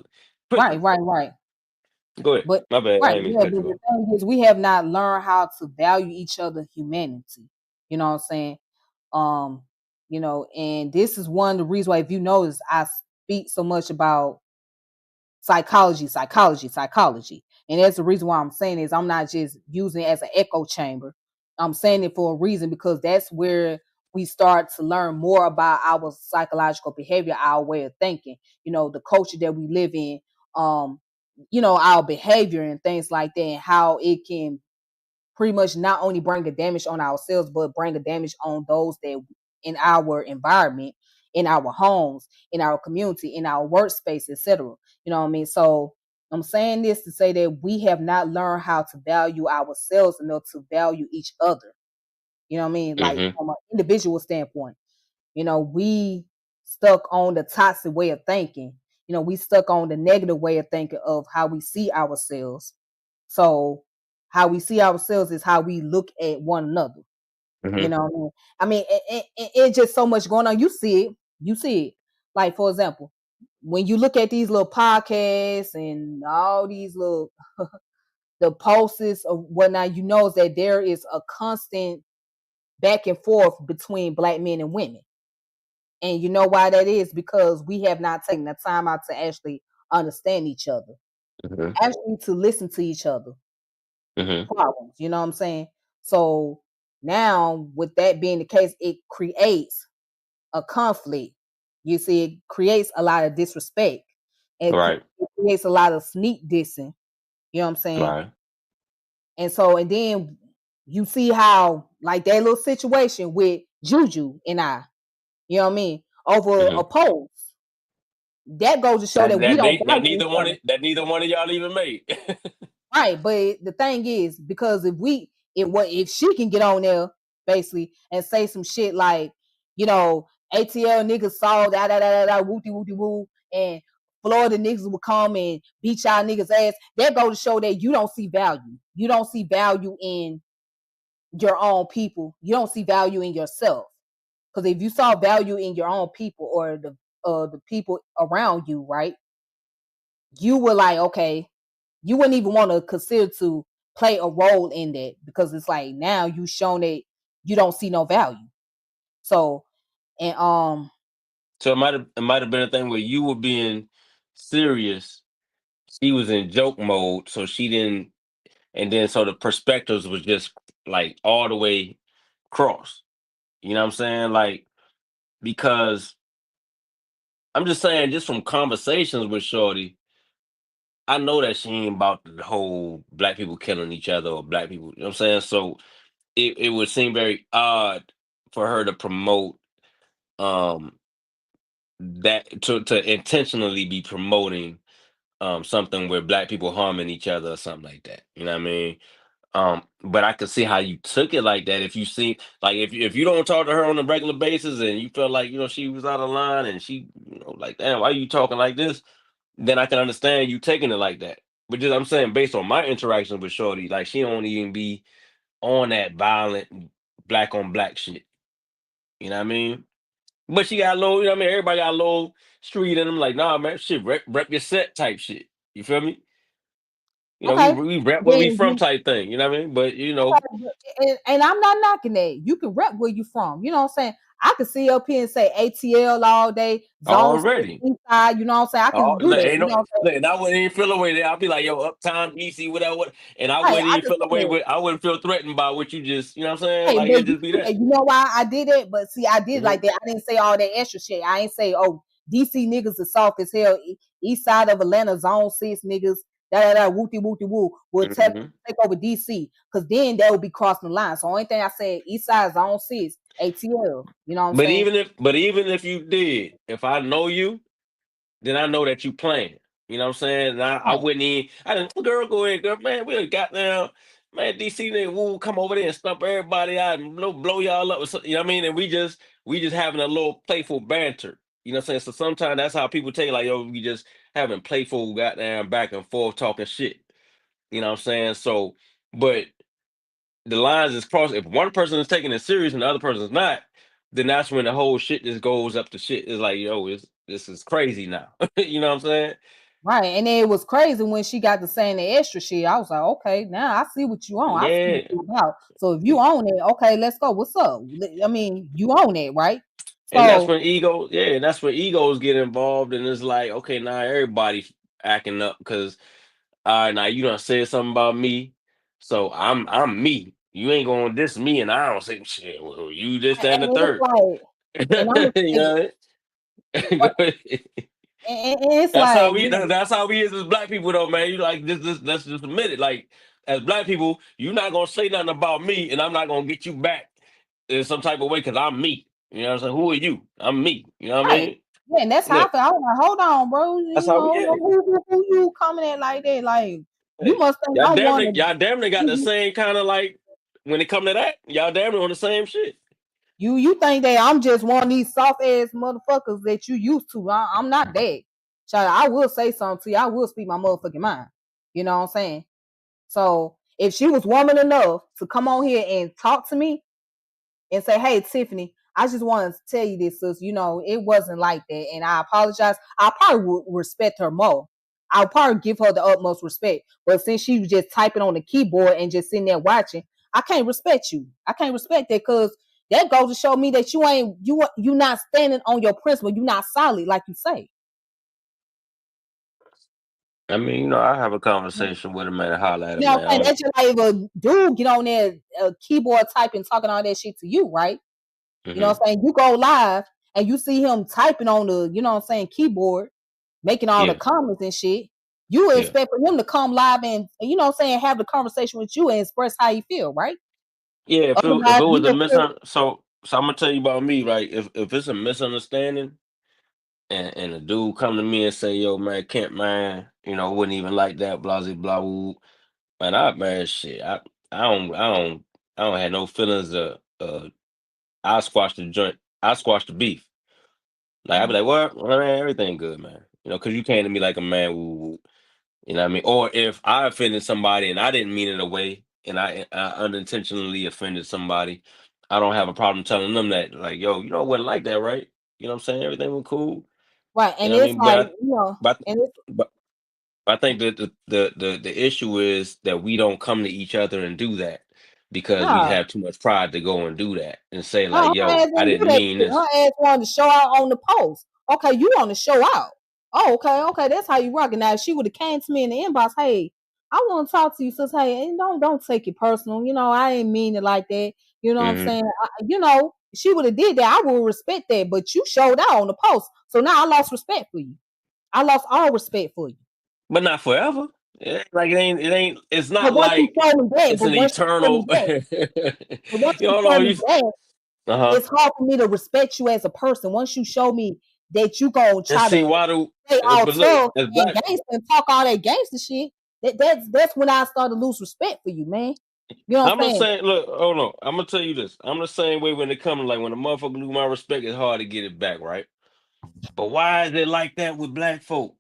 right, quickly. right, right. Go ahead. But My bad. I right, ain't mean to yeah, cut but you the off. thing is we have not learned how to value each other humanity. You know what I'm saying? Um, and this is one of the reasons why, if you notice, I speak so much about psychology, psychology, psychology. And that's the reason why I'm saying is I'm not just using it as an echo chamber. I'm saying it for a reason because that's where we start to learn more about our psychological behavior, our way of thinking, the culture that we live in, um, our behavior and things like that, and how it can pretty much not only bring a damage on ourselves, but bring a damage on those that in our environment, in our homes, in our community, in our workspace, etc. You know what I mean? So I'm saying this to say that we have not learned how to value ourselves enough to value each other. You know what I mean? Like Mm-hmm. from an individual standpoint, we stuck on the toxic way of thinking. We stuck on the negative way of thinking of how we see ourselves. So how we see ourselves is how we look at one another. You Mm-hmm. know, I mean, it's just so much going on. You see it. You see it. Like for example, when you look at these little podcasts and all these little the posts of whatnot, you know that there is a constant back and forth between black men and women. And you know why that is? Because we have not taken the time out to actually understand each other, Mm-hmm. actually to listen to each other Mm-hmm. problems. You know what I'm saying? So now, with that being the case, it creates a conflict. You see, it creates a lot of disrespect. Right. It creates a lot of sneak dissing. You know what I'm saying? Right. And then you see how, like that little situation with Juju and I, you know what I mean, over Mm-hmm. a post. That goes to show That that we don't that value each other. neither one of y'all even made. Right, but the thing is, because if she can get on there basically and say some shit like, ATL niggas saw da wooty wooty woo, and Florida niggas will come and beat y'all niggas ass. That goes to show that you don't see value. You don't see value in your own people. You don't see value in yourself. Because if you saw value in your own people or the people around you, right, you were like, okay, you wouldn't even want to consider to play a role in that, because it's like now you shown that you don't see no value. So and So it might have been a thing where you were being serious, she was in joke mode, so she didn't, and then so the perspectives was just like all the way cross. You know what I'm saying? Like, because I'm just saying, just from conversations with Shorty, I know that she ain't about the whole black people killing each other or black people. You know what I'm saying? So it would seem very odd for her to promote um that, to intentionally be promoting something where black people harming each other or something like that. You know what I mean? But I could see how you took it like that. If you see, like, if you don't talk to her on a regular basis and you felt like, she was out of line and she, like, damn, why you talking like this? Then I can understand you taking it like that. But just, I'm saying, based on my interactions with Shorty, like, she don't even be on that violent black on black shit. You know what I mean? But she got a little, everybody got a little street in them. Like, nah, man, shit, rep your set type shit. You feel me? We okay, we rep where we then from type thing. You know what I mean? But okay, and I'm not knocking that. You can rep where you from. You know what I'm saying? I can see up here and say ATL all day, zone six, already. east side. You know what I'm saying? I Oh, can do look, that. ain't You no, know what I'm look, and I wouldn't even feel away there. I'll be like, yo, uptime, easy, whatever, what, and I saying? Right, wouldn't I even can feel say away that. with. I wouldn't feel threatened by what you just, you know what I'm saying? Hey, Like, but it just be that. you know why I did it? But see, I did Hmm. like that. I didn't say all that extra shit. I ain't say, oh, DC niggas are soft as hell. East side of Atlanta, zone six niggas, wooty wooty woo, will Hmm. take over DC. Because then that would be crossing the line. So only thing I said, east side, zone six, ATL. You know what I'm But saying? even if you did, if I know you, then I know that you playing. You know what I'm saying? And I Right. wouldn't even. I didn't. Girl, go ahead, girl. Man, we got down. Man, DC nigga, woo, come over there and stump everybody out and blow y'all up. Or something, you know what I mean? And we just having a little playful banter. You know what I'm saying? So sometimes that's how people take it, like, yo, we just having playful goddamn back and forth talking shit. You know what I'm saying? So, but the lines is crossed. If one person is taking it serious and the other person is not, then that's when the whole shit just goes up to shit. It's like, yo, this is crazy now. You know what I'm saying? Right. And then it was crazy when she got to saying the extra shit. I was like, okay, now I see what you on. I see what Yeah. you about. So if you own it, okay, let's go. What's up? I mean, you own it, right? And that's So when egos get involved, and it's like, okay, now everybody's acting up because, all right, now you done said something about me, so I'm me. You ain't gonna diss me, and I don't say shit. Well, you this, that, and the And it's third. like, and I'm gonna You say, know? what, Go ahead. and it's That's how like, we. That's how we is as black people, though, man. You like this. Let's just admit it. Like as black people, you're not gonna say nothing about me, and I'm not gonna get you back in some type of way because I'm me. You know what I'm saying? Who are you? I'm me. You know what I right. mean? Yeah, and that's how Yeah, I feel. I was like, hold on, bro. that's You how we know, is. who you coming at like that? Like, you Hey, must think I'm one of y'all damn near got the you. same kind of like when it come to that. Y'all damn near on the same shit. You think that I'm just one of these soft ass motherfuckers that you used to. I'm not that. Child, I will say something to you. I will speak my motherfucking mind. You know what I'm saying? So if she was woman enough to come on here and talk to me and say, "Hey, Tiffany, I just wanted to tell you this, sis. You know, it wasn't like that, and I apologize." I probably would respect her more. I'll probably give her the utmost respect. But since she was just typing on the keyboard and just sitting there watching, I can't respect you. I can't respect that because that goes to show me that you not standing on your principle. You're not solid, like you say. I mean, I have a conversation with him, man, and holler at You him, know what man. I'm saying? That's just like if a dude get on there, keyboard typing, talking all that shit to you, right? You know what Mm-hmm. I'm saying? You go live and you see him typing on the, you know what I'm saying, keyboard, making all the Yeah, comments and shit. You yeah, expect for him to come live and, you know what I'm saying, have the conversation with you and express how you feel, right? yeah. If Otherwise, it you was a just feel, so I'm gonna tell you about me, right? If it's a misunderstanding, and a dude come to me and say, "Yo, man, Kent, man, wouldn't even like that, blah blah blah." Woo. Man, man, shit, I don't have no feelings. I squash the joint. I squash the beef. Like I be Mhm. like, "What? Well, man, everything good, man." Because you came to me like a man. Woo, woo. You know what I mean? Or if I offended somebody and I didn't mean it a way, and I unintentionally offended somebody, I don't have a problem telling them that, like, "Yo, it wasn't like that, right?" You know what I'm saying? Everything was cool. Right. You And know what I it's mean? like, you know, But and it's, but I think that the issue is that we don't come to each other and do that because we nah, have too much pride to go and do that and say no, like, her "Yo, ass I didn't do didn't that mean shit. this." Her ass wanted to show out on the post. Okay, you want to show out. Oh, okay, that's how you rock it. Now, if she would have came to me in the inbox, hey, I want to talk to you, sis. Hey, and don't take it personal. You know, I ain't mean it like that. You know what I'm Hmm. saying? She would have did that. I would respect that. But you showed out on the post, so now I lost respect for you. I lost all respect for you. But not forever. Like it's But not once you like told me that, it's but an once you told me eternal. that, but once you Hold told on, me you. that, Uh-huh. it's hard for me to respect you as a person. Once you show me that you gonna And try to see why do say all but look, tough as and black gangster and talk all that gangster shit, that's when I start to lose respect for you, man. You know what I'm I'm just saying? saying, look, hold on. I'm gonna tell you this. I'm the same way when it comes like when a motherfucker lose my respect, it's hard to get it back, right? But why is it like that with black folk?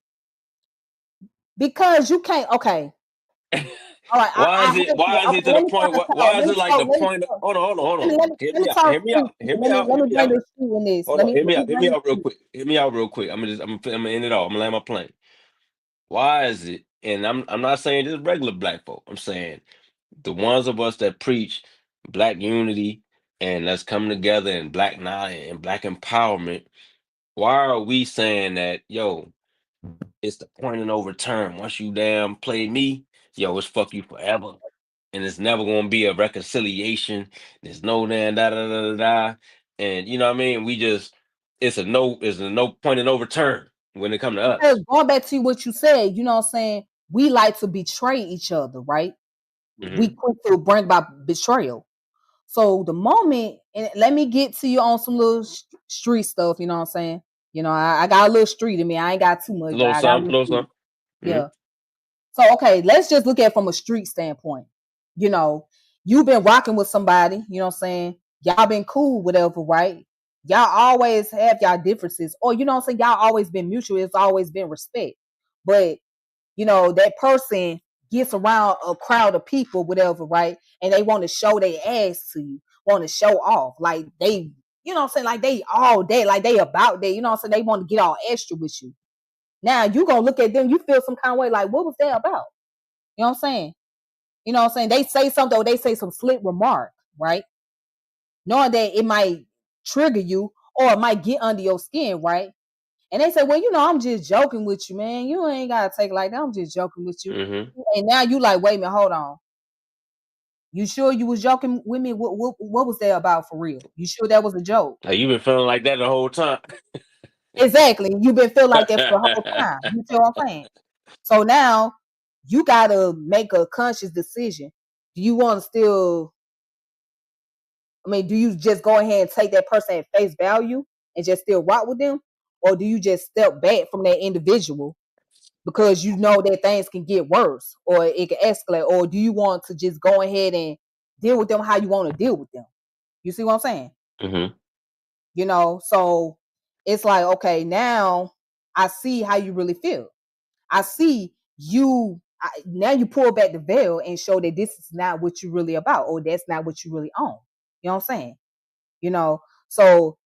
Because you can't. Okay, all right. I heard you. Why is it Okay, to the let me point try to why is let me it like talk. the point of, hold on. Hear Let me me out. talk Hear me street. out. Hear me out. Let Hear me me bring out. the street in this. Hold on. Let me Hear me bring the out real street. quick. Hear me out real quick. I'm gonna end it off. I'm gonna land my plane. Why is it? And I'm not saying just regular black folk. I'm saying the ones of us that preach black unity and let's come together and black knowledge and black empowerment. Why are we saying that, yo, it's the point of no return? Once you damn play me, yo, it's fuck you forever. And it's never gonna be a reconciliation. There's no damn da da da da da. And you know what I mean? It's a no point of no return when it come to Because us. going back to what you said, you know what I'm saying? We like to betray each other, right? We Hmm. quick to bring about betrayal. So the moment, and let me get to you on some little street stuff, you know what I'm saying? I got a little street in me. I ain't got too much, but I got a little Little street. something. Hmm. Yeah. So okay, let's just look at it from a street standpoint. You know, you've been rocking with somebody, you know what I'm saying? Y'all been cool, whatever, right? Y'all always have y'all differences, or you know what I'm saying, y'all always been mutual, it's always been respect. But that person gets around a crowd of people, whatever, right? And they want to show their ass to you, want to show off. Like they, you know what I'm saying, like they all day, like they about that, you know what I'm saying? They want to get all extra with you. Now you gonna look at them, you feel some kind of way, like, what was that about? You know what I'm saying? You know what I'm saying? They say something or they say some slick remark, right? Knowing that it might trigger you or it might get under your skin, right? And they say, well, I'm just joking with you, man. You ain't gotta take it like that. I'm just joking with you. Hmm. And now you like, wait a minute, hold on. You sure you was joking with me? What was that about for real? You sure that was a joke? Like you been feeling like that the whole time. Exactly. You've been feeling like that for the whole time. You see what I'm saying? So now you gotta make a conscious decision. Do you want to still? I mean, do you just go ahead and take that person at face value and just still rock with them, or do you just step back from that individual because you know that things can get worse or it can escalate, or do you want to just go ahead and deal with them how you want to deal with them? You see what I'm saying? Hmm. So it's like, okay, now I see how you really feel. I see now you pull back the veil and show that this is not what you're really about, or that's not what you really own. You know what I'm saying? You know, so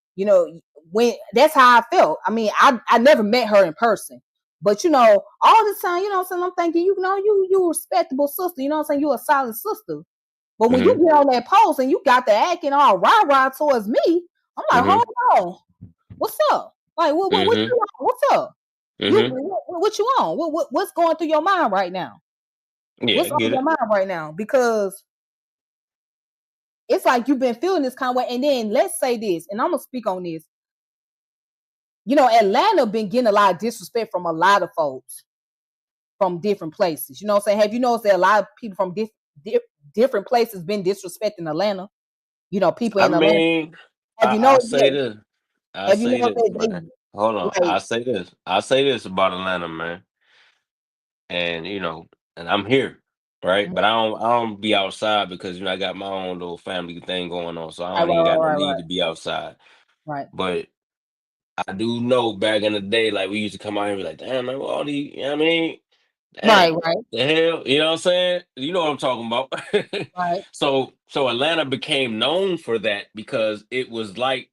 when that's how I felt. I mean, I never met her in person, but all the time, you know what I'm saying, I'm thinking, you a respectable sister, you know what I'm saying, you a solid sister. But when you Hmm. get on that post and you got the acting all rah towards me, I'm like, Hmm. hold on, what's up? Like, what Hmm. you want? What's up? Hmm. What you on? What's going through your mind right now? Yeah, I What's on get your it. mind right now? Because it's like you've been feeling this kind of way. And then let's say this, and I'm gonna speak on this. Atlanta been getting a lot of disrespect from a lot of folks from different places. You know what I'm saying? Have you noticed that a lot of people from different places been disrespecting Atlanta? People I in Atlanta. mean, Have you I noticed say that? this. I Have you say noticed this, that man. Hold on. they like? I say this. I say this about Atlanta, man. And and I'm here, right? Mhm. But I don't be outside because I got my own little family thing going on, so I Right, don't even got no right, need right, to be outside. right, But I do know back in the day, like we used to come out here and be like, damn, man, what all these, you know what I mean? right, Damn, right, the hell, you know what I'm saying? You know what I'm talking about. right. So Atlanta became known for that because it was like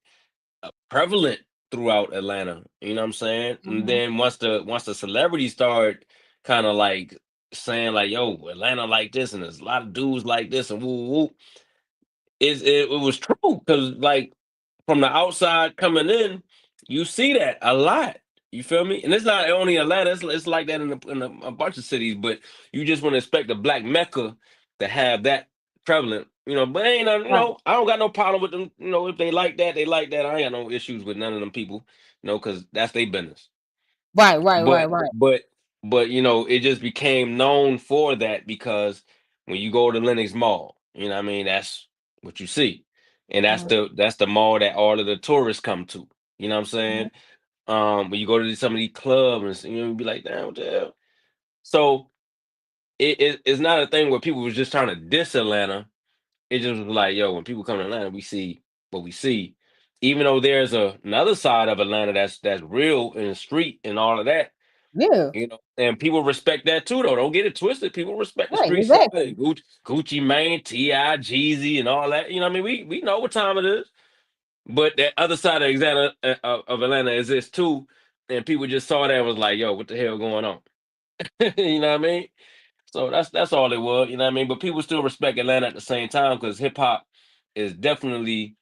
prevalent throughout Atlanta. You know what I'm saying? And Mhm. then once the celebrities started kind of like saying like, "Yo, Atlanta like this," and there's a lot of dudes like this, and woo woo, it was true because like from the outside coming in, you see that a lot. You feel me? And it's not only Atlanta; it's like that in a bunch of cities. But you just wouldn't expect a black mecca to have that prevalent. But ain't nothing, Right, I don't got no problem with them. If they like that, they like that. I ain't got no issues with none of them people. Because that's their business. right, right, right, But right. but but it just became known for that because when you go to Lenox Mall, what I mean, that's what you see. And Mhm, that's the mall that all of the tourists come to. You know what I'm mhm. saying? When you go to some of these clubs and you be like, damn, what the hell? So it's not a thing where people was just trying to diss Atlanta. It just was like, yo, when people come to Atlanta, we see what we see. Even though there's another side of Atlanta that's real in the street and all of that, Yeah, and people respect that too, though. Don't get it twisted. People respect the right, street side. exactly. Gucci Mane, T.I., Jeezy, and all that. What I mean? We know what time it is. But that other side of Atlanta, of Atlanta exists too. And people just saw that and was like, yo, what the hell going on? You know what I mean? So that's all it was, you know what I mean? But people still respect Atlanta at the same time because hip hop is definitely,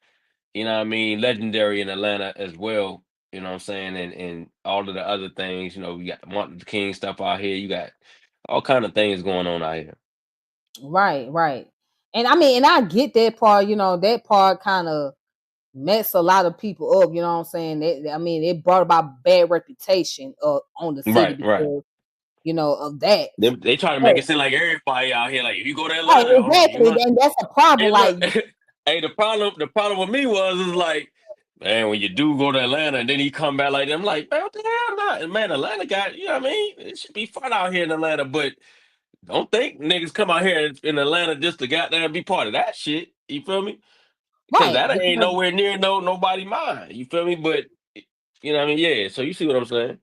legendary in Atlanta as well. You know what I'm saying? And all of the other things, you got Martin Luther King stuff out here. You got all kind of things going on out here. Right, right. And I mean, and I get that part. That part kind of mess a lot of people up. You know what I'm saying? I mean, it brought about bad reputation on the city Right, right. because of that. They try to But, make it seem like everybody out here, like if you go to right, Atlanta, hold on, you exactly, must. and that's a problem. Hey, Like, look, hey, the problem with me was is like, man, when you do go to Atlanta and then he come back like that, I'm like, man, what the hell not? And man, Atlanta got, you know what I mean? It should be fun out here in Atlanta, but don't think niggas come out here in Atlanta just to goddamn be part of that shit. You feel me? Because right, that ain't because nowhere near nobody mind. You feel me? But you know what I mean? Yeah. So you see what I'm saying?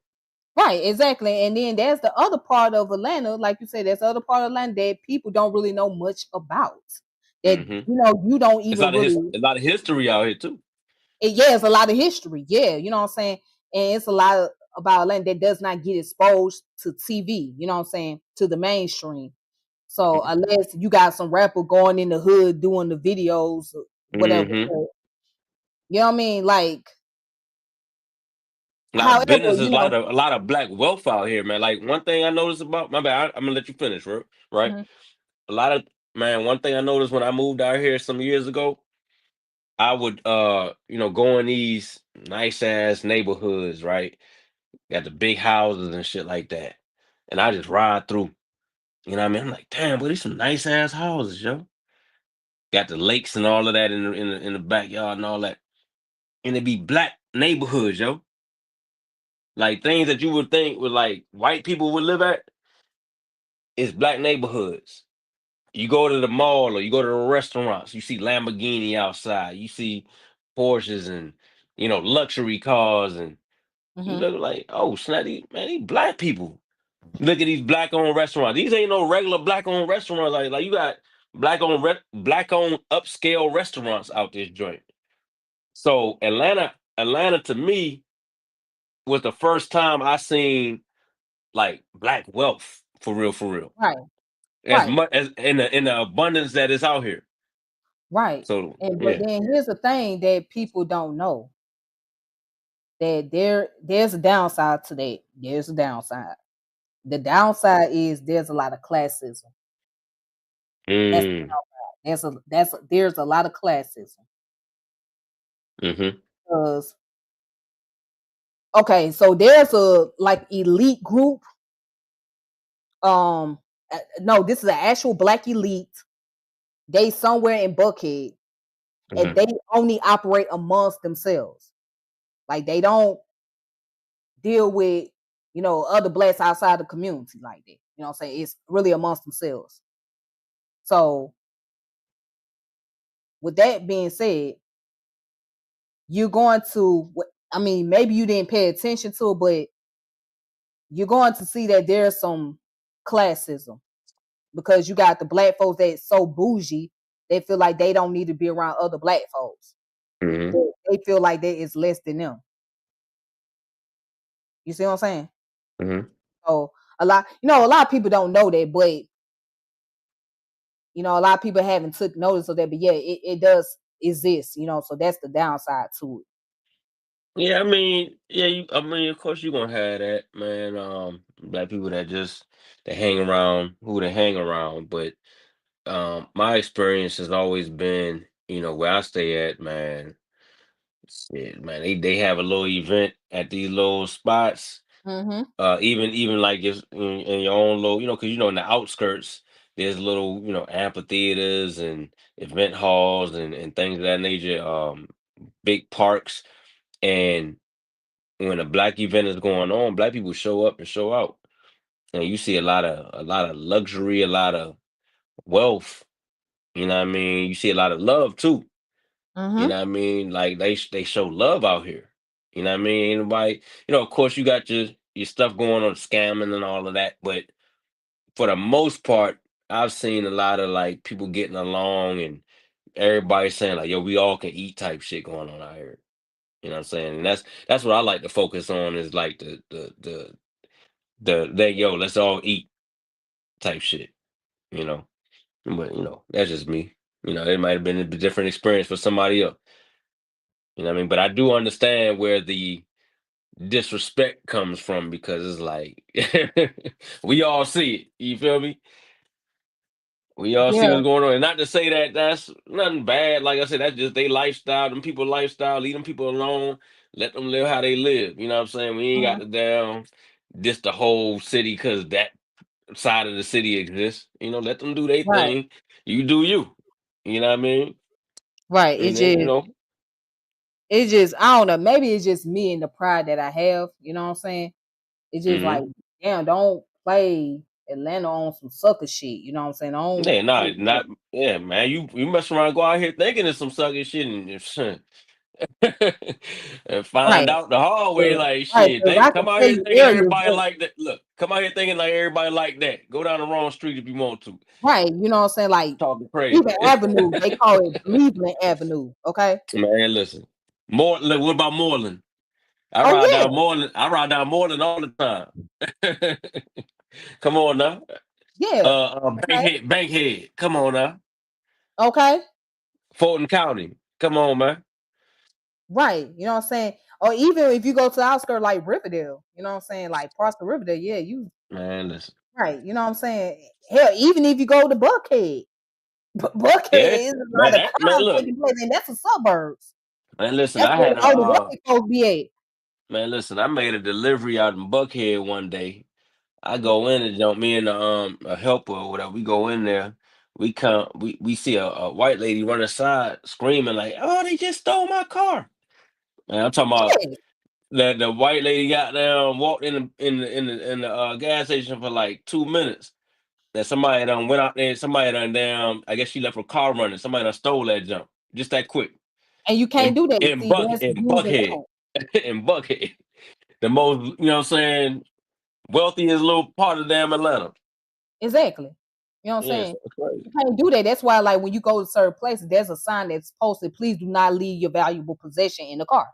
right, exactly. And then there's the other part of Atlanta, like you said, there's the other part of Atlanta that people don't really know much about. That Hmm. you don't It's even really. a lot of history out here too. Yeah, it's a lot of history. Yeah, you know what I'm saying? And it's a lot about Atlanta that does not get exposed to TV, you know what I'm saying, to the mainstream. So unless you got some rapper going in the hood doing the videos, whatever. Hmm. You know what I mean? Like, A lot of however, businesses, a lot of black wealth out here, man. Like one thing I noticed about my bad, I'm gonna let you finish, right? Right. mhm, A lot of man, one thing I noticed when I moved out here some years ago, I would go in these nice ass neighborhoods, right? Got the big houses and shit like that. And I just ride through. You know what I mean? I'm like, damn, but these some nice ass houses, yo. Got the lakes and all of that in the backyard and all that. And it be black neighborhoods, yo. Like things that you would think would like white people would live at, is black neighborhoods. You go to the mall or you go to the restaurants, you see Lamborghini outside, you see Porsches and luxury cars, and you Mm-hmm. look like, oh snatty man, these black people. Look at these black owned restaurants. These ain't no regular black owned restaurants. Like you got black owned upscale restaurants out this joint. So Atlanta to me was the first time I seen like black wealth for real, for real. Right, As right, much as in the abundance that is out here. right. So And but yeah. then here's the thing that people don't know, that there's a downside to that. There's a downside. The downside is there's a lot of classism. That's the Mm, downside. There's a lot of classism mm-hmm, because okay, so there's a like elite group. No, this is an actual black elite. They somewhere in Buckhead, and mm-hmm, they only operate amongst themselves. Like they don't deal with other blacks outside the community like that. You know what I'm saying? It's really amongst themselves. So with that being said, you're going to, I mean, maybe you didn't pay attention to it, but you're going to see that there's some classism because you got the black folks that's so bougie, they feel like they don't need to be around other black folks. mm-hmm, They feel like they is less than them. You see what I'm saying? mm-hmm. So a lot of people don't know that, but a lot of people haven't took notice of that. But yeah, it does exist. So that's the downside to it. Yeah, I mean, yeah, I mean, of course you're gonna have that, man. Black people that just they hang around who they hang around, but my experience has always been, where I stay at, man. Shit, man, they have a little event at these little spots. Mm-hmm. Even like if in your own little, because in the outskirts there's little, amphitheaters and event halls and things of that nature. Big parks, and when a black event is going on, black people show up and show out, and you see a lot of luxury, a lot of wealth. You know what I mean? You see a lot of love too. You Mm-hmm. know what I mean? Like they show love out here. You know what I mean? Anybody, of course you got your stuff going on, scamming and all of that, but for the most part, I've seen a lot of like people getting along and everybody saying like, "Yo, we all can eat" type shit going on out here. You know what I'm saying? And that's what I like to focus on, is like the that yo, let's all eat type shit. You know, but that's just me. It might have been a different experience for somebody else. You know what I mean? But I do understand where the disrespect comes from, because it's like we all see it. You feel me? We all see Yeah. what's going on, and not to say that that's nothing bad. Like I said, that's just their lifestyle. Them people lifestyle. Leave them people alone. Let them live how they live. You know what I'm saying? We ain't got Mhm. to down this the whole city because that side of the city exists. Let them do their Right. thing. You do you. You know what I mean? Right. And then It's just I don't know. Maybe it's just me and the pride that I have. You know what I'm saying? It's just hmm like, damn, don't play Atlanta on some sucker shit. You know what I'm saying? Don't yeah, play with that. not yeah, man. You mess around, go out here thinking it's some sucky shit, and and find Right. out the hard way, Yeah. like Right. shit. Because They I come can out tell here you thinking areas everybody that like that. Look, come out here thinking like everybody like that. Go down the wrong street if you want to. right. You know what I'm saying? Like Talking crazy. even Avenue, they call it Cleveland Avenue. Okay. Man, listen. More look, what about Moreland? Oh yeah. I ride down Moreland all the time. Come on now. Yeah. Okay. Bankhead. Come on now. Okay. Fulton County. Come on, man. Right. You know what I'm saying? Or even if you go to the outskirts like Riverdale, you know what I'm saying? Like parts of Riverdale, yeah, you Man, listen. right. You know what I'm saying? Hell, even if you go to Buckhead. But Buckhead Yeah, is a man. lot of Man, crime look, taking place, and that's the suburbs. man. Listen, That's I where had all the white folks be at. man. Listen, I made a delivery out in Buckhead one day. I go in and jump me and a helper or whatever. We go in there. We see a white lady run aside screaming like, "Oh, they just stole my car!" Man, I'm talking about Yeah. that the white lady got down, walked in the gas station for like 2 minutes. That somebody done went out there. Somebody done down. I guess she left her car running. Somebody done stole that jump just that quick. And you can't do that. See, that's In do's and Buckhead, don'ts. in Buckhead, the most what I'm saying wealthiest little part of damn Atlanta. Exactly. You know what I'm Yeah, saying? so it's crazy. You can't do that. That's why, like, when you go to certain places, there's a sign that's posted, please do not leave your valuable possession in the car.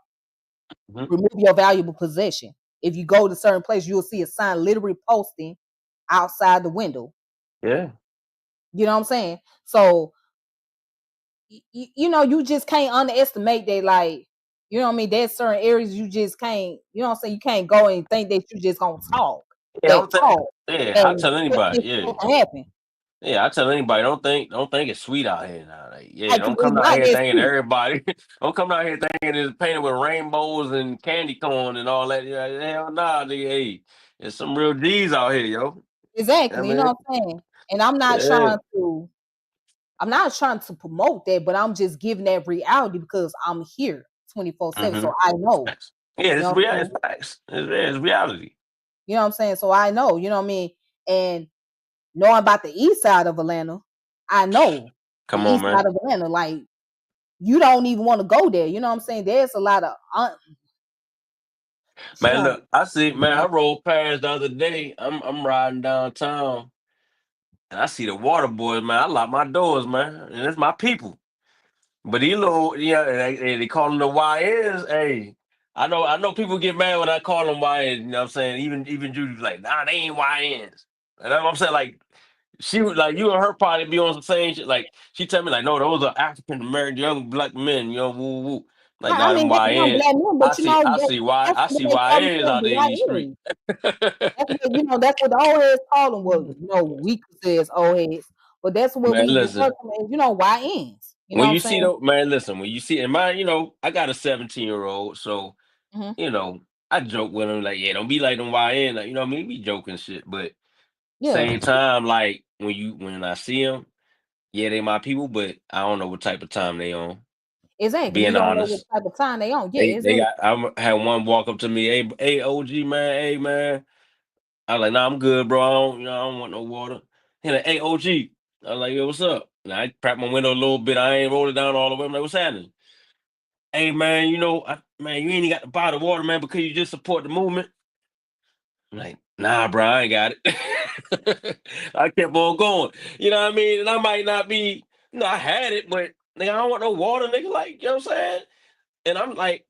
Mhm. Remove your valuable possession. If you go to certain place, you'll see a sign literally posting outside the window. Yeah, You know what I'm saying? So you know, you just can't underestimate that, like, you know what I mean? There's certain areas you just can't, you know what I'm saying? You can't go and think that you just gonna talk yeah. I that don't think. talk Yeah, I and tell expect anybody. this Yeah, to happen. yeah. I tell anybody. Don't think it's sweet out here now. Like, yeah, Like, don't it's come out not here that thinking sweet. everybody. Don't come out here thinking it's painted with rainbows and candy corn and all that. Yeah, hell nah, nigga. Hey, there's some real G's out here, yo. I Exactly. You know mean, what I'm saying? And yeah. I'm not trying to promote that, but I'm just giving that reality because I'm here 24/7. Mm-hmm. So I know. Facts. Yeah, You know it's what I'm real. It's saying? facts. It's reality. You know what I'm saying? So I know, you know what I mean? And knowing about the east side of Atlanta, I know the Come on, east side man. of Atlanta, like, you don't even want to go there. You know what I'm saying? There's a lot of you Man, don't look, I see. Man, I rolled past the other day. I'm riding downtown, and I see the water boys. Man, I lock my doors, man, and it's my people. But these little, yeah, they call them the YNs. Hey, I know. People get mad when I call them YNs. You know what I'm saying? Even Judy's like, nah, they ain't YNs. And that's what I'm saying. Like, she was like, you and her probably be on some same shit. Like, she tell me like, no, those are African American young black men. You know, woo woo. Like, nah, I them mean, that's young YNs. black men, but you know, that's I what see they call YNs themselves, out the there in these streets. YNs. That's what, you know, that's what the old heads call them. Well, you know, we could say it's old heads, but that's what Man, we refer listen. to them as, you know, YNs. You know When what I'm you see saying? the man, listen. When you see and my, I got a 17-year-old, so Hmm. you know, I joke with him like, yeah, don't be like them YN, like, you know what I mean? We joking shit, but Yeah, same time, like when I see them, yeah, they my people, but I don't know what type of time they on. exactly. You Being don't know what honest, type of time they on. Yeah, they exactly. got. I had one walk up to me, hey, OG man, hey man. I was like, nah, I'm good, bro. I don't want no water. He like, hey, OG. I was like, yo, what's up? And I cracked my window a little bit. I ain't rolled it down all the way. I'm like, what's happening? Hey man, man, you ain't got to buy the water, man, because you just support the movement. I'm like, nah, bro, I ain't got it. I kept on going. You know what I mean? And I might not be, I had it, but nigga, I don't want no water, nigga. Like, you know what I'm saying? And I'm like,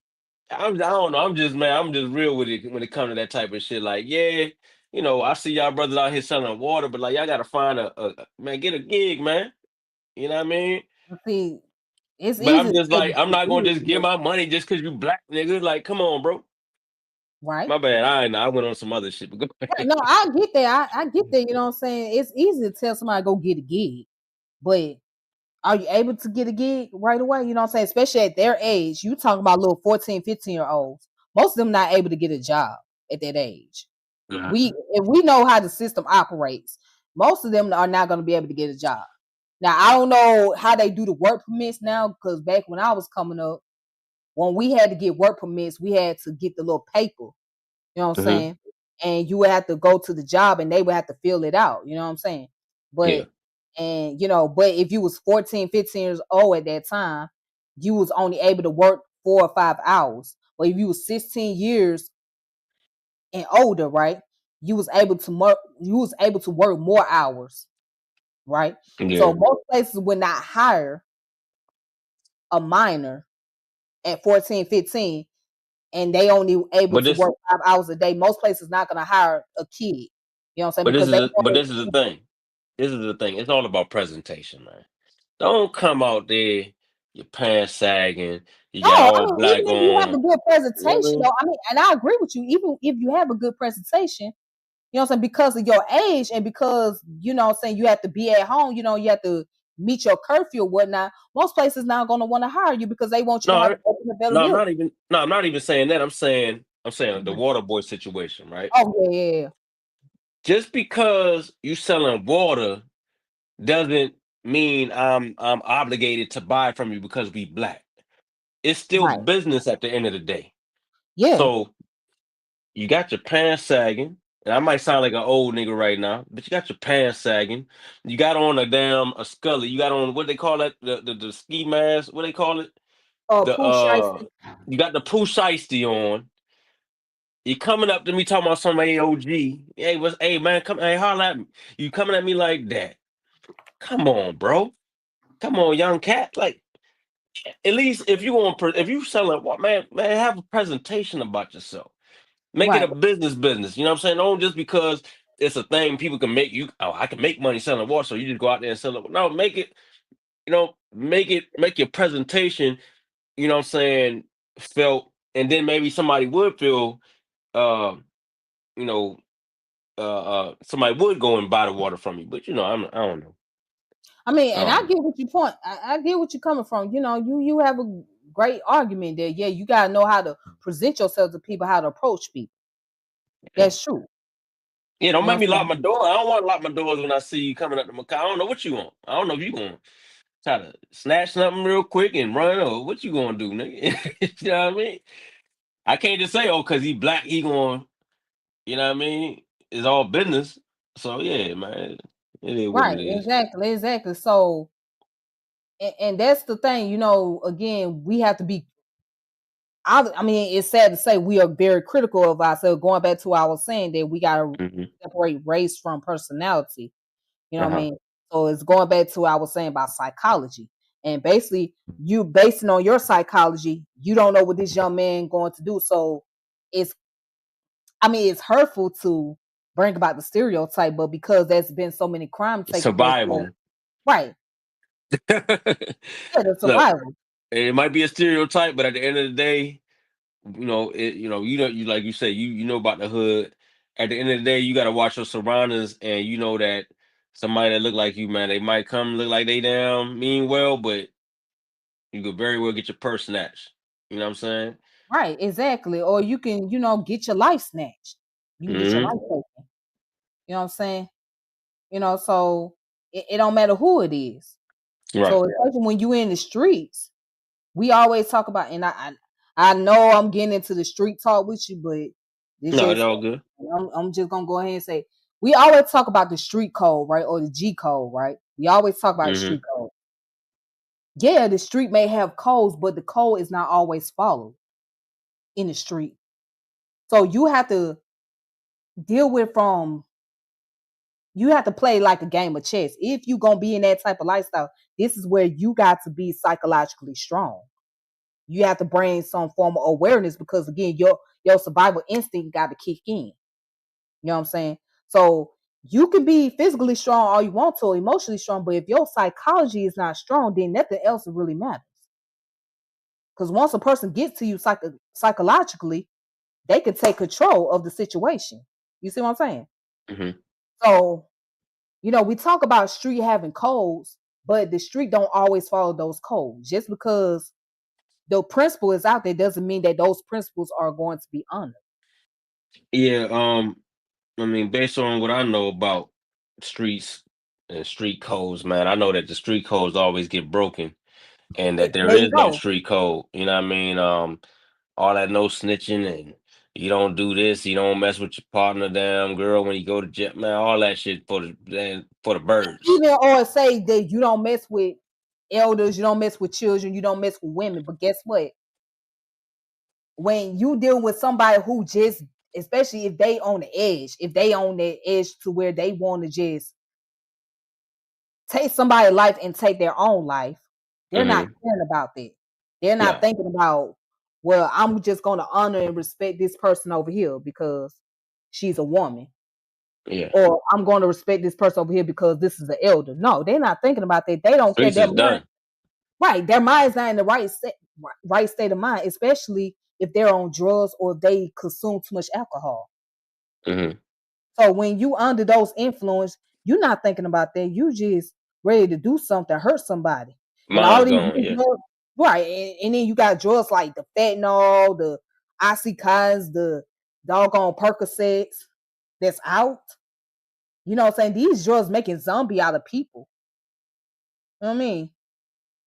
I don't know. I'm just real with it when it comes to that type of shit. Like, yeah, I see y'all brothers out here selling water, but like, y'all gotta find man, get a gig, man. You know what I mean? See, it's But easy I'm to just say like, you I'm can not gonna do just it, give my money just because you black, nigga. Like, come on, bro. right? My bad. I went on some other shit. But go Right, ahead. no, I get that. I get that. You know what I'm saying? It's easy to tell somebody go get a gig, but are you able to get a gig right away? You know what I'm saying? Especially at their age. You talking about little 14, 15-year-olds. Most of them not able to get a job at that age. Mhm. If we know how the system operates, most of them are not going to be able to get a job. Now, I don't know how they do the work permits now, because back when I was coming up, when we had to get work permits, we had to get the little paper. You know what I'm Mhm. saying? And you would have to go to the job and they would have to fill it out. You know what I'm saying? Yeah. But but if you was 14, 15 years old at that time, you was only able to work 4 or 5 hours. But if you was 16 years and older, right, you was able to work more hours, right? So Yeah. most places would not hire a minor at 14, 15, and they only able But to this work 5 hours a day. Most places not gonna hire a kid. You know what I'm saying? Because they but know this is the thing. This is the thing. It's all about presentation, man. Don't come out there, your pants sagging, you no, got I all mean, black even if you have on. a good You know what I presentation, mean? though, I mean, and I agree with you, even if you have a good presentation, you know what I'm saying, because of your age and because, you know what I'm saying, you have to be at home, you know, you have to meet your curfew or whatnot, most places now going to want to hire you because they want you to No, have a better no, I'm bill. not even. No, I'm not even saying that. I'm saying the Mhm. water boy situation, right? Oh yeah, yeah, yeah. Just because you selling water doesn't mean I'm obligated to buy from you because we black. It's still Right. business at the end of the day. Yeah. So you got your pants sagging, and I might sound like an old nigga right now, but you got your pants sagging. You got on a scully. You got on what they call that, the ski mask. What they call it? The Pooh Shiesty. you got the poo shiesty on. You coming up to me talking about some AOG. Hey man, come hey holla at me. You coming at me like that. Come on, bro. Come on, young cat. Like at least if you want if you selling what man, have a presentation about yourself. Make it a Right. business. You know what I'm saying? Don't just because it's a thing people can make you. Oh, I can make money selling water, so you just go out there and sell it. No, make it. Make your presentation. You know what I'm saying? Felt, and then maybe somebody would feel. Uh, you know, somebody would go and buy the water from you. But I don't know. I mean, and I Um, get what you point. I get what you're coming from. You have a great argument there. Yeah, you gotta know how to present yourself to people, how to approach people. yeah, That's true. yeah. Don't You know make what me I'm lock saying? my door. I don't want to lock my doors when I see you coming up to my car. I don't know what you want. I don't know if you going to try to snatch something real quick and run, or what you gonna do, nigga. You know what I mean? I can't just say, oh, cause he black, he going, you know what I mean? It's all business. So yeah, man, it is what Right. it is. Exactly. Exactly. So, and that's the thing. Again, we have to be. I mean, it's sad to say we are very critical of ourselves. Going back to what I was saying that we gotta Hmm. separate race from personality. You know Uh what I huh. mean? So it's going back to what I was saying about psychology. And basically, you basing on your psychology, you don't know what this young man going to do. So it's it's hurtful to bring about the stereotype, but because there's been so many crimes taking place there, Survival. right? Yeah, the Look, survival. it might be a stereotype, but at the end of the day, you like you say, you know about the hood. At the end of the day, you got to watch your surroundings, and you know that somebody that look like you, man, they might come look like they damn mean well, but you could very well get your purse snatched. You know what I'm saying? Right, exactly. Or you can, get your life snatched. You can get your Hmm. life taken. You know what I'm saying? So it don't matter who it is. Right. So especially when you in the streets, we always talk about, and I know I'm getting into the street talk with you, but it's No, it's just all good. I'm just gonna go ahead and say we always talk about the street code, right, or the G code, right? We always talk about the Hmm. street code. Yeah, the street may have codes, but the code is not always followed in the street. So you have to deal with from you have to play like a game of chess. If you gonna be in that type of lifestyle, this is where you got to be psychologically strong. You have to bring some form of awareness because again, your survival instinct got to kick in. You know what I'm saying? So you can be physically strong all you want to, or emotionally strong, but if your psychology is not strong, then nothing else really matters. Because once a person gets to you psychologically, they can take control of the situation. You see what I'm saying? Hmm. So, we talk about street having codes, but the street don't always follow those codes. Just because the principle is out there doesn't mean that those principles are going to be honored. Yeah. I mean, based on what I know about streets and street codes, man, I know that the street codes always get broken, and that there There you is no go. street code. You know what I mean? All that no snitching, and you don't do this, you don't mess with your partner, damn girl, when you go to jail, man. All that shit for the birds. Even or say that you don't mess with elders, you don't mess with children, you don't mess with women. But guess what? When you deal with somebody who just, especially if they on the edge, if they on that edge to where they want to just take somebody's life and take their own life, they're not Hmm. caring about that. They're not No. thinking about, well, I'm just going to honor and respect this person over here because she's a woman, Yeah. or I'm going to respect this person over here because this is an elder. No, they're not thinking about that. They don't care. Streets Their is mind, done. right? Their mind's not in the right state of mind, especially if they're on drugs or if they consume too much alcohol. Hmm. So when you under those influence, you're not thinking about that. You just ready to do something, hurt somebody. And all Mine's these gone. new Yeah, drugs, right? And then you got drugs like the fentanyl, the oxycontins, the doggone Percocets that's out. You know what I'm saying? These drugs making zombie out of people. You know what I mean?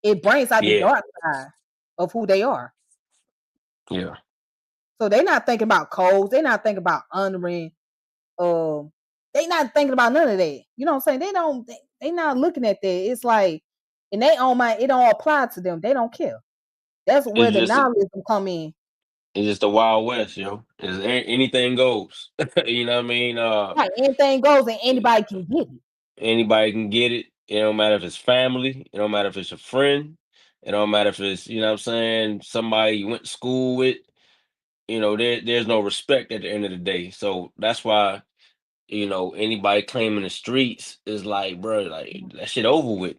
It brings out the yeah, dark side of who they are. yeah. So they're not thinking about codes. They're not thinking about honoring. Um, they not thinking about none of that. You know what I'm saying? They don't. They not looking at that. It's like, and they own my. It don't apply to them. They don't care. That's where It's the just nihilism come in. it's just the Wild West, yo. Anything goes. You know what I mean? Like anything goes, and anybody can get it. Anybody can get it. It don't matter if it's family. It don't matter if it's a friend. It don't matter if it's, you know what I'm saying, somebody you went to school with. There's no respect at the end of the day. So that's why, anybody claiming the streets is like, bro, like that shit over with.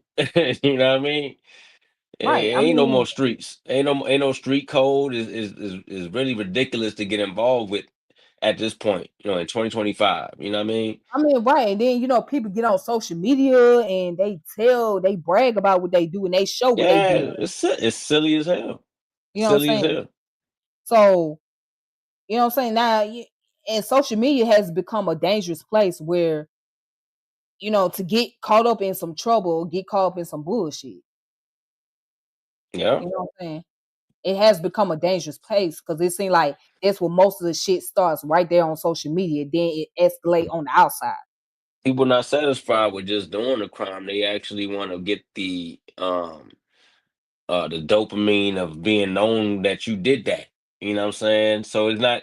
You know what I mean? Right. I Ain't no mean, more streets. Ain't no street code is really ridiculous to get involved with at this point, in 2025. You know what I mean? right. And then people get on social media and they brag about what they do and they show what they do. Yeah, it's silly as hell. You know what I'm Silly as saying? hell. So you know what I'm saying now, and social media has become a dangerous place where to get caught up in some trouble, get caught up in some bullshit. Yeah. You know what I'm saying? It has become a dangerous place because it seems like that's where most of the shit starts right there on social media. Then it escalate on the outside. People not satisfied with just doing the crime. They actually want to get the dopamine of being known that you did that. You know what I'm saying? So it's not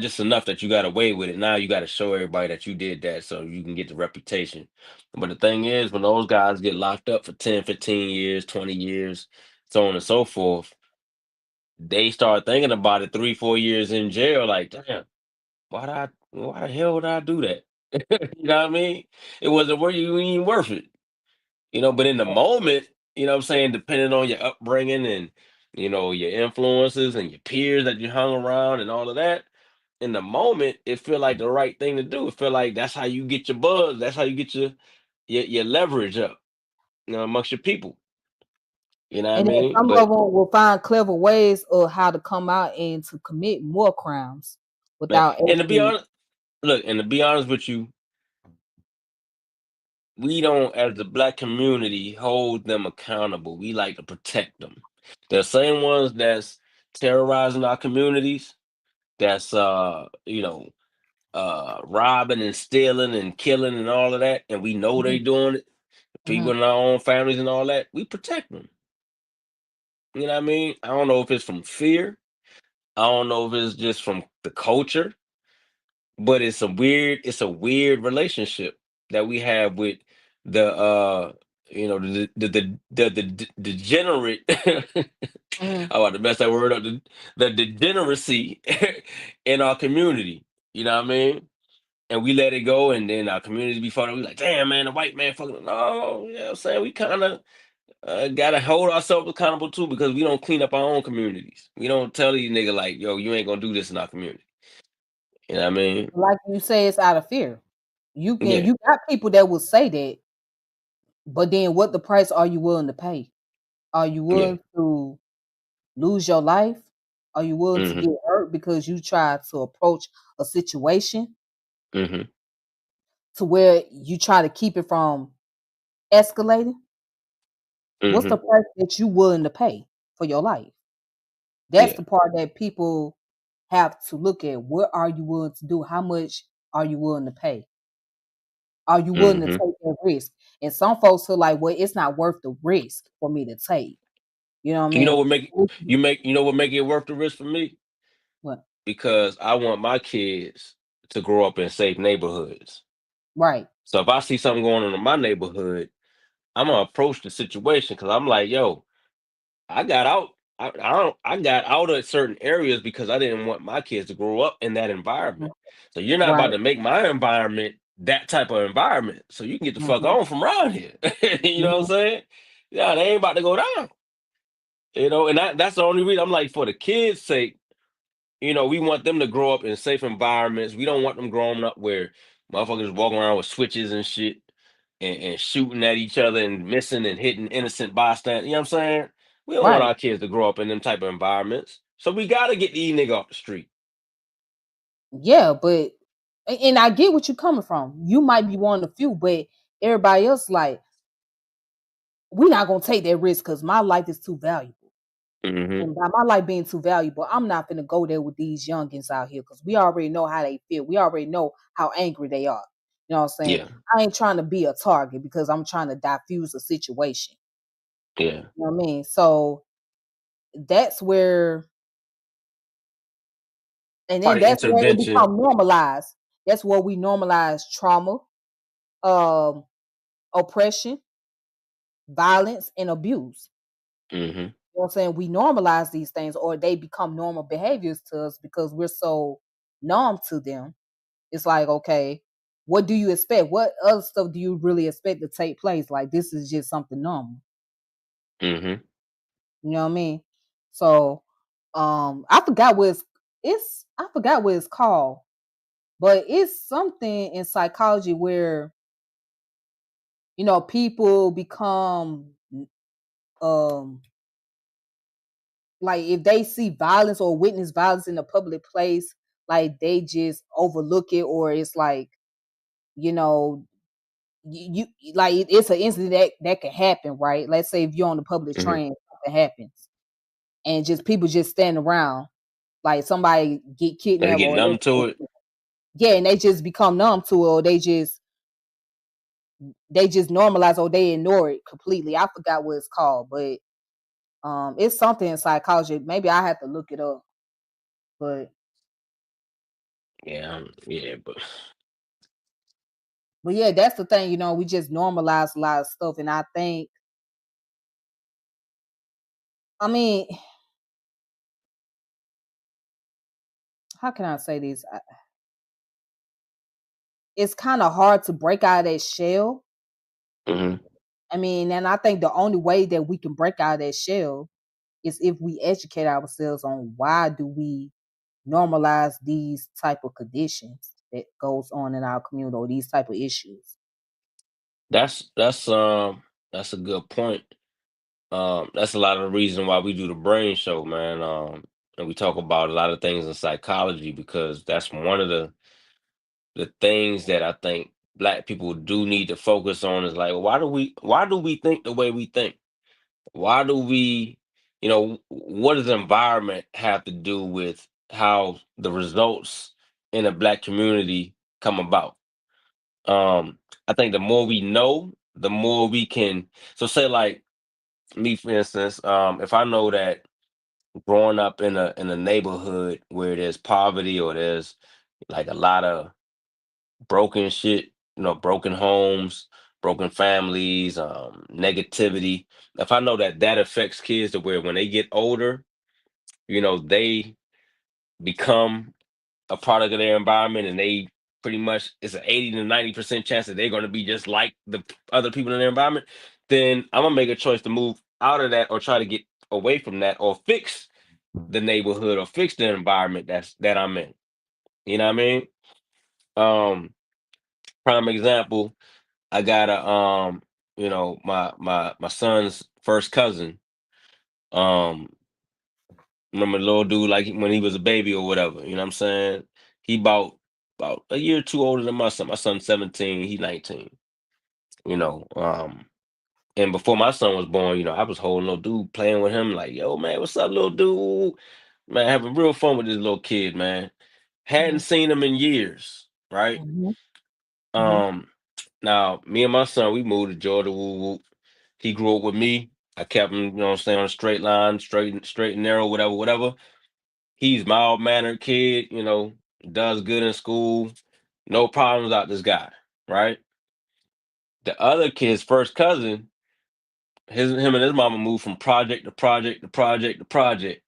just enough that you got away with it. Now you got to show everybody that you did that so you can get the reputation. But the thing is, when those guys get locked up for 10, 15 years, 20 years, so on and so forth, they start thinking about it 3, 4 years in jail. Like, damn, why the hell would I do that? You know what I mean? It wasn't worth you ain't worth it. But in the moment, what I'm saying, depending on your upbringing and your influences and your peers that you hung around and all of that, in the moment, it feel like the right thing to do. It feel like that's how you get your buzz. That's how you get your leverage up, amongst your people. You know what I And then mean? some of But them will find clever ways of how to come out and to commit more crimes man, without and to be actually. honest, look, and to be honest with you, we don't, as the black community, hold them accountable. We like to protect them. The same ones that's terrorizing our communities, that's robbing and stealing and killing and all of that, and we know they Mhm, doing it. People mhm. in our own families and all that, we protect them. You know what I mean? I don't know if it's from fear. I don't know if it's just from the culture, but it's a weird relationship that we have with the the degenerate. Mhm. I want to mess that word up. The degeneracy in our community. You know what I mean? And we let it go, and then our community be fucking. We like, damn man, the white man fucking. No, you know what I'm saying? We kind of gotta hold ourselves accountable too, because we don't clean up our own communities. We don't tell these niggas like, yo, you ain't gonna do this in our community. You know what I mean? Like you say, it's out of fear. Yeah, You got people that will say that, but then what the price are you willing to pay? Are you yeah. willing to lose your life? Are you willing to Hmm. get hurt because you try to approach a situation Hmm. to where you try to keep it from escalating? What's Hmm. the price that you willing to pay for your life? That's Yeah. the part that people have to look at. What are you willing to do? How much are you willing to pay? Are you willing to Hmm. take that risk? And some folks feel like, well, it's not worth the risk for me to take. You know what I You know mean? what make you make you know what make it worth the risk for me? What? Because I want my kids to grow up in safe neighborhoods. Right. So if I see something going on in my neighborhood, I'm gonna approach the situation because I'm like, yo, I got out. I got out of certain areas because I didn't want my kids to grow up in that Mhm. environment. So you're not about Right. to make my environment that type of environment. So you can get the fuck Mhm. on from around here. You know what I'm Mhm. saying? Yeah, they ain't about to go down. And that's the only reason I'm like, for the kids' sake, we want them to grow up in safe environments. We don't want them growing up where motherfuckers walking around with switches and shit. and shooting at each other and missing and hitting innocent bystanders. You know what I'm saying? We don't want Right. our kids to grow up in them type of environments. So we gotta get these niggas off the street. Yeah, but and I get what you're coming from. You might be one of the few, but everybody else like we're not gonna take that risk because my life is too valuable. Hmm. And by my life being too valuable, I'm not gonna go there with these youngins out here because we already know how they feel. We already know how angry they are. You know what I'm saying? Yeah, I ain't trying to be a target because I'm trying to diffuse a situation. yeah. You know what I mean? So that's where, and then Probably that's where it intervention. become normalized. That's where we normalize trauma, um, oppression, violence, and abuse. Hmm. You know what I'm saying? We normalize these things or they become normal behaviors to us because we're so numb to them. It's like, okay, what do you expect? What other stuff do you really expect to take place? Like this is just something normal. Hmm. You know what I mean? So I forgot what it's I forgot what it's called, but it's something in psychology where people become um like if they see violence or witness violence in a public place, like they just overlook it, or it's like, you know, like it's an incident that can happen, right? Let's say if you're on the public Hmm. train, something happens, and just people just stand around, like somebody get They kidnapped get or numb to it. yeah, and they just become numb to it, or they just normalize or they ignore it completely. I forgot what it's called, but it's something in psychology. Maybe I have to look it up, but Yeah, yeah, yeah, that's the thing. We just normalize a lot of stuff, and I think, I mean, how can I say this? It's kind of hard to break out of that shell. hmm, I mean, and I think the only way that we can break out of that shell is if we educate ourselves on why do we normalize these type of conditions that goes on in our community or these type of issues. that's a good point. That's a lot of the reason why we do the brain show, man. And we talk about a lot of things in psychology because that's one of the things that I think black people do need to focus on is like why do we think the way we think? Why do we, what does environment have to do with how the results in a black community come about? I think the more we know, the more we can. So say like me, for instance, if I know that growing up in a neighborhood where there's poverty or there's like a lot of broken shit, broken homes, broken families, negativity. If I know that that affects kids to where when they get older, they become a product of their environment and they pretty much it's an 80 to 90% chance that they're going to be just like the other people in their environment, then I'm gonna make a choice to move out of that or try to get away from that or fix the neighborhood or fix the environment that I'm in. You know what I mean? Um, Prime example, I got my son's first cousin. Um, Remember the little dude like when he was a baby or whatever. You know what I'm saying? He about a year or two older than my son. My son's 17, he 19. You know, and before my son was born, I was holding little dude playing with him like, yo man, what's up, little dude? Man, having real fun with this little kid, man. Hadn't Mhm, seen him in years, right? mhm, mhm. Um, Now me and my son, we moved to Georgia. Woo woo. He grew up with me. I kept him, what I'm saying, on a straight line, straight and narrow, whatever, whatever. He's mild mannered kid, does good in school, no problems out this guy, right? The other kid's first cousin, him and his mama moved from project to project to project to project.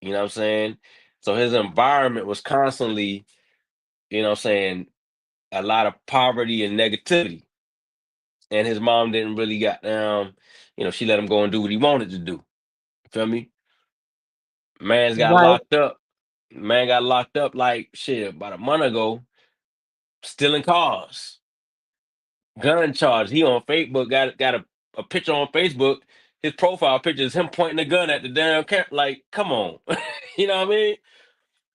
You know what I'm saying? So his environment was constantly, what I'm saying, a lot of poverty and negativity. And his mom didn't really got she let him go and do what he wanted to do. Feel me? Man's got Right. locked up. Man got locked up like shit about a month ago, stealing cars. gun charge. He on Facebook got a picture on Facebook. His profile picture is him pointing a gun at the damn camp. Like, come on, you know what I mean?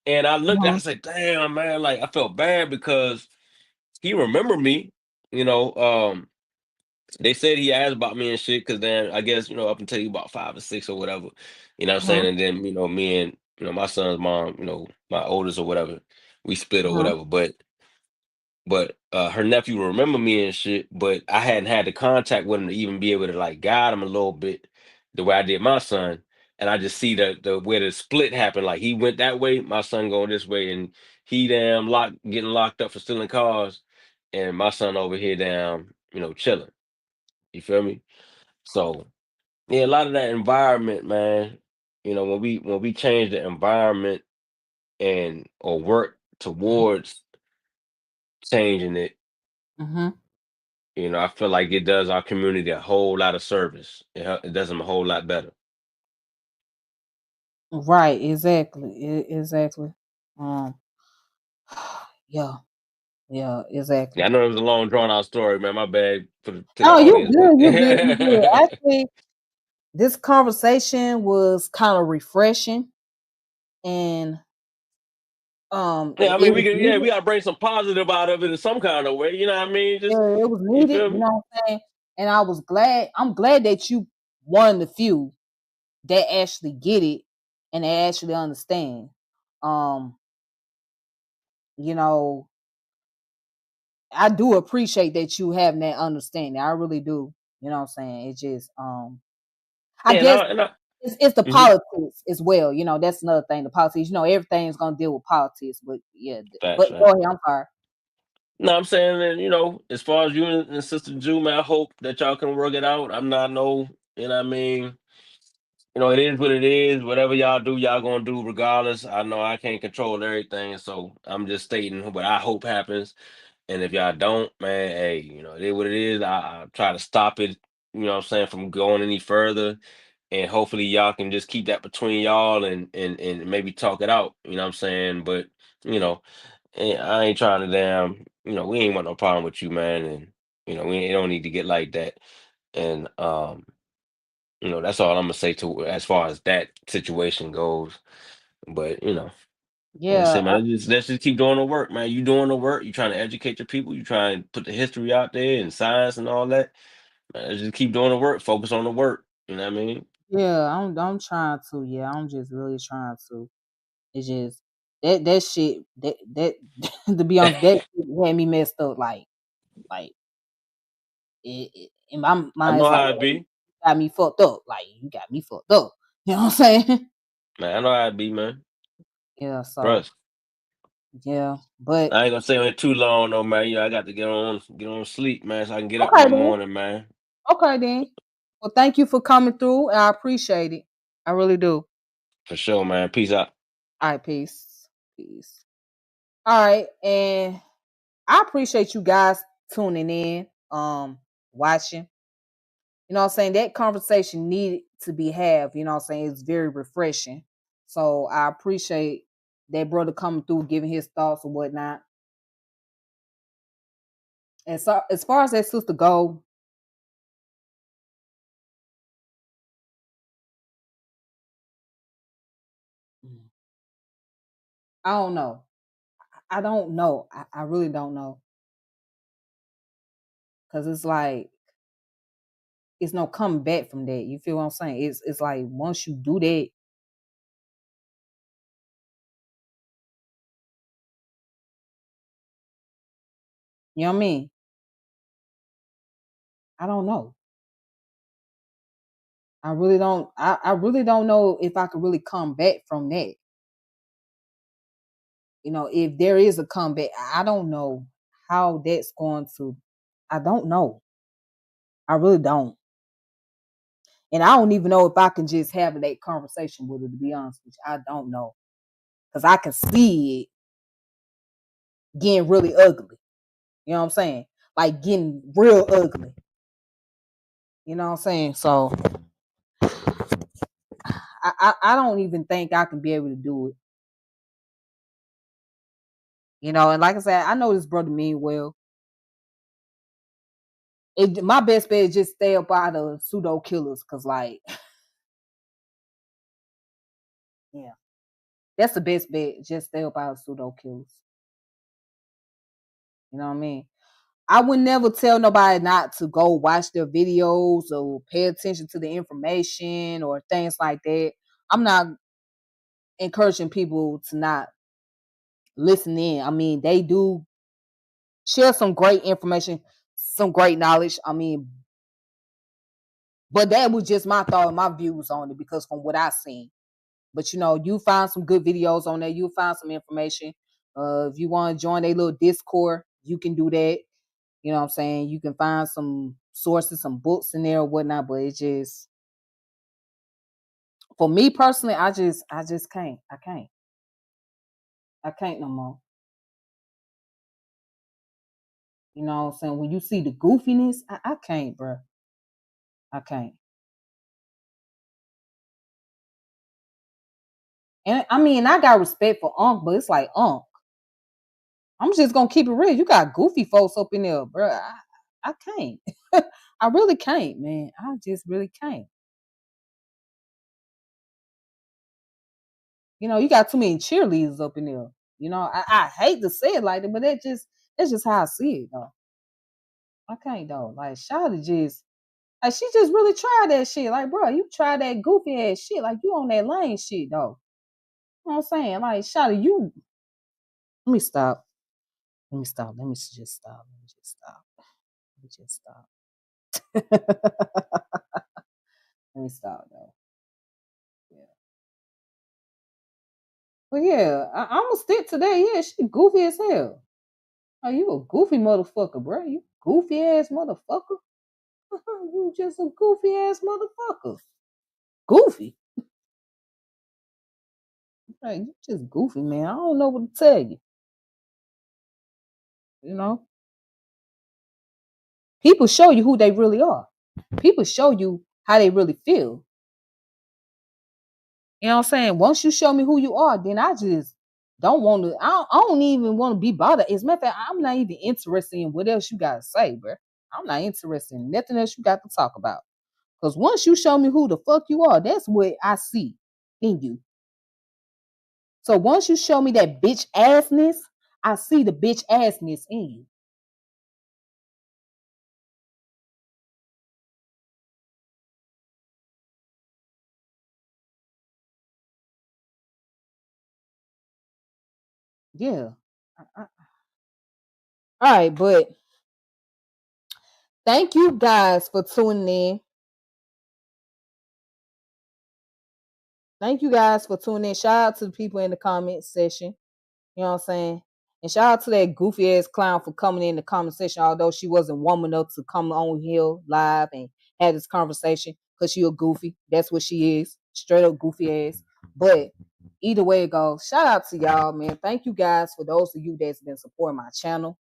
And I looked at, I Mhm. said, damn man, like I felt bad because he remembered me. You know, they said he asked about me and shit, because then I guess, up until he about 5 or 6 or whatever, what I'm saying? Mhm. And then, me and my son's mom, my oldest or whatever, we split or Mhm. whatever. But her nephew remember me and shit, but I hadn't had the contact with him to even be able to like guide him a little bit the way I did my son. And I just see the where the split happened. Like he went that way, my son going this way, and he damn getting locked up for stealing cars, and my son over here down, chilling. You feel me? So yeah, a lot of that environment, man. When we change the environment and or work towards changing it, Mhm. I feel like it does our community a whole lot of service. It does them a whole lot better. Right, exactly. Exactly. Um yeah, yeah, Yeah, I exactly. know it was a long drawn out story, man. My bad to the Oh, you audience, but good, you good, you good. Actually, this conversation was kind of refreshing and yeah, I it mean was we needed. gotta bring some positive out of it in some kind of way. You know what I mean? Yeah, Just it was you needed, feel you me? know what I'm saying? And I'm glad that you one of the few that actually get it and they actually understand. Um, you know, I do appreciate that you having that understanding. I really do. You know what I'm saying? It just I Yeah, guess and I it's the mhm. politics as well. That's another thing. The politics, everything's gonna deal with politics, but yeah, Facts, but go facts. ahead, I'm sorry. No, I'm saying that, as far as you and Sister Jew, man, I hope that y'all can work it out. I'm not no, what I mean? It is what it is. Whatever y'all do, y'all gonna do regardless. I know I can't control everything, so I'm just stating what I hope happens. And if y'all don't, man, hey, it is what it is. I try to stop it, what I'm saying, from going any further. And hopefully y'all can just keep that between y'all and maybe talk it out, what I'm saying? But, you know, I ain't trying to damn, we ain't want no problem with you, man. And, we don't need to get like that. And that's all I'm gonna say to as far as that situation goes. But like I Yeah, said, man, let's just keep doing the work, man. You doing the work, you trying to educate your people, you trying to put the history out there and science and all that. Man, let's just keep doing the work, focus on the work. You know what I mean? yeah, I'm trying to. Yeah, I'm just really trying to. It's just that shit that to be honest, that shit had me messed up. Like in my I mind, know it's like, how it "Oh, you be. got me fucked up. Like you got me fucked up." You know what I'm saying? Man, I know how it be, man. Yeah. So Trust. yeah, but I ain't gonna stay on it too long though, man. I got to get on sleep, man, so I can get up in okay the then. morning, man. Okay then. Well, thank you for coming through. I appreciate it. I really do. For sure, man. Peace out. All right, peace. Peace. All right, and I appreciate you guys tuning in, watching. You know what I'm saying? That conversation needed to be had. You know what I'm saying? It's very refreshing. So I appreciate that brother coming through, giving his thoughts and whatnot. And so as far as that sister go, I don't know. I don't know. I really don't know. Cause it's like it's no coming back from that. You feel what I'm saying? It's like once you do that, you know what I mean? I don't know. I really don't know if I could really come back from that. If there is a comeback, I don't know how that's going to. I don't know. I really don't. And I don't even know if I can just have that conversation with her, to be honest with you. I don't know. Because I can see it getting really ugly. You know what I'm saying? Like getting real ugly. You know what I'm saying? So I don't even think I can be able to do it. And like I said, I know this brother mean well. My best bet is just stay up out of pseudo killers, cause like, yeah, that's the best bet. Just stay up out of pseudo killers. You know what I mean? I would never tell nobody not to go watch their videos or pay attention to the information or things like that. I'm not encouraging people to not listen in. I mean, they do share some great information, some great knowledge. I mean, but that was just my thought and my views on it because from what I seen. But you find some good videos on there. You find some information. If you want to join a little Discord, you can do that. You know what I'm saying? You can find some sources, some books in there or whatnot. But it just, for me personally, I just can't. I can't no more. You know what I'm saying? When you see the goofiness, I can't, bro. I can't. And I mean, I got respect for Unc, but it's like Unc. I'm just gonna keep it real. You got goofy folks up in there, bro. I can't. I really can't, man. I just really can't. You got too many cheerleaders up in there. I hate to say it like that, but that's just how I see it though. I can't though. Like Shawty just like she just really tried that shit. Like, bro, you tried that goofy ass shit. Like you on that lane shit though. You know what I'm saying? Like, Shawty, you let me stop. Let me stop. Let me just stop. Let me just stop. Let me just stop. Let me stop though. Yeah. But yeah, I'm gonna stick to that. Yeah, she goofy as hell. Oh, you a goofy motherfucker, bro. You goofy ass motherfucker. You just a goofy ass motherfucker. Goofy. Like, you just goofy, man. I don't know what to tell you. You know, people show you who they really are. People show you how they really feel. You know what I'm saying? Once you show me who you are, then I just don't want to. I don't even want to be bothered. As a matter of fact, I'm not even interested in what else you got to say, bro. I'm not interested in nothing else you got to talk about. Because once you show me who the fuck you are, that's what I see in you. So once you show me that bitch assness, I see the bitch assness in you. Yeah. All right, but thank you guys for tuning in. Thank you guys for tuning in. Shout out to the people in the comment section. You know what I'm saying? And shout out to that goofy ass clown for coming in the comment section, although she wasn't woman enough to come on here live and have this conversation because she a goofy. That's what she is. Straight up goofy ass. But either way it goes, shout out to y'all, man. Thank you guys for those of you that's been supporting my channel.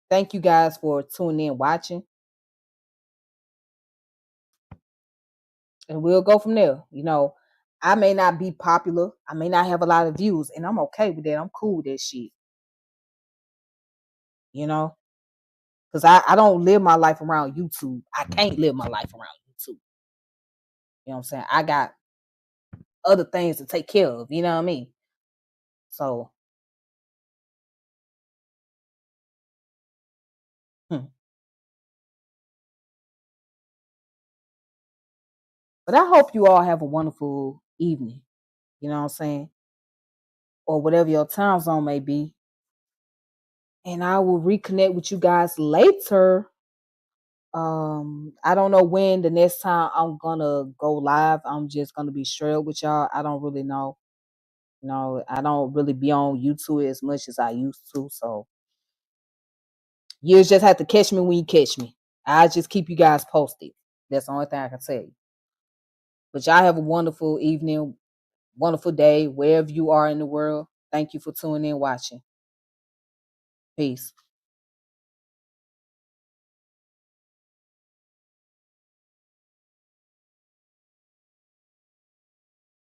Thank you guys for tuning in, watching. And we'll go from there. I may not be popular. I may not have a lot of views, and I'm okay with that. I'm cool with that shit. You know? Because I don't live my life around YouTube. I can't live my life around YouTube. You know what I'm saying? I got other things to take care of. You know what I mean? So, but I hope you all have a wonderful evening. You know what I'm saying? Or whatever your time zone may be. And I will reconnect with you guys later. I don't know when the next time I'm gonna go live. I'm just gonna be straight up with y'all. I don't really know. I don't really be on YouTube as much as I used to. So you just have to catch me when you catch me. I just keep you guys posted. That's the only thing I can tell you. But y'all have a wonderful evening, wonderful day, wherever you are in the world. Thank you for tuning in, watching. Peace.